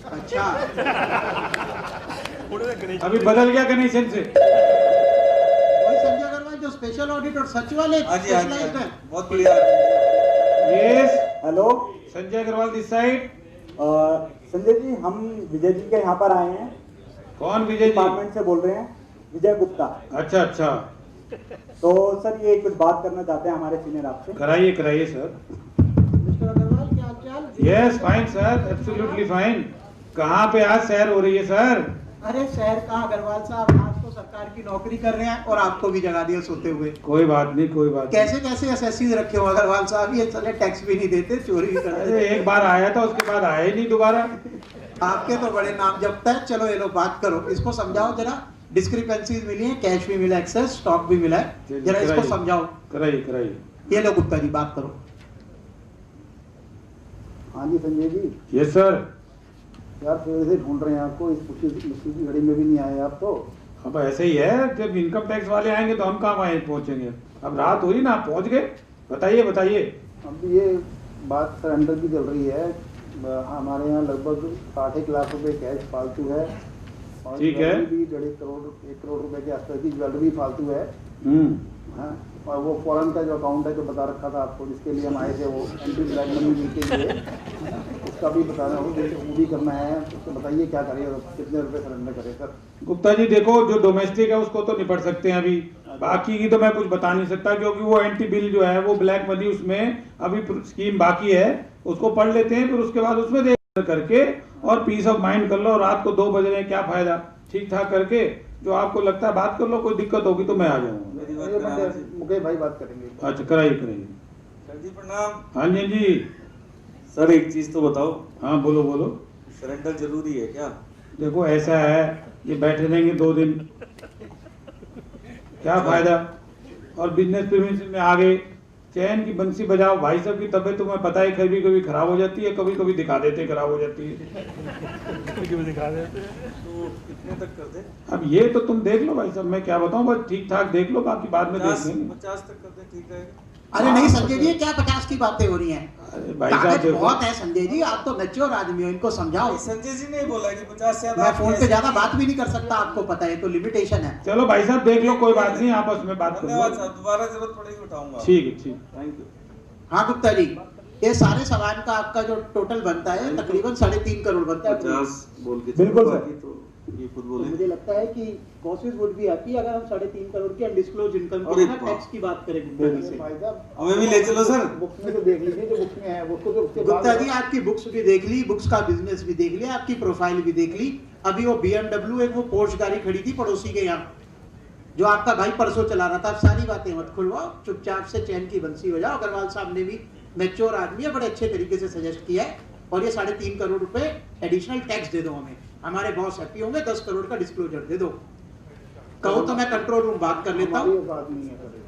अच्छा अभी बदल गया कनेक्शन से, वही संजय अग्रवाल जो स्पेशल ऑडिट और सच वाले स्पेशलाइज्ड हैं, बहुत बढ़िया। Yes, hello Sanjay Agarwal this side. Sanjay ji, हम विजय जी के यहाँ पर आए हैं। कौन विजय जी? डिपार्टमेंट से बोल रहे हैं, विजय गुप्ता। अच्छा अच्छा, तो सर ये कुछ बात करना चाहते हैं हमारे सीनियर आपसे। कराइए कराइए सर। मिस्टर अग्रवाल क्या हाल चाल? Yes fine sir, absolutely fine. कहाँ पे आज सैर हो रही है सर? अरे शहर कहाँ अग्रवाल साहब, आज तो सरकार की नौकरी कर रहे हैं और आपको भी जगा दिया सोते हुए। कोई बात नहीं, कोई बात कैसे कैसे एसएससी रखे हो अग्रवाल साहब, ये चले टैक्स भी नहीं देते, चोरी भी करते। अरे एक बार आया था, उसके बाद आया ही नहीं दोबारा। आपके तो बड़े नाम जपता है। चलो ये लो बात करो, इसको समझाओ जरा, डिस्क्रिपेंसीज मिली है, कैश भी मिला, एक्सेस स्टॉक भी मिला है, जरा इसको समझाओ। कराइए कराइए। ये लो गुप्ता जी बात करो। हाँ जी संजय जी। Yes sir. यार सवेरे से ढूंढ रहे हैं आपको, इस मुश्किल की घड़ी में भी नहीं आए आप तो। अब ऐसे ही है, जब इनकम टैक्स वाले आएंगे तो हम कहाँ आए पहुंचेंगे। अब रात हुई ना, आप पहुंच गए। बताइए बताइए। अब ये बात सरेंडर की चल रही है। हमारे यहाँ लगभग 60 लाख रुपए कैश फालतू है, और ठीक है, भी 1.5 करोड़ 1 करोड़ रुपए के आसपास की ज्वेलरी फालतू है। हाँ, और वो फॉरेन का जो अकाउंट है जो बता रखा था आपको, जिसके लिए हम आए थे, वो एंट्री ब्लैक मनी के लिए, उसका भी बताना हो, वो भी करना है। तो बताइए क्या करिए, कितने रुपए सरेंडर करें सर? गुप्ता जी देखो, जो डोमेस्टिक है उसको तो निपट सकते हैं अभी, बाकी की तो मैं कुछ बता नहीं सकता, क्योंकि वो एंटी बिल जो है वो ब्लैक मनी, उसमें अभी स्कीम बाकी है, उसको पढ़ लेते हैं, फिर उसके बाद उसमें देख करके और पीस ऑफ माइंड कर लो। रात को 2 बज रहे हैं, क्या फायदा, ठीक ठाक करके जो आपको लगता है बात कर लो। कोई दिक्कत होगी तो मैं आ जाऊंगा। मुकेश भाई बात करेंगे। अच्छा कराइए कराइए। सर जी प्रणाम। हाँ जी जी सर एक चीज तो बताओ। हाँ बोलो बोलो। सरेंडर जरूरी है क्या? देखो ऐसा है, ये बैठे रहेंगे 2 दिन, क्या फायदा। और बिजनेस प्रीमिसेस में आ गए, चैन की बंसी बजाओ। भाई साहब की तबीयत तुम्हें पता है, कभी कभी खराब हो जाती है, कभी कभी दिखा देते खराब हो जाती है, कभी दिखा देते। तो कितने तक कर दे? अब ये तो तुम देख लो भाई साहब, मैं क्या बताऊं, बस ठीक ठाक देख लो, बाकी बाद में देख लेंगे। 50 तक कर दे, ठीक रहेगा। अरे नहीं संजय जी, क्या 50 की बातें हो रही हैं? अरे भाई साहब देखो, बहुत है संजय जी, आप तो मैच्योर आदमी हो, इनको समझाओ। संजय जी ने बोला कि 50 से मैं फोन पे ज्यादा बात भी नहीं कर सकता, आपको पता है, तो लिमिटेशन है। चलो भाई साहब देख लो, कोई बात नहीं, आपस में बात करो। धन्यवाद साहब, दोबारा जरूरत पड़ेगी उठाऊंगा। ठीक है ठीक, थैंक यू। हाँ गुप्ता जी, ये सारे सामान का आपका जो टोटल बनता है तकरीबन 3.5 करोड़ बनता है। 50 बोल के बिल्कुल सर। तो ये खुद बोले। मुझे लगता है कि बॉसेस वुड भी हैप्पी अगर हम 3.5 करोड़ की अनडिस्क्लोज इनकम अरे की टैक्स की बात करें गुप्ता जी से। हमें भी ले चलो सर। बुक्स में तो देख लीजिए, जो बुक्स में है उसको तो उसके गुप्ता जी आपकी बुक्स भी देख ली, बुक्स का बिजनेस भी देख लिया, आपकी प्रोफाइल भी देख ली। अभी वो BMW एक वो पोर्श गाड़ी खड़ी थी पड़ोसी के यहाँ, जो आपका भाई परसों चला रहा था। अब सारी बातें मत खुलवाओ, चुपचाप से चैन की बंसी हो जाओ। अग्रवाल साहब ने भी मैच्योर आदमी है, बड़े अच्छे तरीके से सजेस्ट किया है। और ये 3.5 करोड़ रुपए एडिशनल टैक्स दे दो हमें, हमारे बॉस हैप्पी होंगे। 10 करोड़ का डिस्क्लोजर दे दो, कहो तो मैं कंट्रोल रूम बात कर लेता हूँ।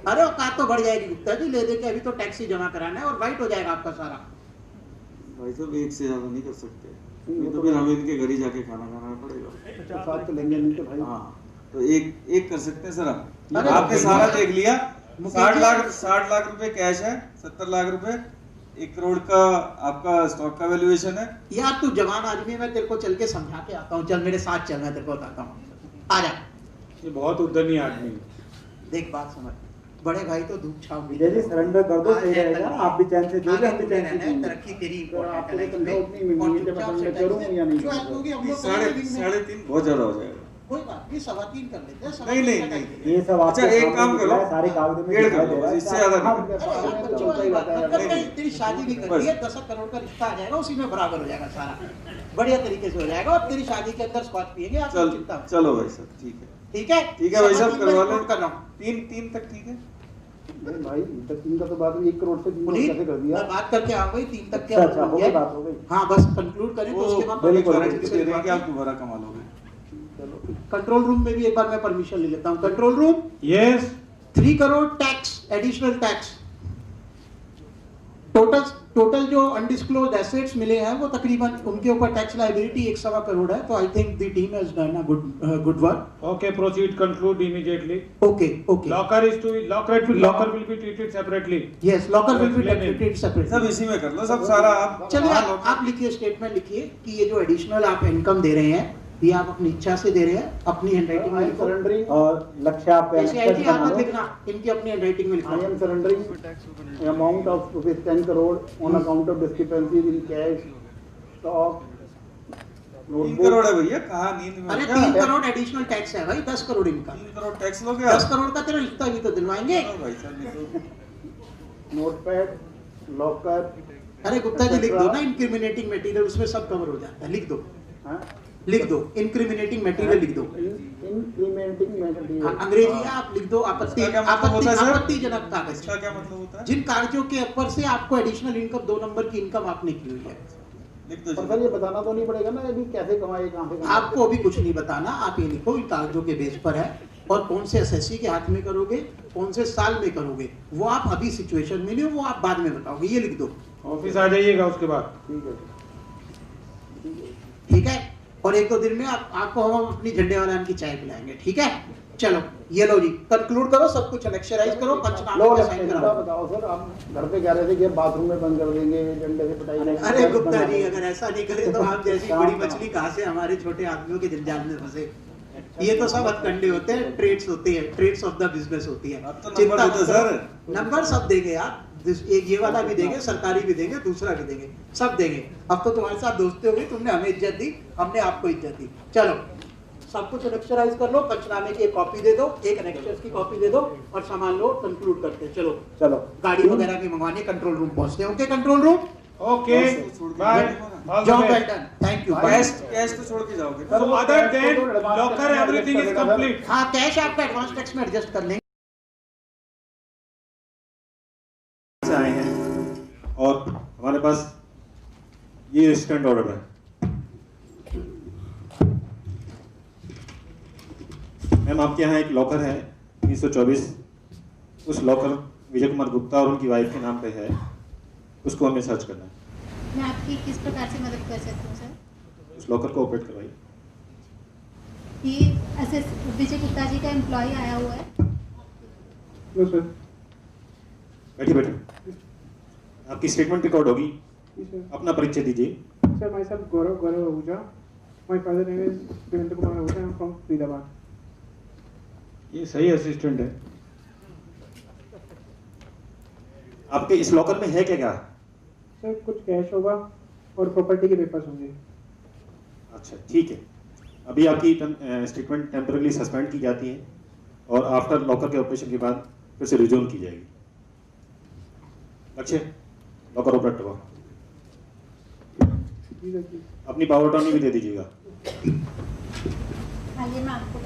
अरे औकात तो बढ़ जाएगी गुप्ता जी, ले दे के अभी तो टैक्स ही जमा कराना है और वाइट हो जाएगा आपका सारा। भाई साहब एक से ज्यादा नहीं कर सकते, नहीं तो फिर हमें इनके घर ही जाके खाना खाना पड़ेगा। साथ तो लेंगे नहीं तो भाई। हाँ तो एक कर सकते हैं सर हम। आपने सारा देख लिया, 60 लाख रुपए कैश है, 70 लाख रुपए, 1 करोड़ का आपका स्टॉक का वैल्यूएशन है। यार तू जवान आदमी है, मैं तेरे को चल के समझा के आता हूँ, चल मेरे साथ चल, मैं तेरे को बताता हूँ, आ जा। ये बहुत उद्यमी आदमी है। देख बात समझ, बड़े भाई तो धूप छाव विजय जी सरेंडर कर दो, सही रहेगा, आप भी चैन से जोड़े, हम भी चैन से जोड़े। तरक्की तेरी आपको तनख्वाह उतनी मिलेगी जब मैं करूं या नहीं। 3.5 बहुत ज्यादा हो जाएगा। कोई बात नहीं, 3.25 कर लेते हैं। नहीं ये सब अच्छा एक काम करो, सारे कागज में 1.5 कर लो, इससे ज्यादा नहीं। तेरी शादी भी कर दी है, 10 करोड़ का रिश्ता आ जाएगा, उसी में बराबर हो जाएगा सारा, बढ़िया तरीके से हो जाएगा। और तेरी शादी के अंदर स्कॉच पिएंगे आप, चिंता। चलो भाई साहब ठीक है, ठीक है, ठीक है भाई साहब, करवा लो। कर रहा हूँ 3 तक ठीक है भाई। 3 का तो बात 1 करोड़ से 3 कैसे कर दिया? बात करके आ गई 3 तक क्या अच्छा हो गई, बात हो गई। हाँ बस कंक्लूड करें तो उसके बाद कि आप दोबारा कमा लोगे। कंट्रोल रूम में भी एक बार मैं परमिशन ले लेता हूँ। Control room, yes, 3 crore tax, additional tax, total जो अनडिस्क्लोज्ड एसेट्स मिले हैं वो तकरीबन उनके ऊपर टैक्स लायबिलिटी 1.25 करोड़ है। तो I think the team has done a good work. Okay, proceed, conclude immediately. Okay okay, locker will be treated separately. Yes, locker will be treated separately. सब इसी में कर लो, सब सारा आप। चलिए आप लिखिए, स्टेटमेंट लिखिए कि ये जो एडिशनल आप इनकम दे रहे हैं ये आप अपनी इच्छा से दे रहे हैं, अपनी हैंडराइटिंग में सरेंडरिंग और लक्ष्य आप ऐसे आप लिखना, इनकी अपनी हैंडराइटिंग में लिखना। I am surrendering amount of rupees 10 crore on account of discrepancies in cash, stock, 3 crore है भैया, कहाँ नींद में? अरे 3 करोड़ एडिशनल टैक्स है भाई, 10 करोड़ इनका। 3 करोड़ टैक्स लोगे? 10 करोड़ का तेरा रिश्ता भी तो दिलवाएंगे भाई साहब। Notepad, locker. अरे गुप्ता जी लिख दो ना, इंक्रिमिनेटिंग मटेरियल, उसमें सब कवर हो जाता है, लिख दो। लिख दो, इंक्रिमिनेटिंग मटेरियल लिख दो। इंक्रीमेंटिंग मटेरियल अंग्रेजी है, आप लिख दो आपत्तिजनक कागज। इसका क्या मतलब होता है? जिन कार्यों के ऊपर से आपको एडिशनल इनकम 2 नंबर की इनकम आपने की हुई है। लिख दो। पर सर ये बताना तो नहीं पड़ेगा ना अभी कैसे कमाए, कहाँ से कमाए? आपको अभी कुछ नहीं बताना, आप ये लिखो इन कागजों के बेस पर है, और कौन से एसएससी के हाथ में करोगे, कौन से साल में करोगे, वो आप अभी सिचुएशन में नहीं हो, वो आप बाद में बताओगे, ये लिख दो। ऑफिस आ जाइएगा उसके बाद। ठीक है, और 1-2 दिन में आपको हम अपनी झंडे वाला की चाय पिलाएंगे। ठीक है, चलो ये लो जी, कंक्लूड करो, सब कुछ अनेक्शराइज करो, पंचनामे का साइन कराओ। बताओ सर, आप घर पे कह रहे थे कि बाथरूम में बंद कर देंगे, डंडे से पिटाई। अरे गुप्ता जी अगर ऐसा नहीं करे तो आप जैसी बड़ी मछली कहाँ से हमारे छोटे आदमियों के जंजाल में फंसे। ये तो सब हथकंडे होते हैं, ट्रेड्स होती है, ट्रेड्स ऑफ द बिजनेस होती है। चिंता मत करो, नंबर सब देंगे आप, एक ये वाला भी देंगे, सरकारी भी देंगे, दूसरा भी देंगे, सब देंगे। अब तो तुम्हारे साथ दोस्ती हो गई, तुमने हमें इज्जत दी, हमने आपको इज्जत दी। चलो सब कुछ अनेक्शराइज कर लो, पंचनामे की एक कॉपी दे दो, एक अनेक्शर्स की कॉपी दे दो, और सामान लो, कंक्लूड करते हैं। चलो चलो, गाड़ी वगैरह भी मंगवानी, कंट्रोल रूम पहुंचते हैं। Okay control room, okay bye, job well done, thank you. Cash तो छोड़ के जाओगे। So other than locker everything is complete. हाँ कैश आपका एडवांस टैक्स में एडजस्ट कर लेंगे। आए हैं और हमारे पास ये रेजिस्टेंट ऑर्डर है। मैम आपके यहाँ एक लॉकर है 324, उस लॉकर विजय कुमार गुप्ता और उनकी वाइफ के नाम पे है, उसको हमें सर्च करना है। मैं आपकी किस प्रकार से मदद कर सकती हूँ सर? उस लॉकर को ऑपरेट करवाइए। ये ऐसे विजय गुप्ता जी का एम्प्लॉय आया हुआ है। बैठिए बैठिए, आपकी स्टेटमेंट रिकॉर्ड होगी, अपना परिचय दीजिए। Sir my self Gaurav Ahuja, my father name is Devendra Kumar Ahuja, I am from Faridabad. ये सही असिस्टेंट है। आपके इस लॉकर में है क्या क्या? सर कुछ कैश होगा और प्रॉपर्टी के पेपर्स होंगे। अच्छा ठीक है, अभी आपकी स्टेटमेंट टेम्पररी सस्पेंड की जाती है और आफ्टर लॉकर के ऑपरेशन के बाद फिर से रिज्यूम की जाएगी। लक्ष्य, लॉकर ऑपरेट करवाओ। अपनी पावर अटॉर्नी भी दे दीजिएगा। आइए मैं आपको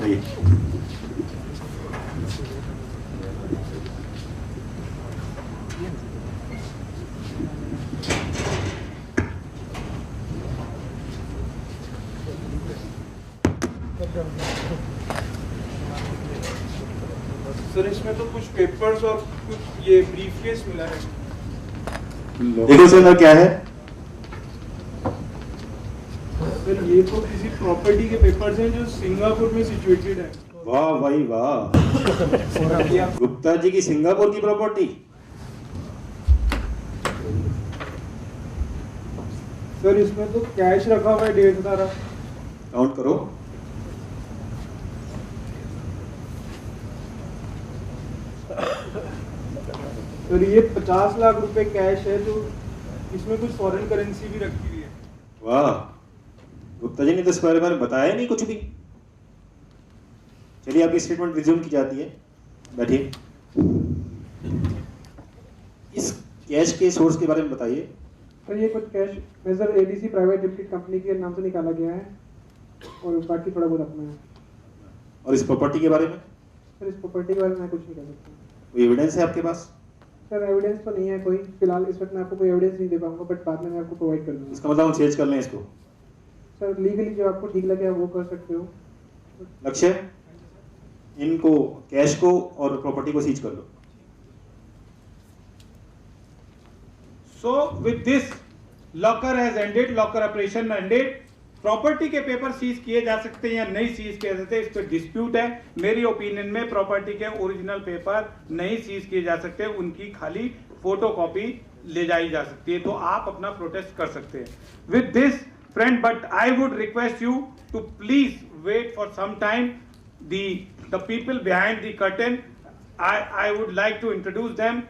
आइए। सर इसमें तो कुछ पेपर्स और कुछ ये ब्रीफकेस मिला है। देखो सर अंदर क्या है। सर ये तो किसी प्रॉपर्टी के पेपर्स हैं जो सिंगापुर में सिचुएटेड है। वाह भाई वाह, गुप्ता जी की सिंगापुर की प्रॉपर्टी। सर इसमें तो कैश रखा हुआ है 1,500। काउंट करो। सर ये 50 लाख रुपए कैश है, जो इसमें कुछ फॉरेन करेंसी भी रखी हुई है। वाह, गुप्ता जी ने तो इस बारे में बताया नहीं कुछ भी। चलिए आपकी स्टेटमेंट रिज्यूम की जाती है, बैठिए। इस कैश के सोर्स के बारे में बताइए। सर ये कुछ cash major A B C private limited company के नाम से निकाला गया है और बाकी थोड़ा बहुत अपना है। और इस प्रॉपर्टी के बारे में? सर इस प्रॉपर्टी के बारे में मैं कुछ नहीं कह सकता। कोई एविडेंस है आपके पास? सर एविडेंस तो नहीं है कोई, फिलहाल इस वक्त मैं आपको कोई एविडेंस नहीं दे पाऊंगा, बट बाद में मैं आपको प्रोवाइड कर दूंगा। इसका मतलब हम चेंज कर लें इसको? सर लीगली जो आपको ठीक लगे आप वो कर सकते हो। लक्ष्य, इनको कैश को और प्रॉपर्टी को सीज कर लो। So with this, locker has ended, locker operation ended. Property के पेपर सीज किए जा सकते हैं या नहीं सीज किए जाते, इस पर डिस्प्यूट है। मेरी ओपिनियन में प्रॉपर्टी के ओरिजिनल पेपर नहीं सीज किए जा सकते, उनकी खाली फोटोकॉपी ले जाई जा सकती है, तो आप अपना प्रोटेस्ट कर सकते हैं। With this friend, but I would request you to please wait for some time. The people behind the curtain, I would like to introduce them.